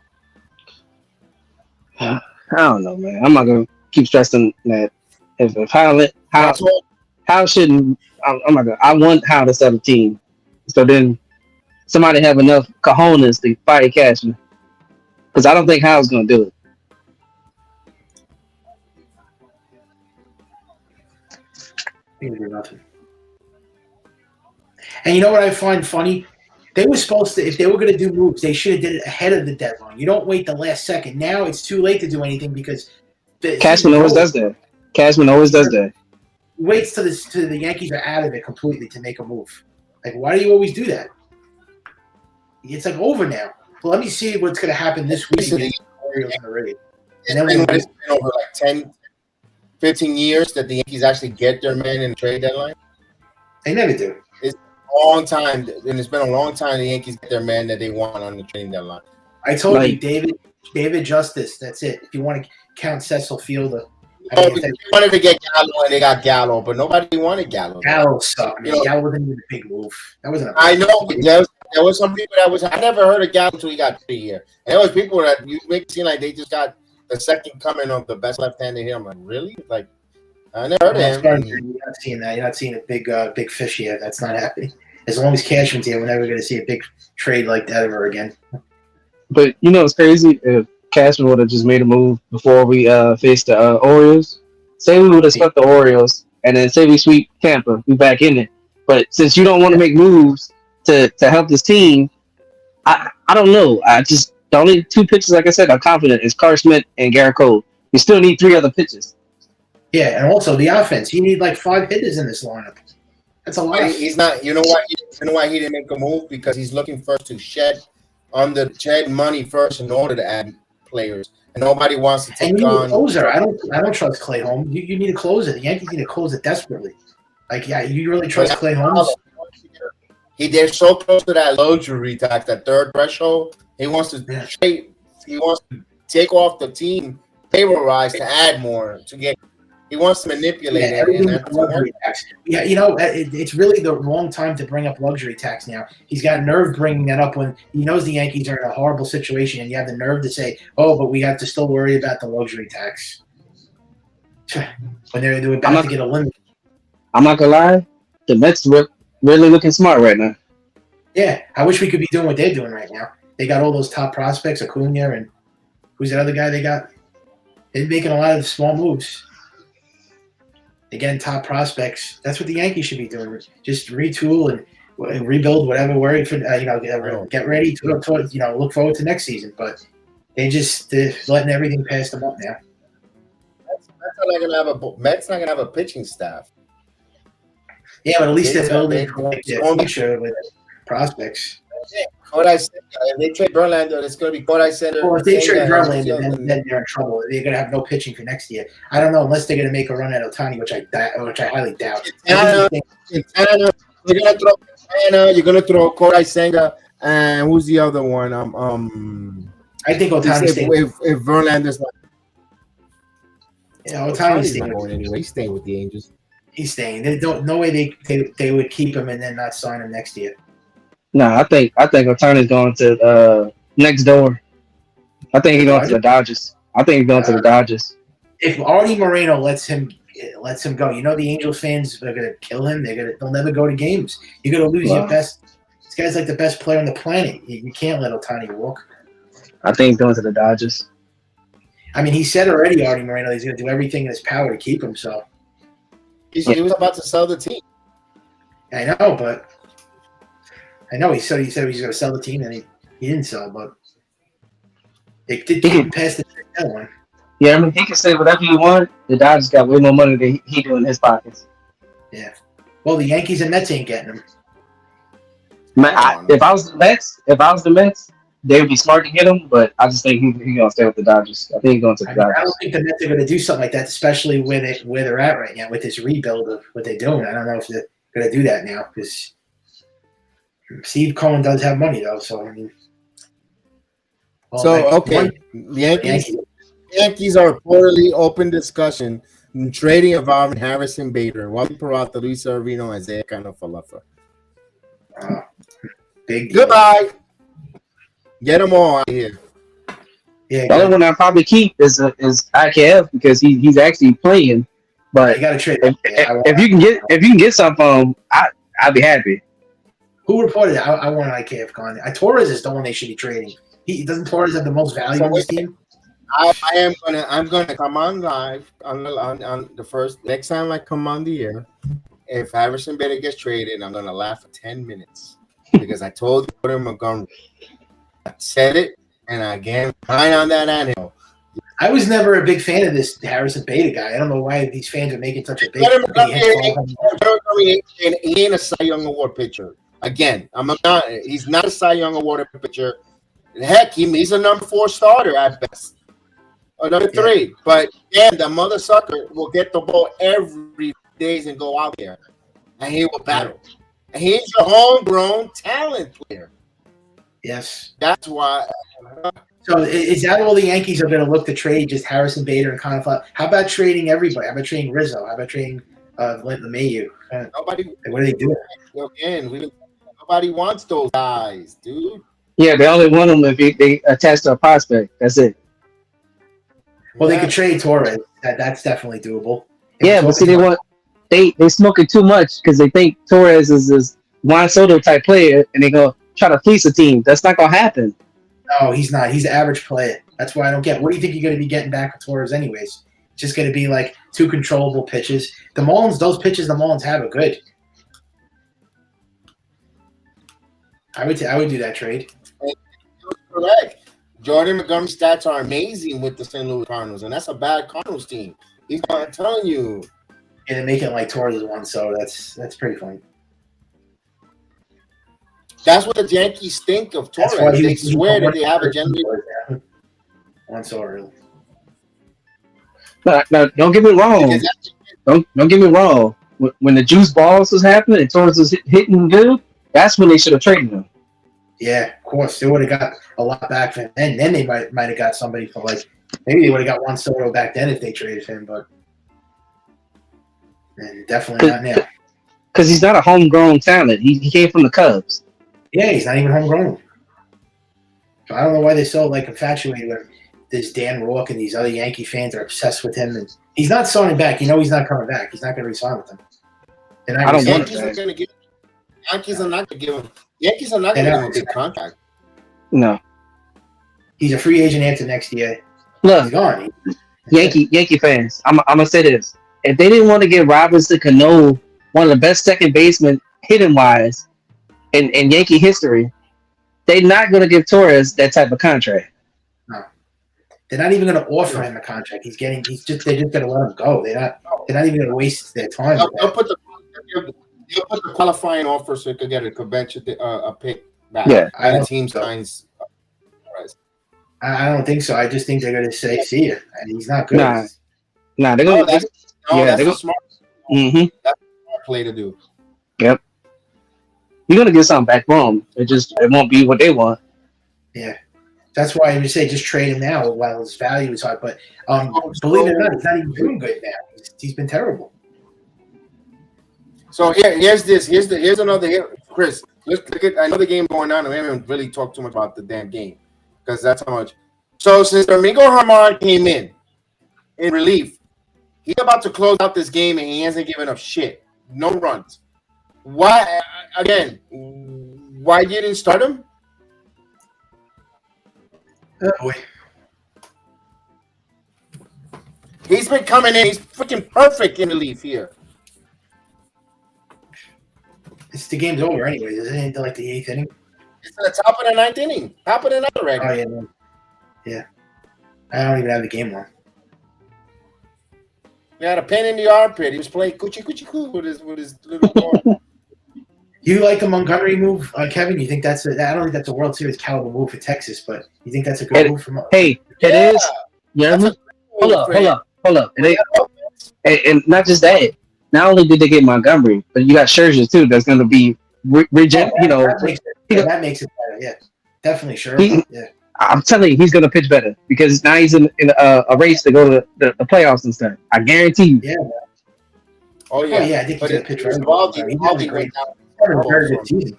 I don't know, man. I'm not gonna keep stressing that. If how shouldn't I'm not gonna. I want How to set a team, so then somebody have enough cojones to fire Cashman, because I don't think How's gonna do it. He can do nothing. And you know what I find funny? They were supposed to, if they were going to do moves, they should have did it ahead of the deadline. You don't wait the last second. Now it's too late to do anything because Cashman always does that. Cashman always does that. He waits till the Yankees are out of it completely to make a move. Like, why do you always do that? It's like over now. Well, let me see what's going to happen this week against the Orioles and the Rays. And then it's been over 10, 15 years that the Yankees actually get their man in the trade deadline. They never do. Long time, and it's been a long time the Yankees get their man that they want on the trading deadline. I told you, David Justice. That's it. If you want to count Cecil Fielder, they wanted to get Gallo, and they got Gallo, but nobody wanted Gallo. Gallo sucked. Gallo wasn't even a big move. That wasn't. I know, but there was some people that was. I never heard of Gallo until he got 3 years. And there was people that you make it seem like they just got the second coming of the best left-handed here. I'm like, really? Like, I never heard of him. You're not seeing that. You're not seeing a big fish yet. That's not happening. As long as Cashman's here, we're never going to see a big trade like that ever again. But it's crazy. If Cashman would have just made a move before we faced the Orioles, say we would have swept the Orioles, and then say we sweep Tampa, we back in it. But since you don't want to make moves to help this team, I don't know. The only 2 pitchers, like I said, I'm confident is Carter Smith and Garrett Cole. You still need 3 other pitchers. Yeah, and also the offense. You need 5 hitters in this lineup. That's a lot. He's not. You know why he didn't make a move? Because he's looking first to shed money first in order to add players, and nobody wants to take on. A closer. I don't trust Clay Holmes. You need a closer. The Yankees need a closer desperately. You really trust Clay Holmes? They're so close to that luxury tax, that third threshold. He wants to trade. He wants to take off the team payroll rise to add more to get. He wants to manipulate it. Luxury tax. Yeah, it's really the wrong time to bring up luxury tax now. He's got nerve bringing that up when he knows the Yankees are in a horrible situation, and you have the nerve to say, "Oh, but we have to still worry about the luxury tax." When they're about to get eliminated. I'm not gonna lie, the Mets look really looking smart right now. Yeah, I wish we could be doing what they're doing right now. They got all those top prospects, Acuna, and who's that other guy they got? They're making a lot of small moves. Again, top prospects. That's what the Yankees should be doing. Just retool and rebuild whatever. Worry for get ready to look forward to next season. But they're letting everything pass them up now. Mets not gonna have a pitching staff. Yeah, but at least they're They- building for like their going back- future with prospects. Kodai Senga. If they trade Verlander, it's going to be Kodai Senga. Well, if they trade Senga, Verlander, then they're in trouble. They're going to have no pitching for next year. I don't know unless they're going to make a run at Otani, which I highly doubt. Quintana, you're going to throw Quintana. You're going to throw Kodai Senga, and who's the other one? I think Otani if Verlander's not, Otani's not going anyway. He's staying with the Angels. He's staying. They don't. No way they would keep him and then not sign him next year. No, I think Otani's going to next door. I think he's going to the Dodgers. I think he's going to the Dodgers. If Artie Moreno lets him go, you know the Angels fans are gonna kill him. They'll never go to games. You're gonna lose your best. This guy's like the best player on the planet. You can't let Otani walk. I think he's going to the Dodgers. I mean, he said already, Artie Moreno, he's gonna do everything in his power to keep him. So He was about to sell the team. I know, but he said he was gonna sell the team, and he didn't sell, but they did get past the one. Yeah, I mean, he can say whatever he wants. The Dodgers got way more money than he do in his pockets. Yeah. Well, the Yankees and Mets ain't getting him. Man, if I was the Mets, they would be smart to get him. But I just think he's gonna stay with the Dodgers. I think he's going to the Dodgers. I don't think the Mets are going to do something like that, especially where they're at right now with this rebuild of what they're doing. I don't know if they're going to do that now because Steve Cohen does have money though. So I mean, the Yankees are reportedly open discussion in trading of Marvin Harrison Bader, Wally Peralta, Luis Arvino, Isaiah Kiner-Falefa. Big deal. Goodbye. Get them all out of here. The only one I'll probably keep is IKF because he's actually playing. But you got to trade. If you can get something from him, I'd be happy. Who reported? I want IKF gone. Torres is the one they should be trading. Doesn't Torres have the most value on this team? I'm gonna come on live on the first next time I come on the air. If Harrison Bader gets traded, I'm gonna laugh for 10 minutes because I told you Montgomery. I said it, and again, right on that anthill. I was never a big fan of this Harrison Bader guy. I don't know why these fans are making such a big. He ain't a Cy Young Award pitcher. Again, he's not a Cy Young Award pitcher. Heck, he's a number 4 starter at best. Or number 3. Yeah. But the mother sucker will get the ball every day and go out there. And he will battle. And he's a homegrown talent player. Yes. That's why. So is that all the Yankees are going to look to trade? Just Harrison Bader and Kiner-Falefa? How about trading everybody? How about trading Rizzo? How about trading LeMahieu? Nobody. What are they doing? Again, nobody wants those guys, dude. Yeah, they only want them if they attach to a prospect. That's it. Well, they could trade Torres. That's definitely doable. But see, they smoking too much because they think Torres is this Juan Soto type player, and they go try to fleece a team. That's not gonna happen. No, he's not. He's an average player. That's why I don't get. What do you think you're going to be getting back with Torres, anyways? It's just going to be like 2 controllable pitches. Those pitches the Marlins have are good. I would do that trade. Correct. Jordan Montgomery's stats are amazing with the St. Louis Cardinals, and that's a bad Cardinals team. I'm telling you. And they're making like Torres one, so that's pretty funny. That's what the Yankees think of Torres. They swear that they have a gentleman. One so early. No, don't get me wrong. Don't get me wrong. When the juice balls was happening and Torres was hitting good, that's when they should have traded him. Yeah, of course. They would have got a lot back then. And then they might have got somebody for maybe they would have got Juan Soto back then if they traded him, but definitely not now. Because he's not a homegrown talent. He came from the Cubs. Yeah, he's not even homegrown. So I don't know why they're so infatuated with this Dan Rourke and these other Yankee fans are obsessed with him. And he's not signing back. He's not coming back. He's not going to resign with them. I don't want Yankees are not going to give him. Yankees are not going to give him a big contract. No. He's a free agent after next year. Look, he's gone. Yankee fans, I'm gonna say this: if they didn't want to give Robinson Cano one of the best second basemen hitting wise in Yankee history, they're not going to give Torres that type of contract. No, they're not even going to offer him a contract. They're just going to let him go. They're not even going to waste their time. He'll put the qualifying offer so he could get a convention a pick back. Yeah. And the team signs. I don't think so. I just think they're going to say, "See ya," and he's not good. They're No, gonna. that's a smart. Mm-hmm. That's a smart play to do. Yep. You're gonna get something back from him. It won't be what they want. Yeah. That's why I would say just trade him now while his value is high. But believe it or not, he's not even doing good now. He's been terrible. So here's another Chris. Look at another game going on. And we haven't really talked too much about the damn game because that's how much. So since Domingo Germán came in relief, he's about to close out this game and he hasn't given up shit. No runs. Why again? Why you didn't start him? Oh boy. He's been coming in. He's freaking perfect in relief here. The game's over anyway. Isn't it until like the 8th inning? It's the top of the 9th inning. Top of the 9th already. Oh, yeah. Man. Yeah. I don't even have the game on. He had a pain in the armpit. He was playing coochie with his little ball. You like the Montgomery move, Kevin? You think I don't think that's a World Series caliber move for Texas, but you think that's a good move from? Hey, it is. Yeah. Hold up. And not just that. Not only did they get Montgomery, but you got Scherzer too. That's going to be regen. That makes it better. Yeah, definitely Scherzer. Yeah. I'm telling you, he's going to pitch better because now he's in a race to go to the playoffs and stuff. I guarantee you. Yeah. Oh yeah. I think he's going to pitch right. He's great now. Very good season.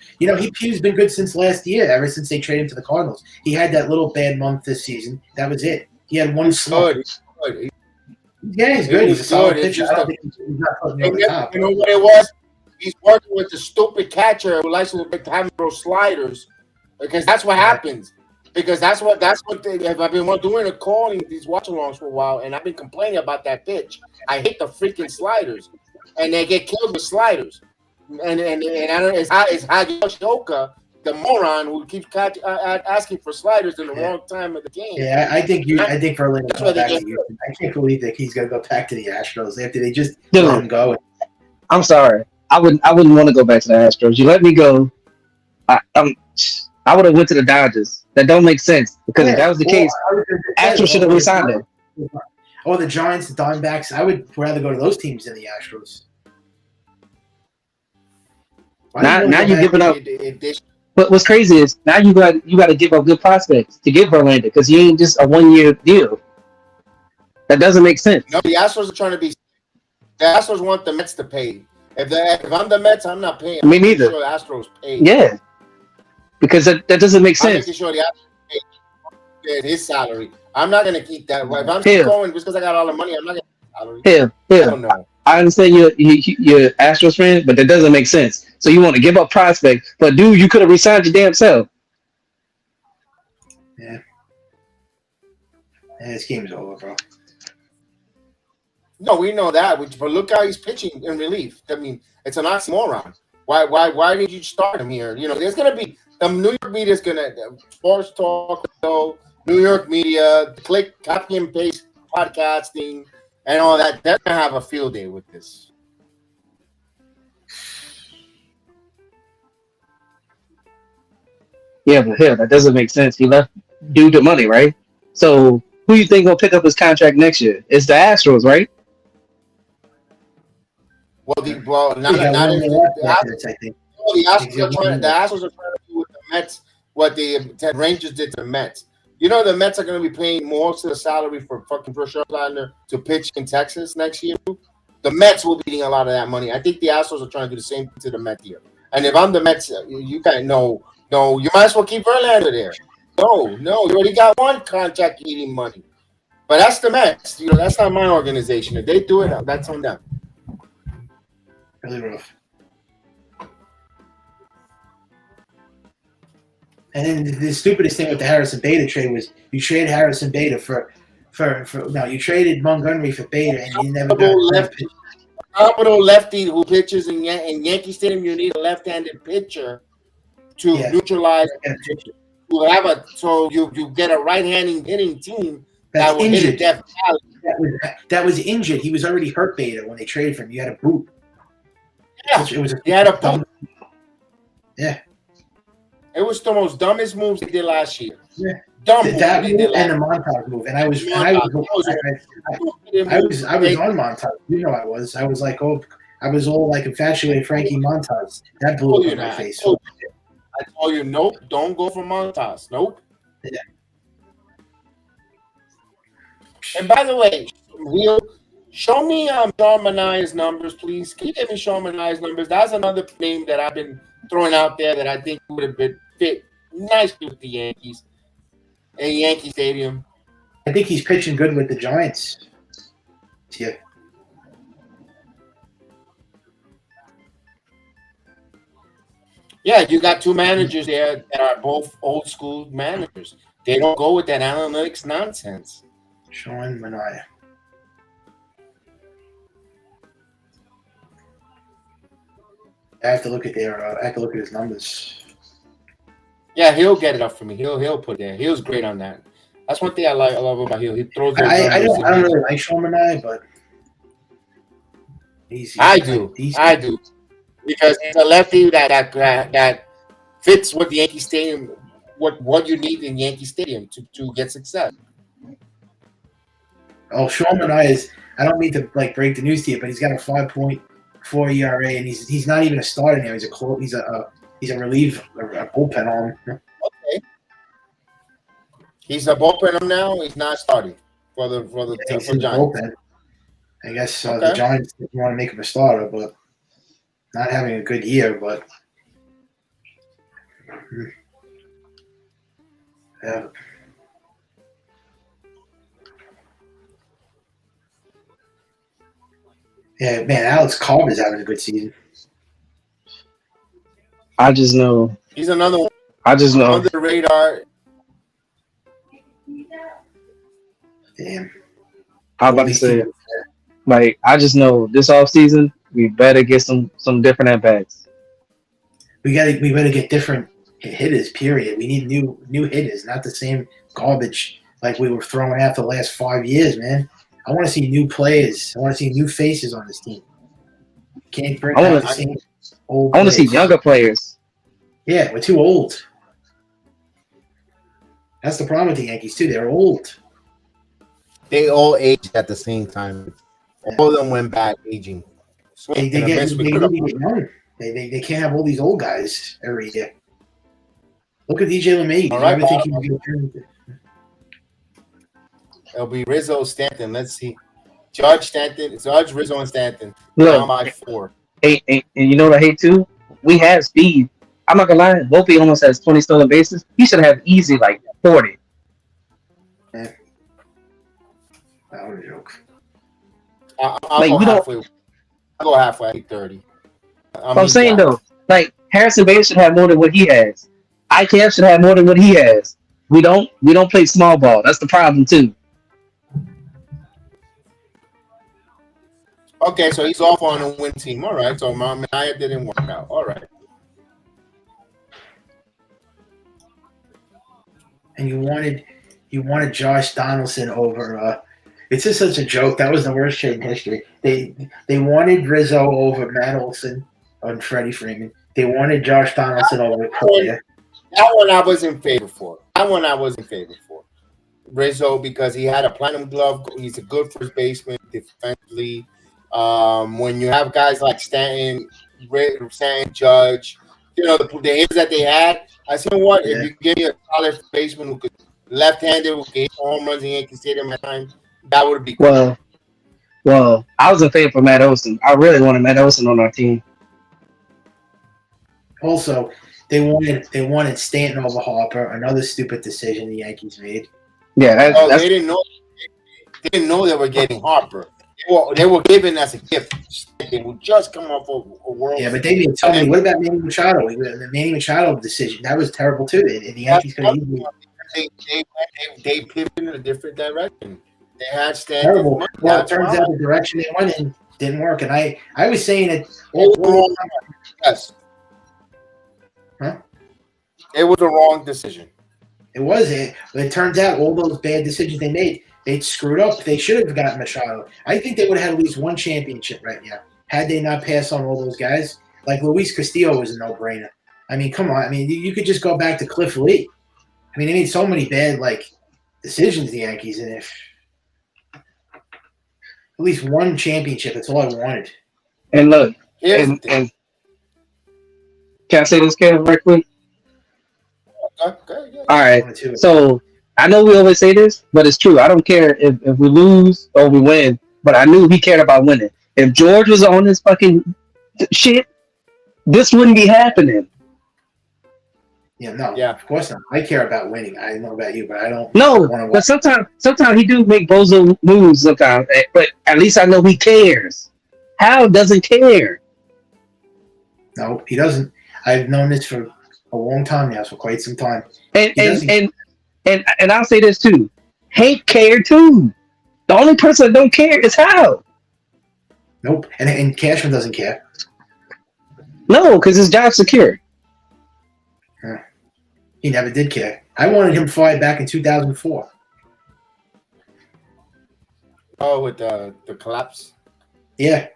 He's been good since last year. Ever since they traded him to the Cardinals, he had that little bad month this season. That was it. He had one slump. Yeah, he's good. He's a solid pitcher. I don't think he's not putting over the top. You know what it was? He's working with the stupid catcher who likes to have him throw sliders because that's what happens. Because that's what I've been doing calling these watch-alongs for a while, and I've been complaining about that pitch. I hate the freaking sliders, and they get killed with sliders. And I don't know, it's Hagioka, the moron who keeps asking for sliders in the wrong time of the game. Yeah, I think Verlander come back to Houston. I can't believe that he's going to go back to the Astros after they just let him go. I'm sorry. I wouldn't want to go back to the Astros. You let me go. I would have went to the Dodgers. That don't make sense because if that was the case, Astros should have resigned him. Or the Giants, the Diamondbacks. I would rather go to those teams than the Astros. Now you're giving up. But what's crazy is now you got to give up good prospects to get Verlander because he ain't just a 1-year deal. That doesn't make sense. No, the Astros are trying to be. The Astros want the Mets to pay. If I'm the Mets, I'm not paying. Me neither. Sure the Astros pay. Yeah, because that doesn't make sense. I'm making sure the Astros pay his salary. I'm not gonna keep that. If I'm still going just because I got all the money, I'm not gonna keep salary. I don't know. I understand you're Astros fan, but that doesn't make sense. So you want to give up prospect, but dude, you could have resigned your damn self. Yeah. This game's over, bro. No, we know that, but look how he's pitching in relief. I mean, it's an oxymoron. Why did you start him here? There's gonna be New York media is gonna sports talk, New York media, click, copy and paste podcasting. And all that, they're going to have a field day with this. Yeah, but hell, that doesn't make sense. He left due to money, right? So who you think will pick up his contract next year? It's the Astros, right? Well, the Astros are trying to do with the Mets what the Rangers did to the Mets. The Mets are going to be paying most of the salary for fucking Scherzer to pitch in Texas next year. The Mets will be getting a lot of that money. I think the Astros are trying to do the same thing to the Mets here. And if I'm the Mets, you can't. No, you might as well keep Verlander there. No, you already got one contract eating money. But that's the Mets. That's not my organization. If they do it, that's on them. Really rough. And then the stupidest thing with the Harrison Beta trade was you traded Harrison Beta for you traded Montgomery for Beta and you never got lefty. Capital lefty who pitches in Yankee Stadium. You need a left-handed pitcher to neutralize. So you get a right-handed hitting team that will hit a death valley. That was injured. He was already hurt Beta when they traded for him. You had a boot. Yeah, It was he had a dumb. Yeah. It was the most dumbest moves he did last year. Yeah. Dumb move That he move did last and the montage move, and I was year. I was on montage. You know, I was like, oh, I was all like infatuated with Frankie Montas. That blew up in my face. I told you, nope, don't go for Montas. Nope. Yeah. And by the way, show me Sean Manaea's numbers, please. Can you give me Sean Manaea's numbers? That's another name that I've been throwing out there that I think would have been fit nicely with the Yankees at Yankee Stadium. I think he's pitching good with the Giants. Yeah. Yeah, you got two managers there that are both old school managers. They don't go with that analytics nonsense. Sean Manaea. I have to look at his numbers. Yeah, he'll get it up for me. He'll put it there. He was great on that. That's one thing I love about Hill. He throws those I don't really like Sean Manaea, but I do because he's a lefty that fits what the Yankee Stadium, what you need in Yankee Stadium to get success. Oh, Sean Manaea is. I don't mean to like break the news to you, but he's got a 5.4 ERA, and he's not even a starter now. He's a relief, a bullpen arm. Okay, he's a bullpen arm now. He's not starting for the Giants. Bullpen. I guess the Giants want to make him a starter, but not having a good year. But yeah. Yeah, man, Alex Cobb is having a good season. I just know he's another one. I just know under the radar. Damn. I'm about to say, like, I just know this offseason we better get some different at bats. We better get different hitters. Period. We need new hitters, not the same garbage like we were throwing out the last 5 years, man. I want to see new players. I want to see new faces on this team. Can't bring back the same old. I want to see younger players. Yeah, we're too old. That's the problem with the Yankees too. They're old. They all aged at the same time. All of them went back aging. They get young. They can't have all these old guys every year. Look at DJ LeMay. All right, think he was going to turn into. It'll be Rizzo, Stanton. Let's see. Judge, Rizzo, and Stanton. Look, down by 4. And you know what I hate too? We have speed. I'm not gonna lie. Volpe almost has 20 stolen bases. He should have easy like 40. Yeah. That was a joke. I'll go halfway. 30. I'm saying though, like Harrison Bader should have more than what he has. IKF should have more than what he has. We don't play small ball. That's the problem too. Okay, so he's off on a win team. All right, so Manaea didn't work out. All right. And you wanted Josh Donaldson over. It's just such a joke. That was the worst trade in history. They wanted Rizzo over Matt Olson on Freddie Freeman. They wanted Josh Donaldson over Correa. That one I was in favor for. Rizzo, because he had a platinum glove. He's a good first baseman defensively. When you have guys like Stanton, Judge, you know, the hitters that they had, I said, what? Yeah. If you give me a solid baseman who could left-handed, who could hit home runs in Yankee Stadium at times, that would be cool. Well, I was in favor for Matt Olson. I really wanted Matt Olson on our team. Also, they wanted Stanton over Harper. Another stupid decision the Yankees made. Yeah, they didn't know they were getting Harper. They were given as a gift. They would just come off a World. Yeah, but they didn't tell me. What about Manny Machado? The Manny Machado decision, that was terrible too. And the Yankees could have easily. They pivoted in a different direction. They had Stanton. Terrible. Well, it turns out the direction they went in didn't work. And I was saying it. Yes. Huh? It was a wrong decision. It was it. But it turns out all those bad decisions they made, they screwed up. They should have gotten Machado. I think they would have had at least one championship right now had they not passed on all those guys, like Luis Castillo was a no-brainer. I mean, come on. I mean, you could just go back to Cliff Lee. I mean, they made so many bad decisions, the Yankees, and if at least one championship, that's all I wanted. And look, and can I say this, Kevin, right quick? Okay. All right. So I know we always say this, but it's true. I don't care if we lose or we win, but I knew he cared about winning. If George was on this fucking shit, this wouldn't be happening. Yeah, no, of course not. I care about winning. I don't know about you, but I don't. No, but sometimes he do make bozo moves sometimes. But at least I know he cares. Hal doesn't care. No, he doesn't. I've known this for a long time now, for quite some time. And I'll say this too. Hank cared too. The only person that don't care is Hal. Nope. And Cashman doesn't care. No, because his job's secure. He never did care. I wanted him fired back in 2004. Oh, with the collapse? Yeah.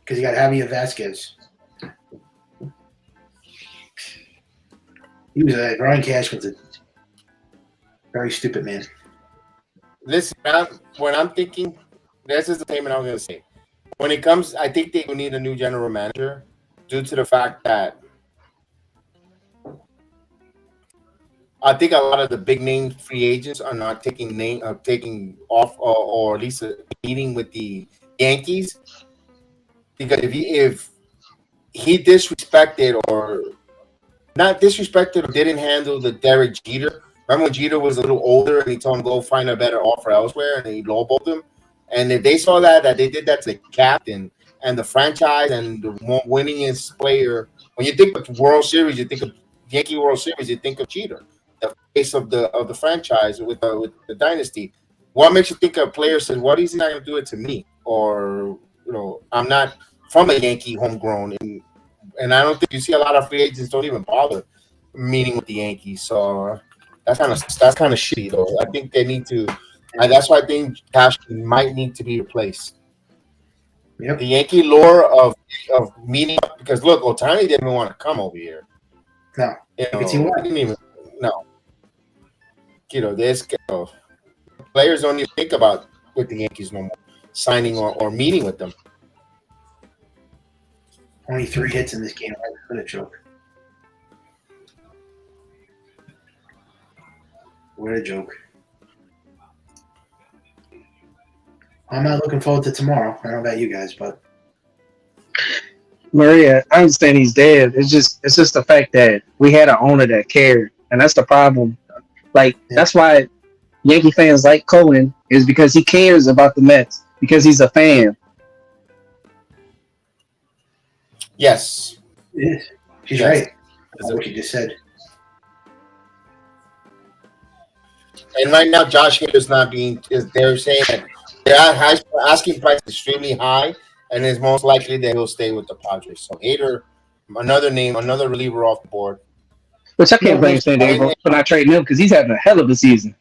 Because he got Javier Vasquez. Brian Cashman's a very stupid man. Listen, when I'm thinking, this is the statement I'm going to say. When it comes, I think they will need a new general manager due to the fact that I think a lot of the big name free agents are not taking off or at least a meeting with the Yankees, because if he disrespected or not disrespected or didn't handle the Derek Jeter. Remember when Jeter was a little older and he told him go find a better offer elsewhere and he lowballed him? And if they saw that they did that to the captain and the franchise and the more winningest player, when you think of World Series, you think of Yankee World Series, you think of Jeter, the face of the franchise with the dynasty. What makes you think a player says, "What is he not going to do it to me?" Or I'm not from a Yankee homegrown, and I don't think you see a lot of free agents don't even bother meeting with the Yankees. So that's kind of shitty, though. I think they need to. That's why I think Cash might need to be replaced. Yep. The Yankee lore of meeting up, because look, Ohtani didn't want to come over here. No, he didn't even. No, players don't even think about with the Yankees no more signing or meeting with them. Only 3 hits in this game. What a joke. What a joke. I'm not looking forward to tomorrow. I don't know about you guys, but Maria, I understand he's dead. It's just the fact that we had an owner that cared, and that's the problem. That's why Yankee fans like Cohen, is because he cares about the Mets, because he's a fan. Yes. She's right. That's what you just said. And right now, Josh Hader's not being. They're saying that their asking price is extremely high, and it's most likely that he'll stay with the Padres. So Hader, another reliever off the board. Which I can't blame San Diego for not trading him, because he's having a hell of a season.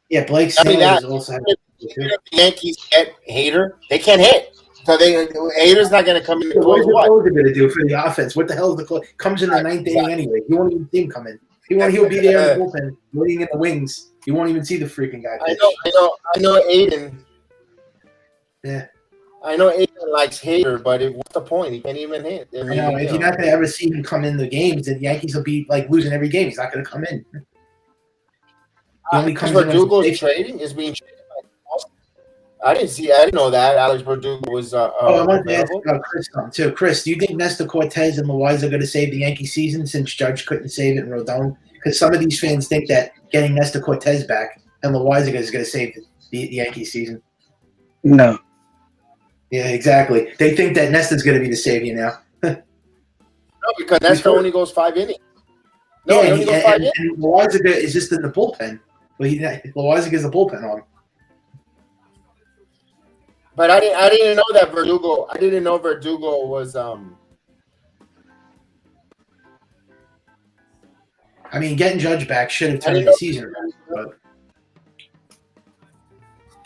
Yeah, Blake Snell is also. If the Yankees get Hader, they can't hit. So Hader's not going to come in. What is the closer going to do for the offense? What the hell is the closer? Comes in the 9th inning anyway. You won't even see him come in. He'll be there in the bullpen, waiting in the wings. You won't even see the freaking guy pitch. I know Aiden. Yeah. I know Aiden likes Hader, but what's the point? He can't even hit. I know. If you're not going to ever see him come in the games, then the Yankees will be losing every game. He's not going to come in. Verdugo's trading is being traded by Boston. I didn't know that Alex Verdugo was. I wanted to ask Chris too. Chris, do you think Nestor Cortez and Loaiza are going to save the Yankee season since Judge couldn't save it in Rodon? Because some of these fans think that getting Nestor Cortez back and Loaiza is going to save the Yankee season. No. Yeah, exactly. They think that Nestor's going to be the savior now. No, because Nestor only goes 5 innings. No, yeah, he only goes 5 innings. And Loaiza is just in the bullpen. But Loaiza gets the bullpen on. But I didn't know that Verdugo. I didn't know Verdugo was. I mean, getting Judge back should have turned the season around, but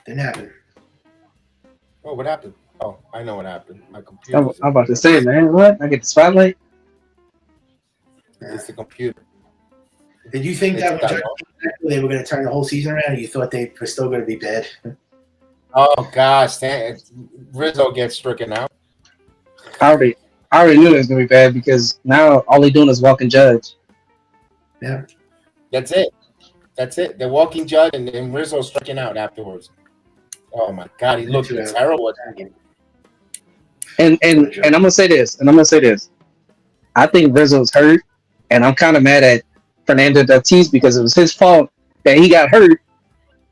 didn't happen. Oh, what happened? Oh, I know what happened. My computer. I'm about to say, man, what? I get the spotlight. It's the computer. Did you think that when It's Judge came back, they were going to turn the whole season around, or you thought they were still going to be bad? Oh gosh, Rizzo gets stricken out. I already knew it was gonna be bad because now all they doing is walking Judge. Yeah. That's it. They're walking Judge and Rizzo striking out afterwards. Oh my God, he looked terrible at that game. And I'm gonna say this. I think Rizzo's hurt, and I'm kind of mad at Fernando Tatis because it was his fault that he got hurt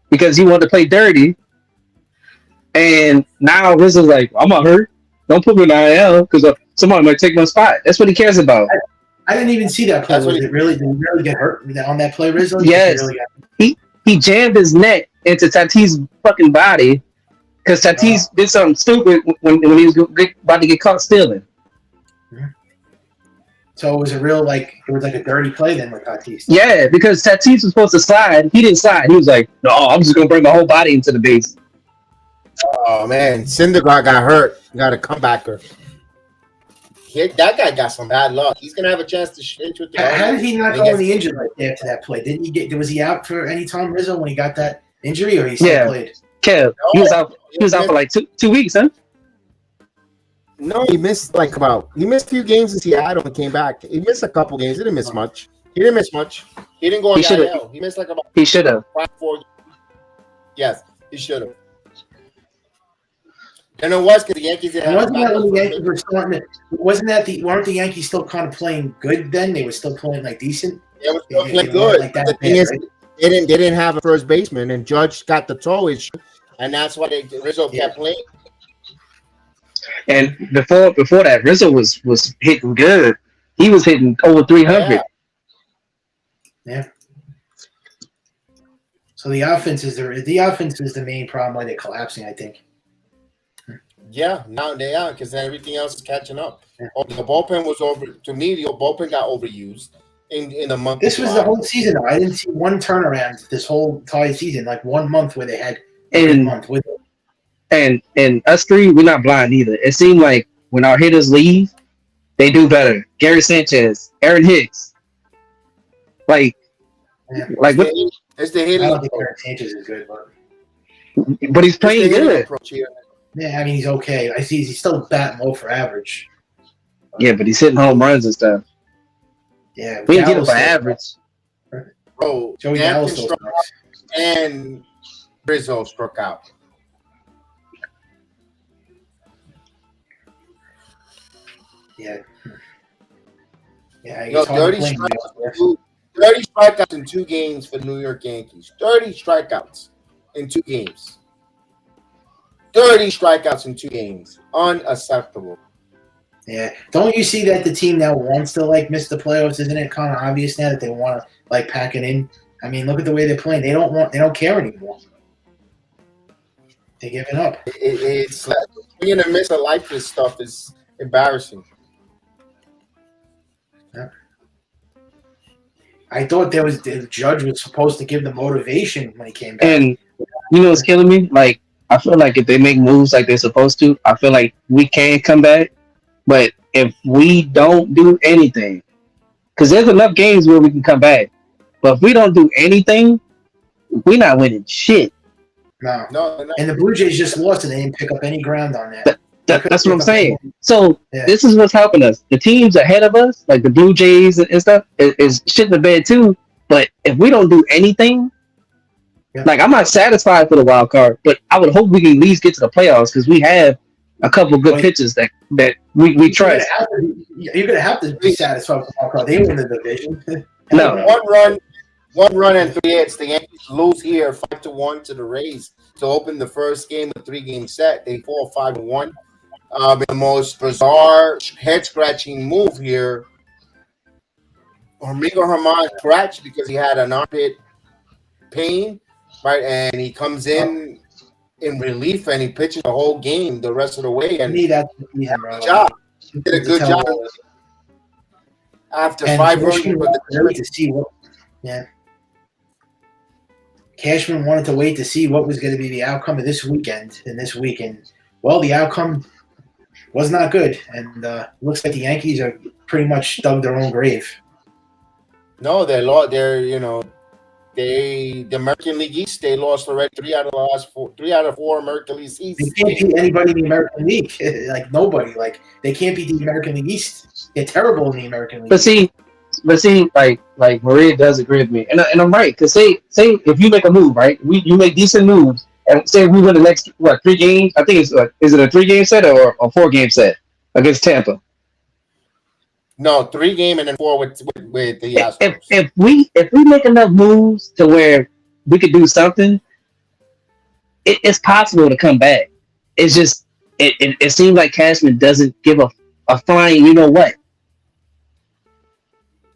because he wanted to play dirty. And now Rizzo's like, I'm not hurt. Don't put me in the IL because somebody might take my spot. That's what he cares about. I didn't even see that play. Did he really get hurt on that play, Rizzo? Yes. He jammed his neck into Tatis' fucking body because Tatis did something stupid when he was about to get caught stealing. So it was like a dirty play then with Tatis. Yeah, because Tatis was supposed to slide. He didn't slide. He was like, no, I'm just going to bring my whole body into the base. Oh, man. Syndergaard got hurt. Got a comebacker. That guy got some bad luck. He's going to have a chance to shoot with the How did he not go on the injury right there after that play? Was he out for any time, Rizzo, when he got that injury, or he still played? Kev, he was out for like two weeks, huh? No, he missed a few games in Seattle and came back. He missed a couple games. He didn't miss much. He didn't go on the IL. He missed about. He should have. 4. Yes, he should have. And it was because the Yankees didn't have. Weren't the Yankees still kind of playing good then? They were still playing like decent. They were still playing good. Like that, the thing is, they didn't have a first baseman, and Judge got the toe issue, and that's why Rizzo kept playing. And before that, Rizzo was hitting good. He was hitting over 300. Yeah. So the offense is the main problem why they're collapsing, I think. Yeah, now they are because everything else is catching up. The bullpen was over. To me, the bullpen got overused in a month. This was the whole season. I didn't see one turnaround this whole entire season. Like 1 month where they had a month with it. And us three, we're not blind either. It seemed like when our hitters leave, they do better. Gary Sanchez, Aaron Hicks, it's the hitting. I don't think Aaron Sanchez is good, but he's playing good. Yeah, I mean he's okay. I see he's still batting low for average. Yeah, but he's hitting home runs and stuff. Yeah, we didn't get him for average. Bro, Joey Gallo still struck out and Rizzo struck out. Yeah. Yeah, 30 strikeouts in 2 games for the New York Yankees. 30 strikeouts in 2 games. 30 strikeouts in 2 games. Unacceptable. Yeah. Don't you see that the team now wants to miss the playoffs? Isn't it kind of obvious now that they want to pack it in? I mean, look at the way they're playing. They don't care anymore. They're giving up. It's like being a miss of life. This stuff is embarrassing. Yeah. I thought the judge was supposed to give the motivation when he came back. And you know what's killing me? I feel like if they make moves like they're supposed to, I feel like we can come back. But if we don't do anything, because there's enough games where we can come back, but if we don't do anything, we're not winning shit. No. And the Blue Jays just lost, and they didn't pick up any ground on that. That's what I'm saying. So This is what's helping us. The teams ahead of us, like the Blue Jays and stuff, is shit in the bed too. But if we don't do anything, I'm not satisfied for the wild card, but I would hope we can at least get to the playoffs because we have a couple good pitches that we trust. You're gonna have to be satisfied with the wild card. They win the division. No. One run and 3 hits. The Yankees lose here 5-1 to the Rays to open the first game of a 3-game set. They fall 5-1. The most bizarre head-scratching move here. Domingo scratched because he had an armpit pain, right? And he comes in relief and he pitches the whole game the rest of the way. And he did a job. He did a good job. After 5 runs, to see what. Yeah. Cashman wanted to wait to see what was going to be the outcome of this weekend. And this weekend, well, the outcome was not good, and looks like the Yankees are pretty much dug their own grave. No, they're the American League East, they lost already 3 out of 4 American League They East can't games. beat anybody in the American League. Like nobody. Like they can't beat the American League East. They're terrible in the American League. But see, like Maria does agree with me, and I'm right. Because say if you make a move, right? You make decent moves, and say we win the next 3 games. I think it's is it a 3-game set or a 4-game set against Tampa? No, 3 game and then 4 with the Astros. If we make enough moves to where we could do something, it's possible to come back. It's just it seems like Cashman doesn't give a flying you know what.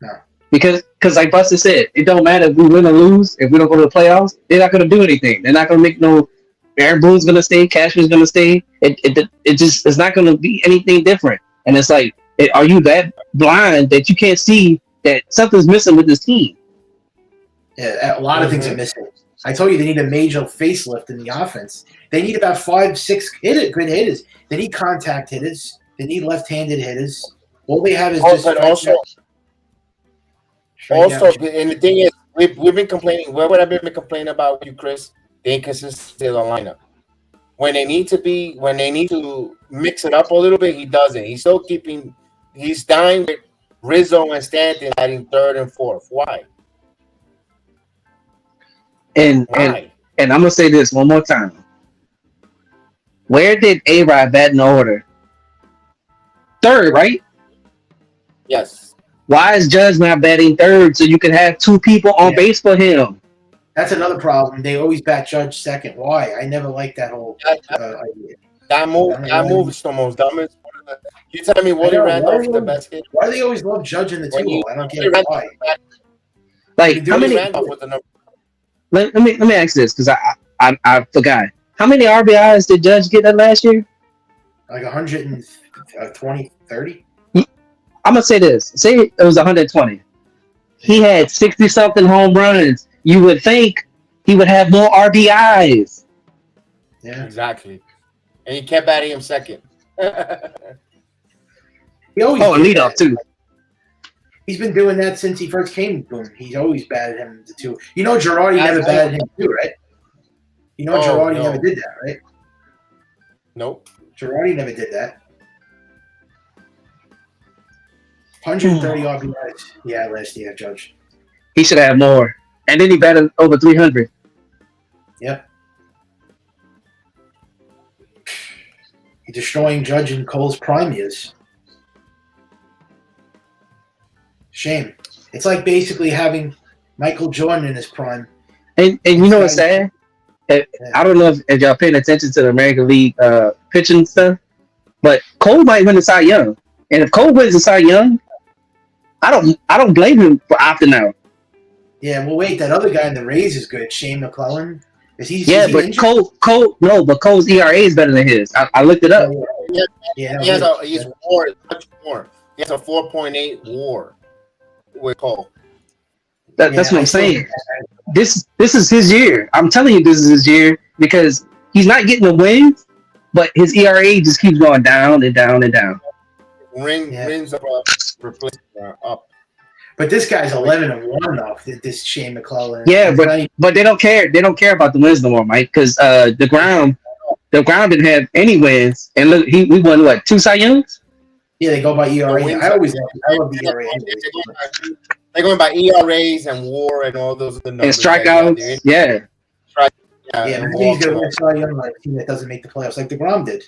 No. Because like Buster said, it don't matter if we win or lose. If we don't go to the playoffs, they're not going to do anything. They're not going to make no. Aaron Boone's going to stay. Cashman's going to stay. It's not going to be anything different. And it's like, are you that blind that you can't see that something's missing with this team? Yeah, a lot of things are missing. I told you they need a major facelift in the offense. They need about 5-6 good hitters. They need contact hitters. They need left-handed hitters. All they have is just. But also, and the thing is, we've been complaining. What would I been complaining about with you, Chris? The inconsistency of the lineup. When they need to mix it up a little bit, he doesn't. He's still keeping. He's dying with Rizzo and Stanton adding 3rd and 4th. Why? And I'm gonna say this one more time. Where did A-Rod bat in order? 3rd, right? Yes. Why is Judge not batting 3rd so you can have 2 people on base for him? That's another problem. They always bat Judge 2nd. Why? I never liked that whole idea. That move is the most dumbest. You tell me Willie Randolph is the best hit. Why do they always love Judge in the 2-hole? I don't get why. Like how many? Randolph with the number. Let me ask this because I forgot. How many RBIs did Judge get that last year? Like 120, 30? I'm gonna say this. Say it was 120. He had 60-something home runs. You would think he would have more RBIs. Yeah, exactly. And he kept batting him 2nd. And lead off too. He's been doing that since he first came. Boom. He's always batted him the 2. You know, Girardi never batted him 2, right? You know, Girardi never did that, right? Nope. Girardi never did that. 130 RBIs. Yeah, last year, Judge. He should have more. And then he batted over 300. Yep. He's destroying Judge and Cole's prime years. Shame. It's like basically having Michael Jordan in his prime. And you know what's sad? I don't know if y'all paying attention to the American League pitching stuff, but Cole might win the Cy Young. And if Cole wins the Cy Young, I don't blame him for opting out. Yeah, well, wait, that other guy in the Rays is good, Shane McClellan. Is he but injured? but Cole's ERA is better than his. I looked it up. He's WAR much more. He has a 4.8 WAR with Cole. That's what I'm saying. This is his year. I'm telling you, this is his year because he's not getting the wins, but his ERA just keeps going down and down and down. Rings up. But this guy's 11-1 though. This Shane McClellan. Yeah, but they don't care. They don't care about the wins no more, Mike, because the ground didn't have any wins, and look, we won what 2 Cy Youngs. Yeah, they go by ERA. I love the ERA. They're going by ERAs and WAR and all those other numbers. And strikeouts. Yeah. He's going to win Cy Young on a team that doesn't make the playoffs like DeGrom did.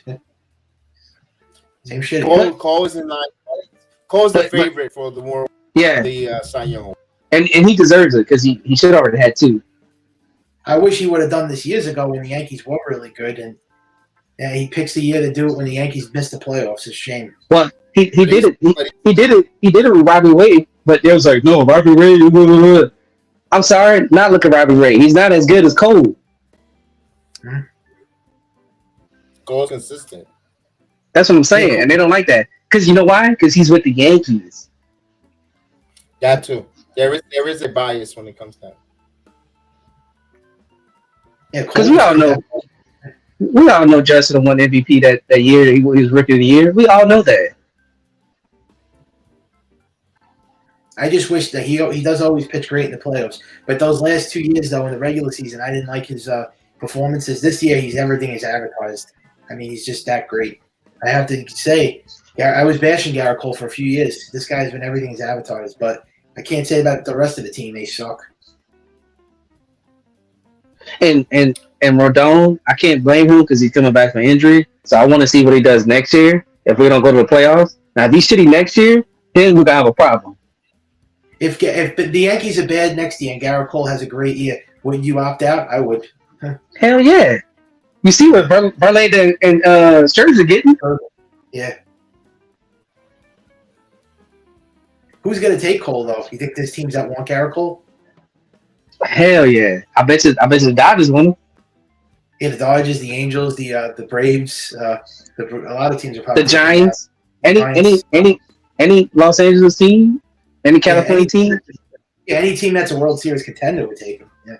Same shit. Cole's the favorite for the more. Yeah. The Cy Young. And he deserves it because he should already had 2. I wish he would have done this years ago when the Yankees were really good, and he picks the year to do it when the Yankees missed the playoffs. It's a shame. Well, he did it. He did it with Robbie Ray, but they was like, no, Robbie Ray. Blah, blah, blah. I'm sorry, not look at Robbie Ray. He's not as good as Cole. Cole's consistent. That's what I'm saying, and they don't like that because you know why? Because he's with the Yankees. That too. There is a bias when it comes to that. Yeah, because we all know. We all know Justin won MVP that year. He was Rookie of the Year. We all know that. I just wish that he does always pitch great in the playoffs. But those last 2 years, though, in the regular season, I didn't like his performances. This year, he's everything is advertised. I mean, he's just that great. I have to say, I was bashing Garrett Cole for a few years. This guy's been everything he's advertised. But I can't say about the rest of the team. They suck. And Rodon, I can't blame him because he's coming back from injury. So I want to see what he does next year if we don't go to the playoffs. Now, if he's shitty next year, then we're gonna have a problem. If the Yankees are bad next year and Garrett Cole has a great year, would you opt out? I would. Hell yeah! You see what Verlander and Scherzer are getting? Yeah. Who's going to take Cole, though? You think there's teams that want Garrett Cole? Hell yeah! I bet you the Dodgers won. Yeah, the Dodgers, the Angels, the Braves, a lot of teams are probably the Giants. Any Los Angeles team, any California team. Yeah, any team that's a World Series contender would take him. Yeah.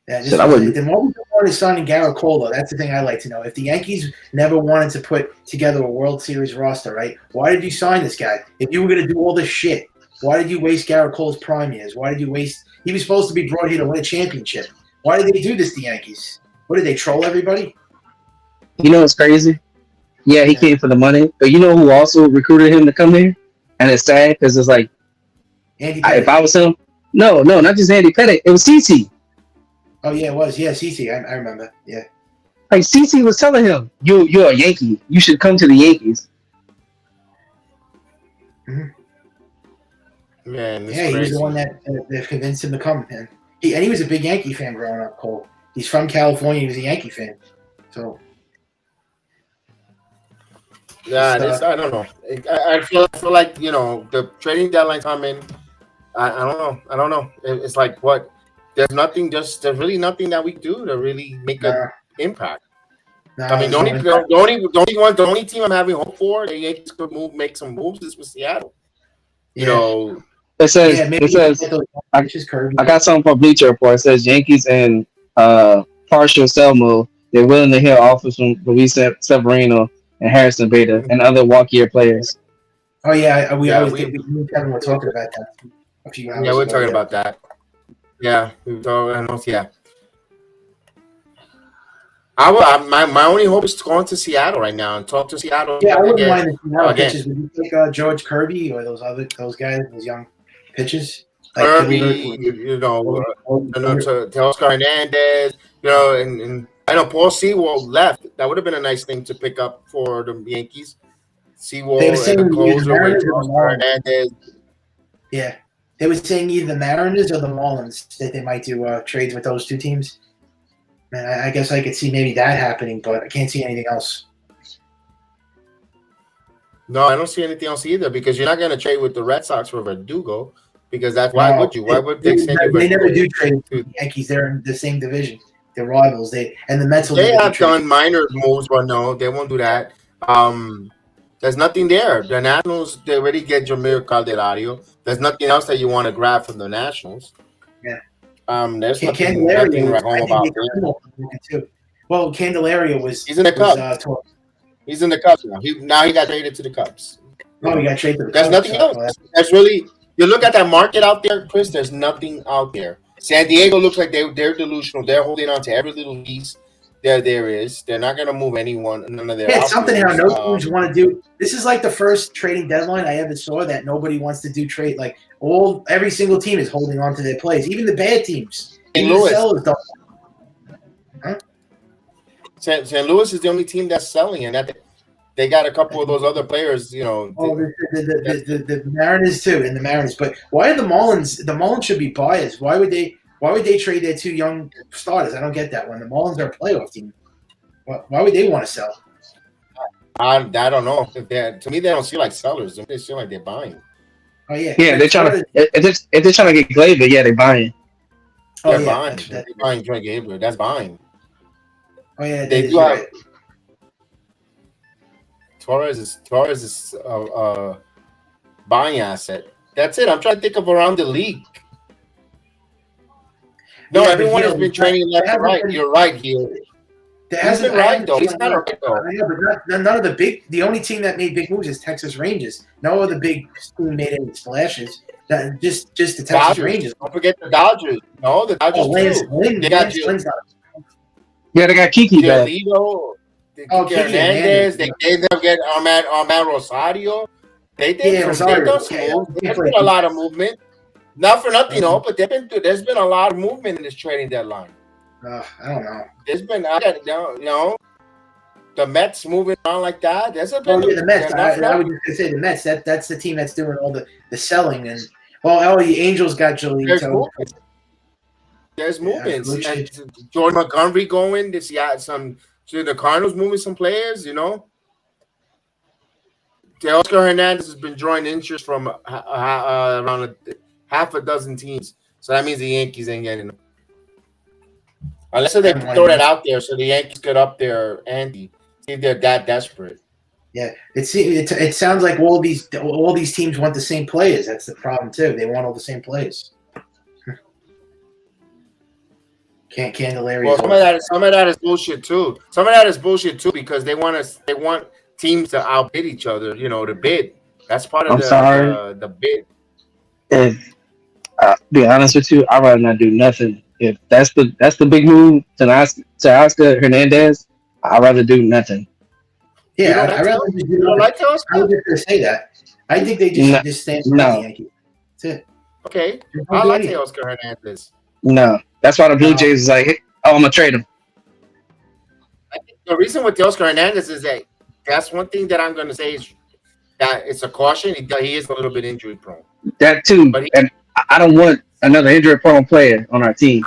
Yeah, just, the moment they wanted signing Garrett Cole, though, that's the thing I like to know. If the Yankees never wanted to put together a World Series roster, right? Why did you sign this guy? If you were going to do all this shit, why did you waste Garrett Cole's prime years? Why did you waste? He was supposed to be brought here to win a championship. Why did they do this to Yankees? What did they troll everybody? You know what's crazy? Yeah, he came for the money, but you know who also recruited him to come here? And it's sad because it's like, if I was him, no, not just Andy Pettitte, it was CC. Oh yeah, it was. Yeah, CC. I remember. Yeah. Like CC was telling him, "You're a Yankee. You should come to the Yankees." Mm-hmm. Man, he was the one that convinced him to come. Man, he was a big Yankee fan growing up. Cole. He's from California. He was a Yankee fan. So. Yeah, I don't know. I feel like the trading deadline coming. I don't know. It's like what. There's really nothing that we do to really make an impact. I mean, the only team I'm having hope for, the Yankees could make some moves. This was Seattle. It says I got something from Bleacher Report. It says Yankees and partial sell move. They're willing to hear offers from Luis Severino and Harrison Beta and other walk-year players. Oh yeah, we Kevin were talking about that a few hours ago. We're talking about that. Yeah, yeah. My only hope is to go into Seattle right now and talk to Seattle. Yeah, I wouldn't mind the Seattle pitches. Would you take George Kirby or those guys, those young pitches? Like Kirby, Oscar Hernandez, and I know Paul Sewell left. That would have been a nice thing to pick up for the Yankees. Sewell and the closer with Oscar Hernandez. Yeah. They were saying either the Mariners or the Marlins that they might do trades with those two teams. And I guess I could see maybe that happening, but I can't see anything else. No, I don't see anything else either because you're not going to trade with the Red Sox for Verdugo because why would you? Why would they send you? They never do trade with the Yankees. They're in the same division. They're rivals. They have done minor moves, but no, they won't do that. There's nothing there. The Nationals, they already get Jamir Calderario. There's nothing else that you want to grab from the Nationals. Yeah. There's nothing right home about too. Well, Candelario he's in the Cubs. He's in the Cubs now. He got traded to the Cubs. Oh, he got traded to the Cubs. There's nothing else. That's really you look at that market out there, Chris. There's nothing out there. San Diego looks like they're delusional. They're holding on to every little piece there is. They're not going to move anyone. None of their it's something how no teams want to do. This is like the first trading deadline I ever saw that nobody wants to do trade. Like every single team is holding on to their plays, even the bad teams. St. Louis. St. Louis is the only team that's selling, and that they got a couple of those other players. The Mariners too, and the Mariners. But why are the Marlins? The Marlins should be buyers. Why would they trade their two young starters? I don't get that one. The Marlins are a playoff team. Why would they want to sell? I don't know. To me, they don't see like sellers. They feel like they're buying. Oh yeah. Yeah, they're trying to. If they're trying to get Gleyber, yeah, they're buying. They're buying. They're buying Troy Gleyber. That's buying. Oh yeah, they do have. Torres is a buying asset. That's it. I'm trying to think of around the league. No, Yeah, but everyone has Gio, been training left and right. You're right, Gio. There He's hasn't been right, though. He's seen kind of right, though. I know, but none of the big. The only team that made big moves is Texas Rangers. No other big team made any splashes. Just the Texas Dodgers. Rangers. Don't forget the Dodgers. No, the Dodgers Oh, Lance too. Lynn. They got Lance Lynn's not. Yeah, they got Kiki back. Giolito. Oh, Kiki Kiki Hernandez. Hernandez. They gave them get Armand Rosario. They did Yeah, some Rosario. they've done some Yeah, moves. yeah. There's been a lot of movement. Not for nothing, but there's been a lot of movement in this trading deadline. I don't know. There's been, the Mets moving around like that. There's been The Mets. I would just say the Mets. That's the team that's doing all the selling and the Angels got Giolito. There's movements. And Jordan Montgomery going. This the Cardinals moving some players. Oscar Hernandez has been drawing interest from around half a dozen teams. So that means the Yankees ain't getting them. Unless they throw that out there so the Yankees could up their ante. See if they're that desperate. Yeah, it sounds like all these teams want the same players. That's the problem too. They want all the same players. Can't Candelaria. Well, some of that is bullshit too. Some of that is bullshit too because they want teams to outbid each other. To bid. That's part of the bid. If be honest with you, I'd rather not do nothing. If that's the big move to Oscar Hernandez, I'd rather do nothing. Yeah, I'd rather just do nothing. Like Oscar? I was just gonna say that. I think they just stand for the Yankees. That's it. Okay, I like Oscar Hernandez. No, that's why the Blue Jays is like, hey, I'm gonna trade him. I think the reason with Oscar Hernandez is that's one thing that I'm gonna say is that it's a caution. He is a little bit injury prone. That too, and I don't want another injury prone player on our team.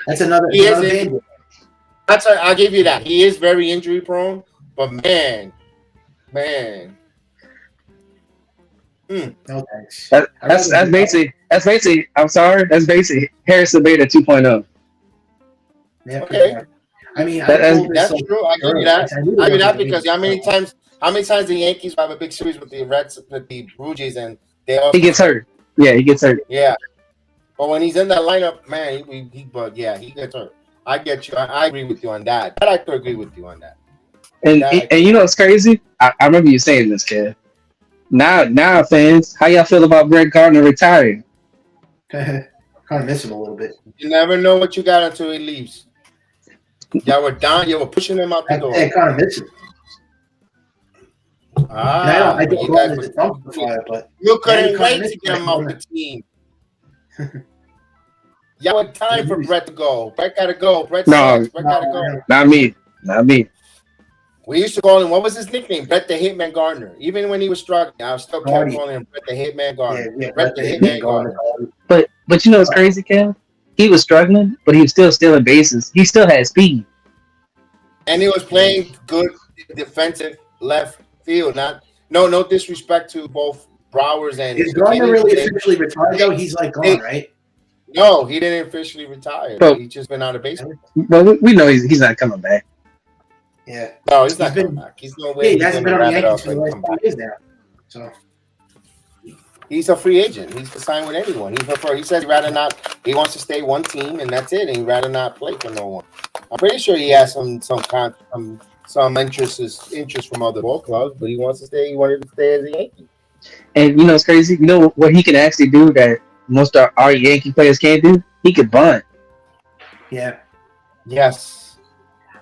That's another. I'll give you that. He is very injury prone, but man. No thanks. That's basically. I'm sorry. That's basically Harrison Beta 2.0. Yeah. Okay. I mean, that's true. I give you that. I mean that because how many times the Yankees have a big series with the Blue Jays and he gets hurt. Yeah, he gets hurt. Yeah. But when he's in that lineup, man, he gets hurt. I get you. I agree with you on that. But I could agree with you on that. And you know what's crazy? I remember you saying this, kid. Now, fans, how y'all feel about Brett Gardner retiring? Kind of miss him a little bit. You never know what you got until he leaves. Y'all were down. You were pushing him out the door. I kind of miss him. I don't but you couldn't wait to get him off the team. Y'all had time for Brett to go. Brett got to go. Brett gotta go. Not me. We used to call him, what was his nickname? Brett the Hitman Gardner. Even when he was struggling, I was still calling him Brett the Hitman Gardner. Yeah, Brett the Hitman Gardner. But you know what's crazy, Cam? He was struggling, but he was still stealing bases. He still had speed. And he was playing good defensive left field. No disrespect to both Browers and. Is Gardner really officially retired though? He's like gone, right? No, he didn't officially retire. But, he's just been out of baseball. But we know he's not coming back. Yeah. No, he's not coming back. He's no way. He hasn't been on the Yankees for the last 5 years now. So he's a free agent. He's to sign with anyone. He says he'd rather not. He wants to stay one team, and that's it. And he'd rather not play for no one. I'm pretty sure he has some interest from other ball clubs, but he wants to stay. He wanted to stay as a Yankee. And you know it's crazy. You know what he can actually do that most of our Yankee players can't do? He could bunt. Yeah. Yes.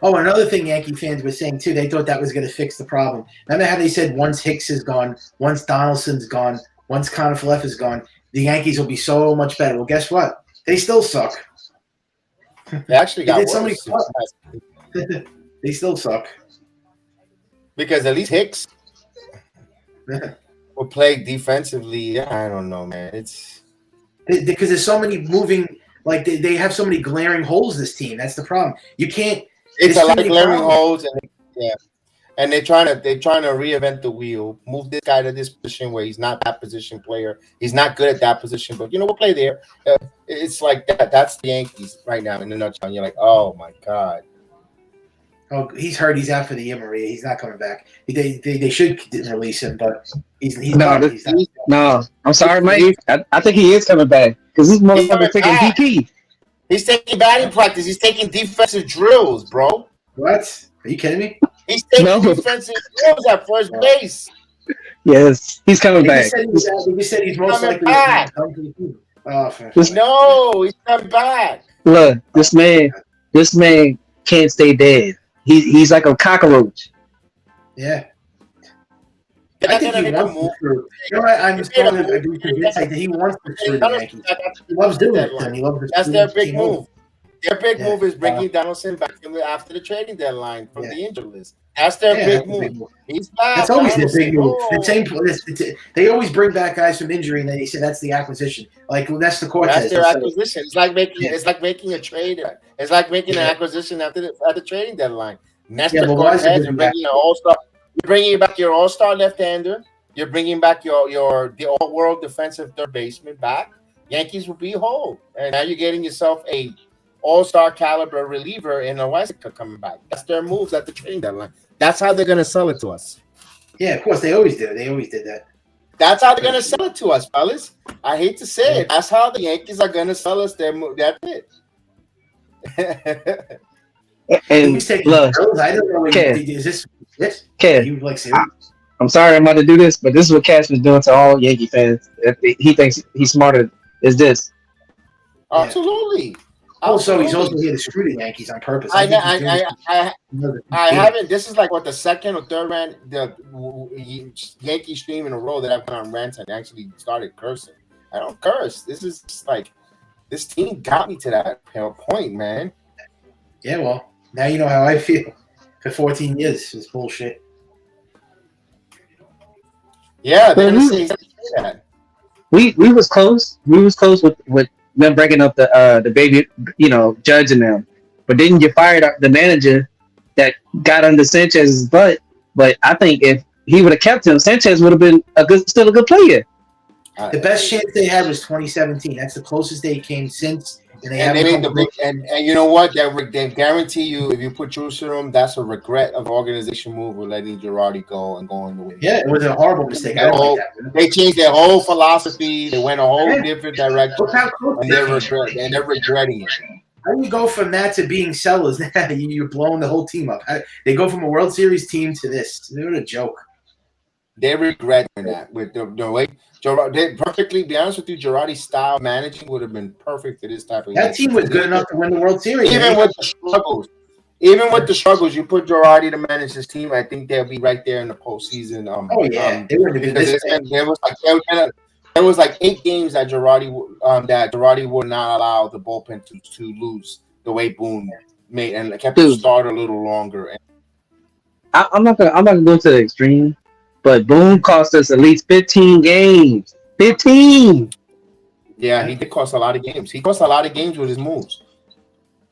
Oh, another thing Yankee fans were saying too, they thought that was going to fix the problem. Remember how they said once Hicks is gone, once Donaldson's gone, once Conifalef is gone, the Yankees will be so much better. Well, guess what? They still suck. They actually got worse. They still suck. Because at least Hicks will play defensively. I don't know, man. It's because there's so many moving, like they have so many glaring holes. This team, that's the problem. You can't. It's a lot of glaring holes, and they're trying to reinvent the wheel. Move this guy to this position where he's not that position player. He's not good at that position, but we'll play there. It's like that. That's the Yankees right now in a nutshell. And you're like, oh my god. Oh, he's hurt. He's out for the year, Maria. He's not coming back. They should release him, but he's not. No. I'm sorry, Mike. I think he is coming back because this motherfucker taking BP. He's taking batting practice. He's taking defensive drills, bro. What? Are you kidding me? He's taking No. defensive drills at first base. Yes, he's coming They back. just said he's most Coming likely back. to come to the team. Oh, No, he's coming back. Look, this man can't stay dead. He's like a cockroach. yeah. They're I not think gonna he make a wants move. to screw. You know what? I'm starting to be convinced that he wants to screw the Yankees. He loves doing it. And he loves to That's screw their the big team move. over. Their big Yeah. move is bringing Donaldson back after the trading deadline from Yeah. the injury list. That's their Yeah, big that's a big move. move. He's back. That's always their big move. Oh. The same. They always bring back guys from injury, and then they say that's the acquisition. Like that's the Cortez. That's their acquisition. It's like making Yeah. it's like making a trade. It's like making an Yeah. acquisition at the trading deadline. Nestor Yeah, but why is it Cortez, good you're to bringing an all-star. You're bringing back your all-star left-hander. You're bringing back the all-world defensive third baseman back. Yankees will be whole, and now you're getting yourself a all-star caliber reliever in a Weisiger coming back. That's their moves at the trading deadline. That's how they're gonna sell it to us. Yeah, of course they always do. They always did that. That's how they're gonna sell it to us, fellas. I hate to say it. That's how the Yankees are gonna sell us their move. That's it. And He's taking look, drills. I don't know what Kev. is this. Kev, You like serious? I'm sorry I'm about to do this, but this is what Cash was doing to all Yankee fans. If he thinks he's smarter, is this. Absolutely. Also, he's also here to screw the Yankees on purpose. I think haven't. This is like what the second or third rant, the Yankee stream in a row that I've been on rants and actually started cursing. I don't curse. This is just like this team got me to that point, man. Yeah, well, now you know how I feel. For 14 years, it's bullshit. Yeah, they're gonna say that. We was close. We was close with them breaking up the baby, Judge and them. But didn't you fire the manager that got under Sanchez's butt? But I think if he would have kept him, Sanchez would have been still a good player. The best chance they had was 2017. That's the closest they came since. And they made the big and you know what? They guarantee you if you put Jerusalem, that's a regret of organization move with letting Girardi go and going the way. Yeah, it was a horrible mistake. I don't like that. They changed their whole philosophy. They went a whole different direction, Look how close and they're regretting it. How do you go from that to being sellers? You're blowing the whole team up. They go from a World Series team to this. They're a joke. They regret that with the way Girardi. Perfectly, be honest with you, Girardi's style managing would have been perfect for this type of. That team was good enough to win the World Series. Even with the struggles, you put Girardi to manage this team. I think they'll be right there in the postseason. They were there was like 8 games that Girardi would not allow the bullpen to lose the way Boone made and kept the start a little longer. I'm not gonna go to the extreme, but Boone cost us at least 15 games. 15. Yeah, he did cost a lot of games. He cost a lot of games with his moves,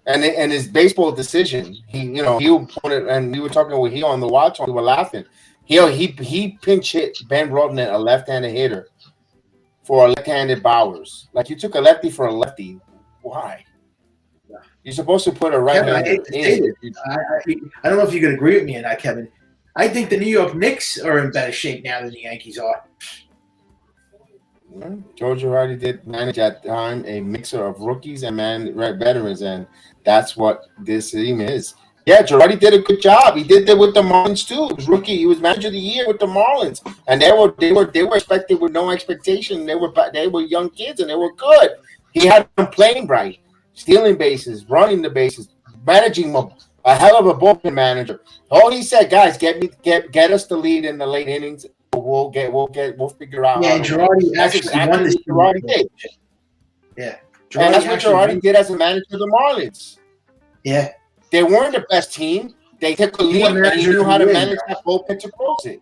and his baseball decision. He would put it, and we were talking with he on the watch. We were laughing. He pinch hit Ben Rodman, a left-handed hitter, for a left-handed Bowers. Like you took a lefty for a lefty. Why? You're supposed to put a right-hander in. I don't know if you could agree with me on that, Kevin. I think the New York Knicks are in better shape now than the Yankees are. Joe Girardi did manage at the time a mixer of rookies and veterans, and that's what this team is. Yeah, Girardi did a good job. He did that with the Marlins too. He was rookie. He was manager of the year with the Marlins, and they were expected with no expectation. They were young kids and they were good. He had them playing right, stealing bases, running the bases, managing a hell of a bullpen manager. All he said, guys, get us the lead in the late innings. We'll figure out. Yeah, Girardi actually won this. Girardi did. Yeah, and that's what Girardi did as a manager of the Marlins. Yeah, they weren't the best team. They took a lead, and he knew how to manage that bullpen to close it.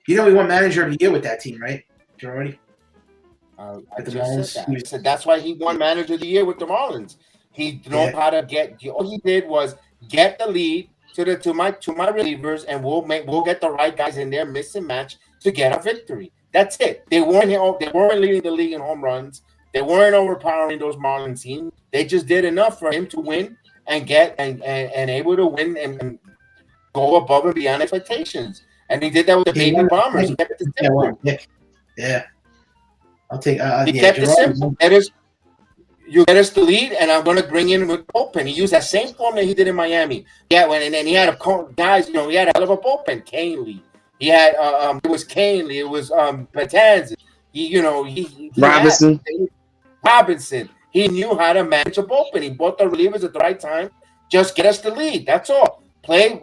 He won manager of the year with that team, right, Girardi? I just said that. I said that's why he won manager of the year with the Marlins. He knew how to get. All he did was get the lead to my relievers, and we'll get the right guys in there, mix and match to get a victory. That's it. They weren't leading the league in home runs. They weren't overpowering those Marlins teams. They just did enough for him to win and get and able to win and go above and beyond expectations. And he did that with the Baby Bombers. He kept it simple. Yeah. I'll take. He kept it simple. That is. you get us the lead, and I'm going to bring in with bullpen. He used that same form that he did in Miami. Yeah, and then he had guys. He had a hell of a bullpen. Canely. He had it was Canely. It was Patanzi. He Robinson. Robinson. He knew how to manage a bullpen. He bought the relievers at the right time. Just get us the lead. That's all. Play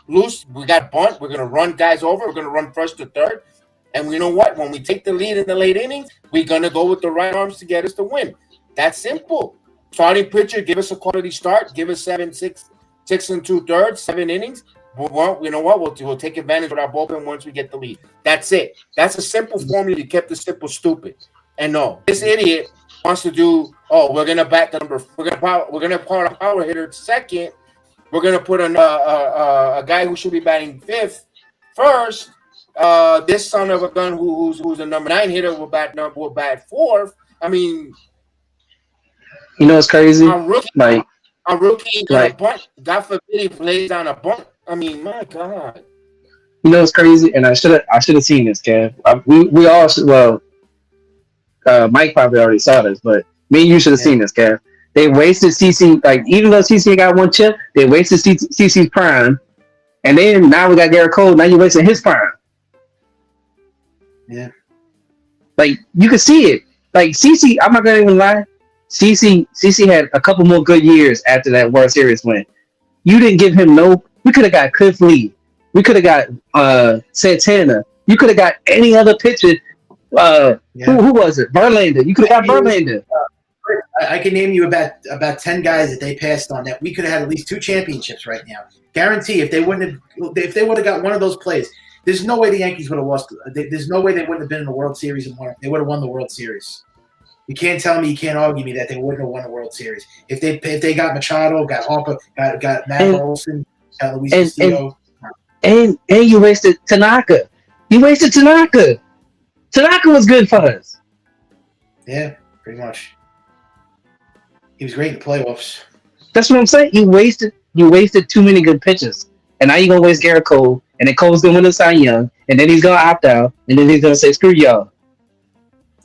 loose. We got bunt. We're gonna run guys over. We're gonna run first to third. And you know what? When we take the lead in the late innings, we're gonna go with the right arms to get us the win. That's simple. Starting pitcher, give us a quality start. Give us 6 2/3, 7 innings. Well, you know what? We'll take advantage of our bullpen once we get the lead. That's it. That's a simple formula. You kept it simple, stupid. And no, this idiot wants to do. Oh, we're gonna bat the number. We're gonna put a power hitter second. We're gonna put a guy who should be batting first. This son of a gun who's a number 9 hitter will bat fourth. I mean, it's crazy. A rookie on a bunt. God forbid he plays on a bunt. I mean, my God. It's crazy, and I should have seen this, Kev. We all should. Well, Mike probably already saw this, but me and you should have seen this, Kev. They wasted CC. Like, even though CC got 1 chip, they wasted CC's prime, and then now we got Garrett Cole. Now you're wasting his prime. Yeah. Like, you can see it. Like, CC, I'm not gonna even lie. CC had a couple more good years after that World Series win. You didn't give him we could have got Cliff Lee. We could have got Santana. You could have got any other pitcher. Who was it? Verlander. You could have got Verlander. I can name you about 10 guys that they passed on that we could have had at least 2 championships right now. Guarantee if they would have got one of those plays, there's no way the Yankees would have lost. There's no way they wouldn't have been in the World Series and won. They would have won the World Series. You can't tell me, you can't argue me that they wouldn't have won the World Series if they got Machado, got Harper, got Matt Olson, got Luis Castillo, and you wasted Tanaka. You wasted Tanaka. Tanaka was good for us. Yeah, pretty much. He was great in the playoffs. That's what I'm saying. You wasted too many good pitches, and now you're gonna waste Garrett Cole, and then Cole's gonna win a Cy Young, and then he's gonna opt out, and then he's gonna say screw y'all.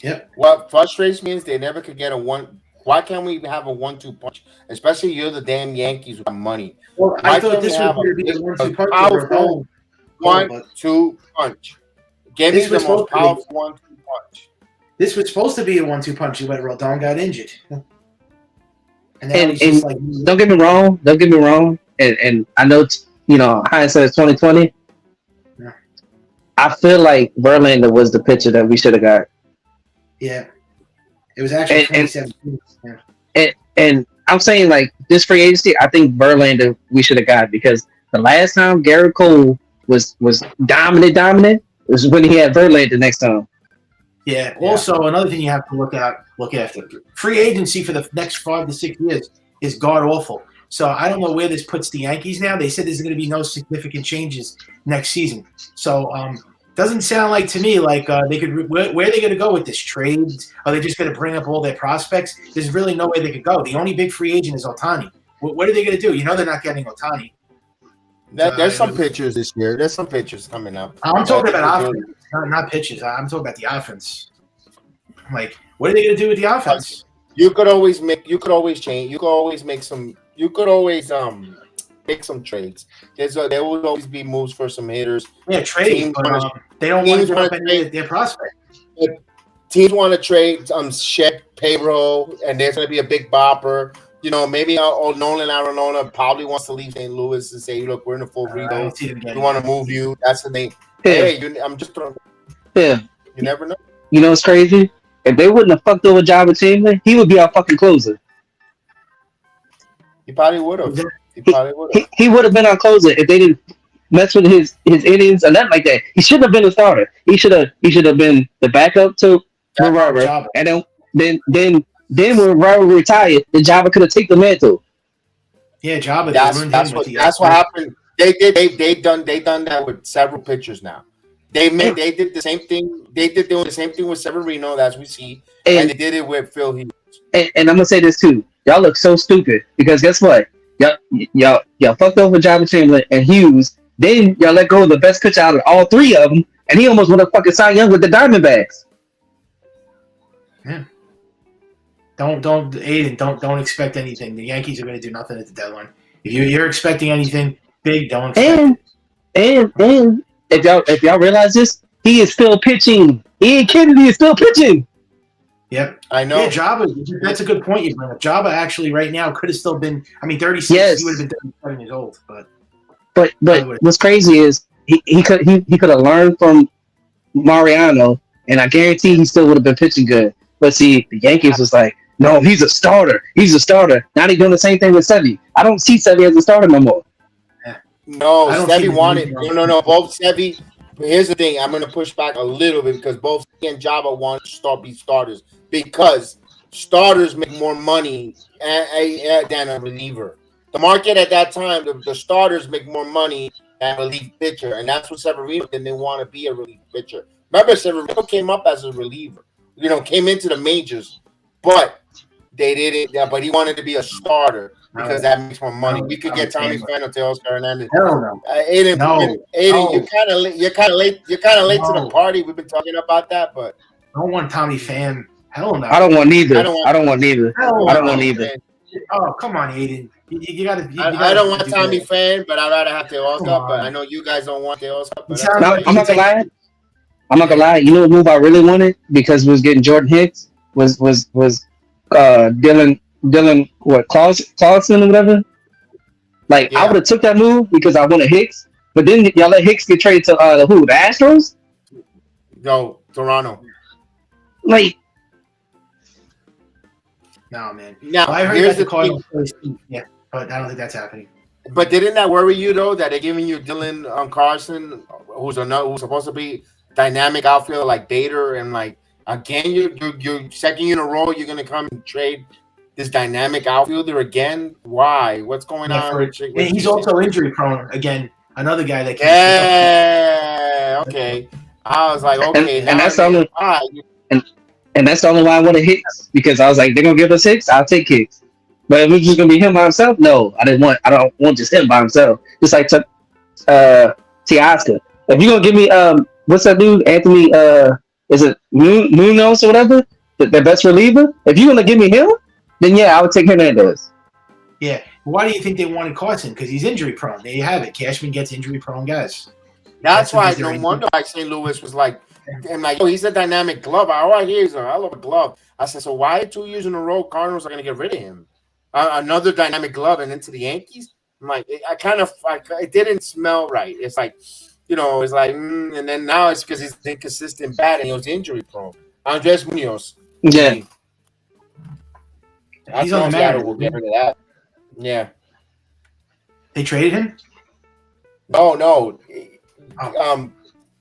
Yep. What frustrates me is they never could get a one. Why can't we have a 1-2 punch? Especially you're the damn Yankees with money. Well, I thought this was going to be a 1-2 punch. Powerful 1-2 punch. Give me the most powerful 1-2 punch. This was supposed to be a 1-2 punch. But Rodon got injured. And don't get me wrong. And I know hindsight is 2020. Yeah. I feel like Verlander was the pitcher that we should have got. Yeah, it was actually 2017. And I'm saying, like, this free agency, I think Verlander we should have got, because the last time Garrett Cole was dominant was when he had Verlander next time. Yeah. Also, another thing you have to look after free agency for the next 5 to 6 years is god awful. So I don't know where this puts the Yankees now. They said there's going to be no significant changes next season. So doesn't sound like to me like they could. Where are they going to go with this? Trades? Are they just going to bring up all their prospects? There's really no way they could go. The only big free agent is Ohtani. What are they going to do? They're not getting Ohtani. There's some pitchers this year. There's some pitchers coming up. I'm talking about offense, not pitches. I'm talking about the offense. Like, what are they going to do with the offense? You could always change. You could always make some trades. There will always be moves for some hitters. Yeah, trades. They don't want to give up any of their prospects. Teams want to trade shed payroll, and there's going to be a big bopper. Maybe Nolan Arenado probably wants to leave St. Louis and say, "Look, we're in a full rebuild. We want to move you." That's the thing. Yeah. Hey, I'm just throwing. Yeah. You never know. It's crazy. If they wouldn't have fucked over Java Chamberlain, he would be our fucking closer. He probably would have. He would have been our closer if they didn't mess with his innings or nothing like that. He shouldn't have been a starter. He should have been the backup to Robert. And then when Robert retired, the Java could have taken the mantle. Yeah, Java. That's what happened. They done that with several pitchers now. They did the same thing. They did the same thing with Severino, as we see, and they did it with Phil Hughes. And I'm gonna say this too. Y'all look so stupid because guess what? Y'all fucked over Java Chamberlain and Hughes. Then y'all let go of the best pitcher out of all 3 of them, and he almost won a fucking Cy Young with the Diamondbacks. Yeah. Don't expect anything. The Yankees are going to do nothing at the deadline. If you're expecting anything big, don't expect it. And if y'all realize this, he is still pitching. Ian Kennedy is still pitching. Yep. I know. Yeah, Jabba, that's a good point you bring up. Jabba actually right now could have still been, 36, Yes. he would have been 37 years old. But what's crazy is he could have learned from Mariano, and I guarantee he still would have been pitching good. But see, the Yankees was like, no, he's a starter. He's a starter. Now they're doing the same thing with Sevy. I don't see Sevy as a starter no more. No, Sevy wanted. No. Both Sevy. Here's the thing. I'm going to push back a little bit because both he and Jabba want to be starters because starters make more money than a reliever. The market at that time, the starters make more money than a relief pitcher, and that's what Severino didn't want to be a relief pitcher. Remember, Severino came up as a reliever. Came into the majors, but they didn't. Yeah, but he wanted to be a starter because that makes more money. We could get Tommy Pham or Teoscar Hernandez. Hell no. Aiden, you're kind of late. You're kind of late to the party. We've been talking about that, but I don't want Tommy Pham. Hell no. I don't want neither. I don't want neither. Oh, come on, Aiden. You gotta. I don't want Tommy Pham, but I'd rather have Teoscar. But I know you guys don't want Teoscar. I'm not gonna lie. I'm not gonna lie. You know what move I really wanted because we was getting Jordan Hicks was Dylan what Clausen or whatever. Like I would have took that move because I wanted Hicks, but then y'all let Hicks get traded to the Astros? No, Toronto. Like no, man. Now I heard here's that the Cardinals. Yeah, but I don't think that's happening. But didn't that worry you though that they're giving you Dylan Carson, who's supposed to be dynamic outfielder like Bader, and like again you're second year in a row you're gonna come and trade this dynamic outfielder again? Why? What's going on? He's also injury prone again. Another guy that okay. I was like, okay, and that's the only and that's the only why I wanted Hicks because I was like, they're gonna give us Hicks, I'll take Hicks. But if it's just gonna be him by himself, no, I don't want just him by himself. Just like Teoscar. If you're gonna give me what's that dude? Anthony is it Munoz or whatever? The best reliever? If you're gonna give me him, then yeah, I would take Hernandez. Yeah. Why do you think they wanted Carson? Because he's injury prone. There you have it. Cashman gets injury prone guys. That's why no wonder why St. Louis was like, I'm like, oh, he's a dynamic glove. All I hear is I love a glove. I said, so why 2 years in a row Cardinals are gonna get rid of him? Another dynamic glove and into the Yankees? I'm like, it didn't smell right. It's like, it's like, and then now it's because he's inconsistent bat and he was injury prone. Andres Munoz. Yeah. He's on the Mariners. We'll get rid of that. Yeah. They traded him? No.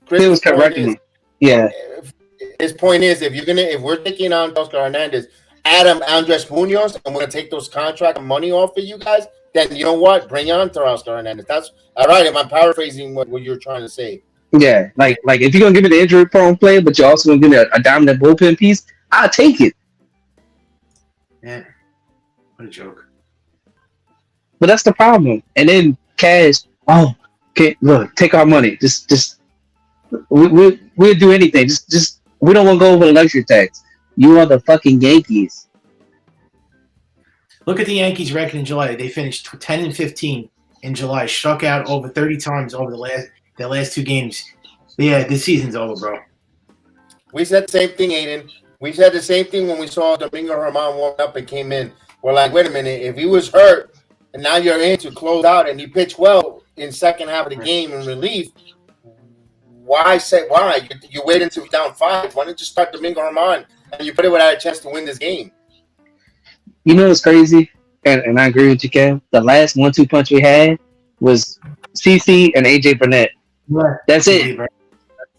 Chris was correcting. Yeah. His point is, if we're taking on Oscar Hernandez, Andres Munoz, and we're gonna take those contract money off of you guys, then you know what? Bring on Oscar Hernandez. That's all right. If I'm paraphrasing what you're trying to say. Yeah, like if you're gonna give me the injury prone player, but you're also gonna give me a dominant bullpen piece, I'll take it. Yeah. What a joke. But that's the problem. And then Cash, okay, look, take our money. Just we'll do anything. Just we don't want to go over the luxury tax. You are the fucking Yankees. Look at the Yankees' record in July. They finished 10-15 in July. Struck out over 30 times over their last 2 games. Yeah, this season's over, bro. We said the same thing, Aiden. We said the same thing when we saw Domingo Germán warm up and came in. We're like, wait a minute, if he was hurt and now you're in to close out and you pitch well in second half of the game in relief, why? You wait until you're down 5. Why don't you start Domingo Germán and you put it without a chance to win this game? You know what's crazy? And I agree with you, Kev. The last 1-2 punch we had was CC and AJ Burnett. Yeah. That's it.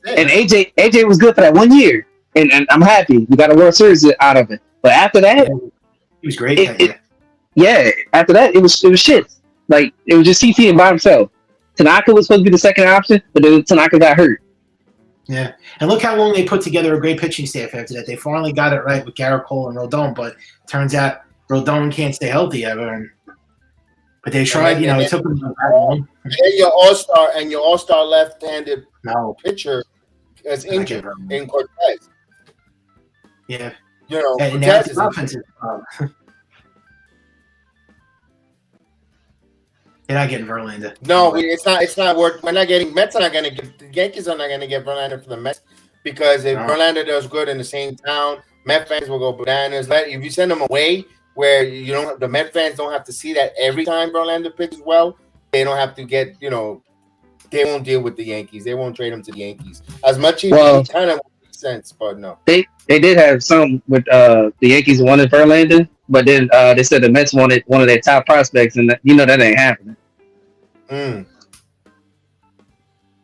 And AJ was good for that 1 year. And I'm happy. We got a World Series out of it. But after that, he was great. After that, it was shit. Like, it was just CC and by himself. Tanaka was supposed to be the second option, but then Tanaka got hurt. Yeah. And look how long they put together a great pitching staff after that. They finally got it right with Garrett Cole and Rodon, but turns out Rodon can't stay healthy ever. But they tried, it took them that long. And your all-star left-handed pitcher is injured in Cortez. Yeah. And now it's an offensive problem. You're not getting Verlander. No, it's not. It's not worth. We're not getting. Mets are not going to get. The Yankees are not going to get Verlander for the Mets because if Verlander does good in the same town, Met fans will go bananas. If you send them away, where you don't, the Met fans don't have to see that every time Verlander pitches well, they don't have to get. They won't deal with the Yankees. They won't trade him to the Yankees as much as it kind of makes sense, but no. They did have some with the Yankees wanted Verlander, but then they said the Mets wanted one of their top prospects, and that ain't happening.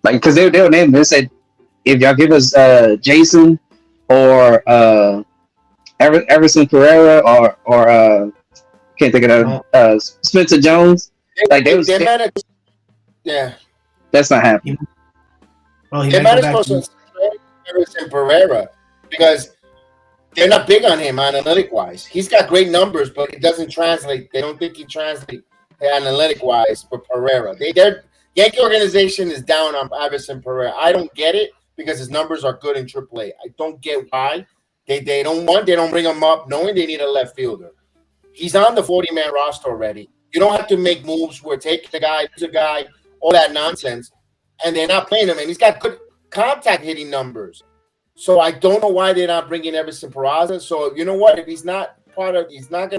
Like, because they were naming, they said if y'all give us Jason or Everson Pereira or can't think of that Spencer Jones, yeah, that's not happening. Well, they might as well trade Everson Pereira because they're not big on him analytic wise. He's got great numbers, but it doesn't translate. They don't think he translates analytic wise for Pereira. Their Yankee organization is down on Everson Pereira. I don't get it because his numbers are good in AAA. I don't get why they don't bring him up knowing they need a left fielder. He's on the 40-man roster already. You don't have to make moves where take the guy, use a guy, all that nonsense, and they're not playing him. And he's got good contact hitting numbers. So I don't know why they're not bringing Everson Peraza. So you know what? If he's not going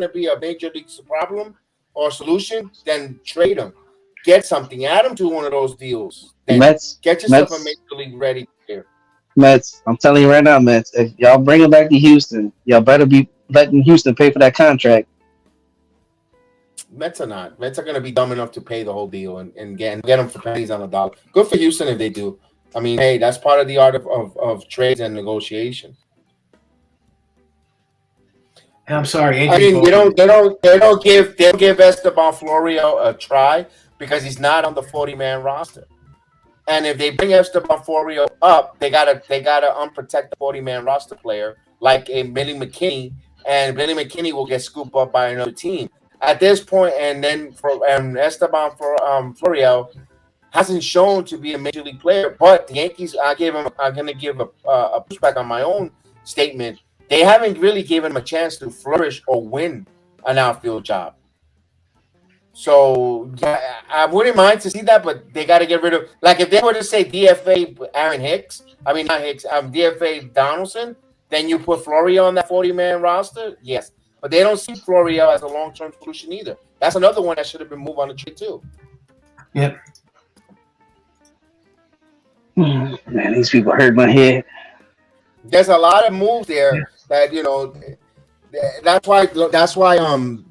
to be a major league problem or solution, then trade him. Get something. Add him to one of those deals. Get yourself a major league ready player. Mets, I'm telling you right now, Mets, if y'all bring him back to Houston, y'all better be letting Houston pay for that contract. Mets are not. Mets are going to be dumb enough to pay the whole deal and get them for pennies on the dollar. Good for Houston if they do. I mean, hey, that's part of the art of trades and negotiation. And I'm sorry, I mean, they don't give Esteban Florio a try because he's not on the 40-man roster. And if they bring Esteban Florio up, they gotta unprotect the 40-man roster player like a Billy McKinney, and Billy McKinney will get scooped up by another team. At this point, and then Esteban Florio hasn't shown to be a major league player, but the Yankees, I'm going to give a pushback on my own statement. They haven't really given him a chance to flourish or win an outfield job. So yeah, I wouldn't mind to see that, but they got to get rid of, like if they were to say DFA DFA Donaldson, then you put Florio on that 40-man roster, yes. But they don't see Florio as a long-term solution either. That's another one that should have been moved on the trade too. Yep. Man, these people hurt my head. There's a lot of moves there that that's why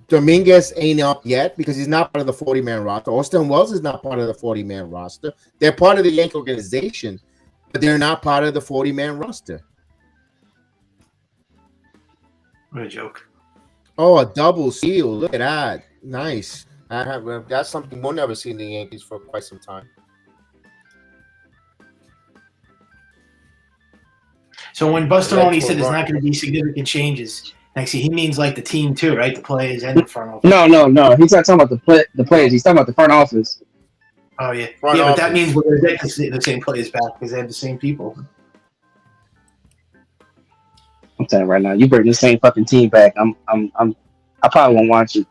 Dominguez ain't up yet because he's not part of the 40-man roster. Austin Wells is not part of the 40-man roster. They're part of the Yankee organization, but they're not part of the 40-man roster. What a joke. Oh, a double seal. Look at that. Nice. That's something we'll never see in the Yankees for quite some time. So when Bustaroni said there's not going to be significant changes, actually he means like the team too, right? The players and the front office. No. He's not talking about the players. He's talking about the front office. Oh yeah, but that means we're going to get the same players back because they have the same people. I'm telling you right now, you bring the same fucking team back. I probably won't watch it.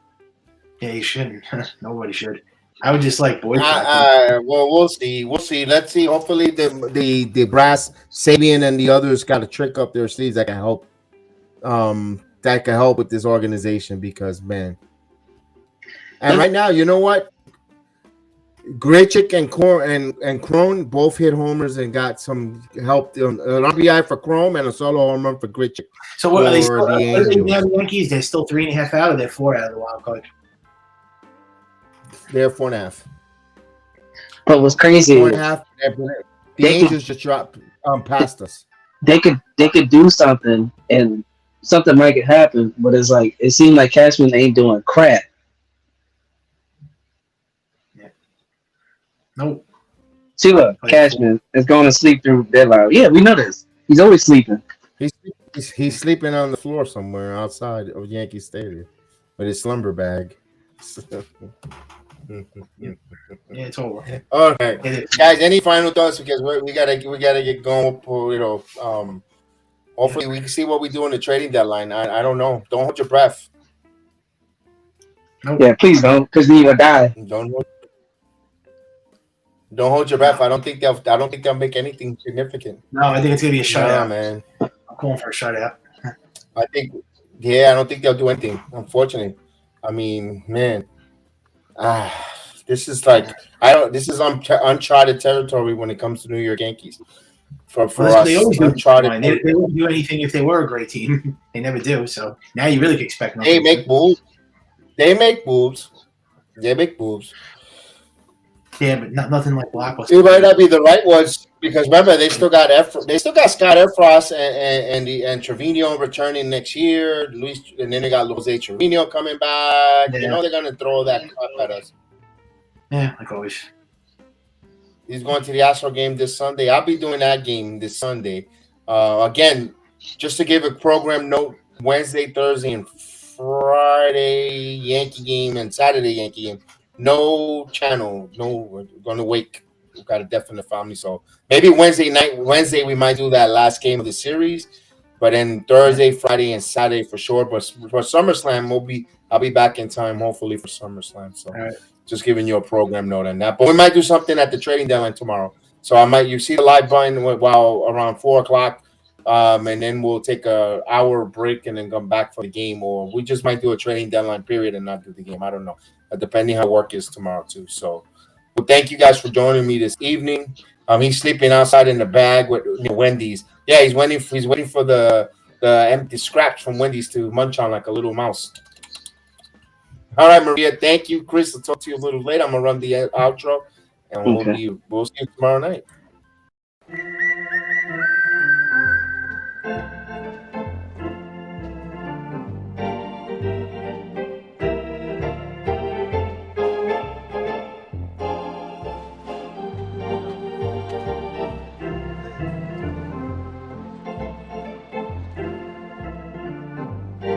Yeah, you shouldn't. Nobody should. I would just like boycott. Well, we'll see. Let's see. Hopefully, the brass Sabian and the others got a trick up their sleeves that can help. That can help with this organization because man. And right now, you know what? Grichuk and Cron both hit homers and got some help. An RBI for Cron and a solo home run for Grichuk. So what are they still? The Yankees, they're still 3.5 out, or they're 4 out of the wild card. They're 4.5. But what's crazy? 4.5. The Angels just dropped past us. They could do something, and something might could happen. But it's like it seems like Cashman ain't doing crap. Yeah. Nope. See, look, Cashman is going to sleep through deadline. Yeah, we know this. He's always sleeping. He's sleeping on the floor somewhere outside of Yankee Stadium with his slumber bag. Yeah, it's over. Okay, guys. Any final thoughts? Because we gotta get going. Hopefully, we can see what we do in the trading deadline. I don't know. Don't hold your breath. Nope. Yeah, please don't, because then you'll die. Don't hold your breath. I don't think they'll make anything significant. No, I think it's gonna be a shutout. No, man. I'm calling for a shutout. I think, I don't think they'll do anything. Unfortunately, I mean, man, this is like This is uncharted territory when it comes to New York Yankees. For Well, us, they always do. uncharted. They wouldn't do anything if they were a great team. They never do. So now you really can expect nothing. They make moves. They make moves. They make moves. Yeah, but nothing like Blockbuster. It might not be the right ones because remember they still got Scott Efros and Trevino returning next year. And then they got Jose Trevino coming back. Yeah. You know they're gonna throw that crap at us. Yeah, like always. He's going to the Astro game this Sunday. I'll be doing that game this Sunday. Again, just to give a program note: Wednesday, Thursday, and Friday Yankee game and Saturday Yankee game. No channel. No, we're going to wait. We've got a definite family. So maybe Wednesday we might do that last game of the series. But then Thursday, Friday, and Saturday for sure. But for SummerSlam, I'll be back in time, hopefully, for SummerSlam. So just giving you a program note on that. But we might do something at the trading deadline tomorrow. So you see the live button while around 4:00. And then we'll take an hour break and then come back for the game. Or we just might do a trading deadline period and not do the game. I don't know. Depending how work is tomorrow too. So, well, thank you guys for joining me this evening. He's sleeping outside in the bag with Wendy's. Yeah, he's waiting for the empty scraps from Wendy's to munch on like a little mouse. All right, Maria. Thank you, Chris. I'll talk to you a little later. I'm gonna run the outro, and we'll see you tomorrow night.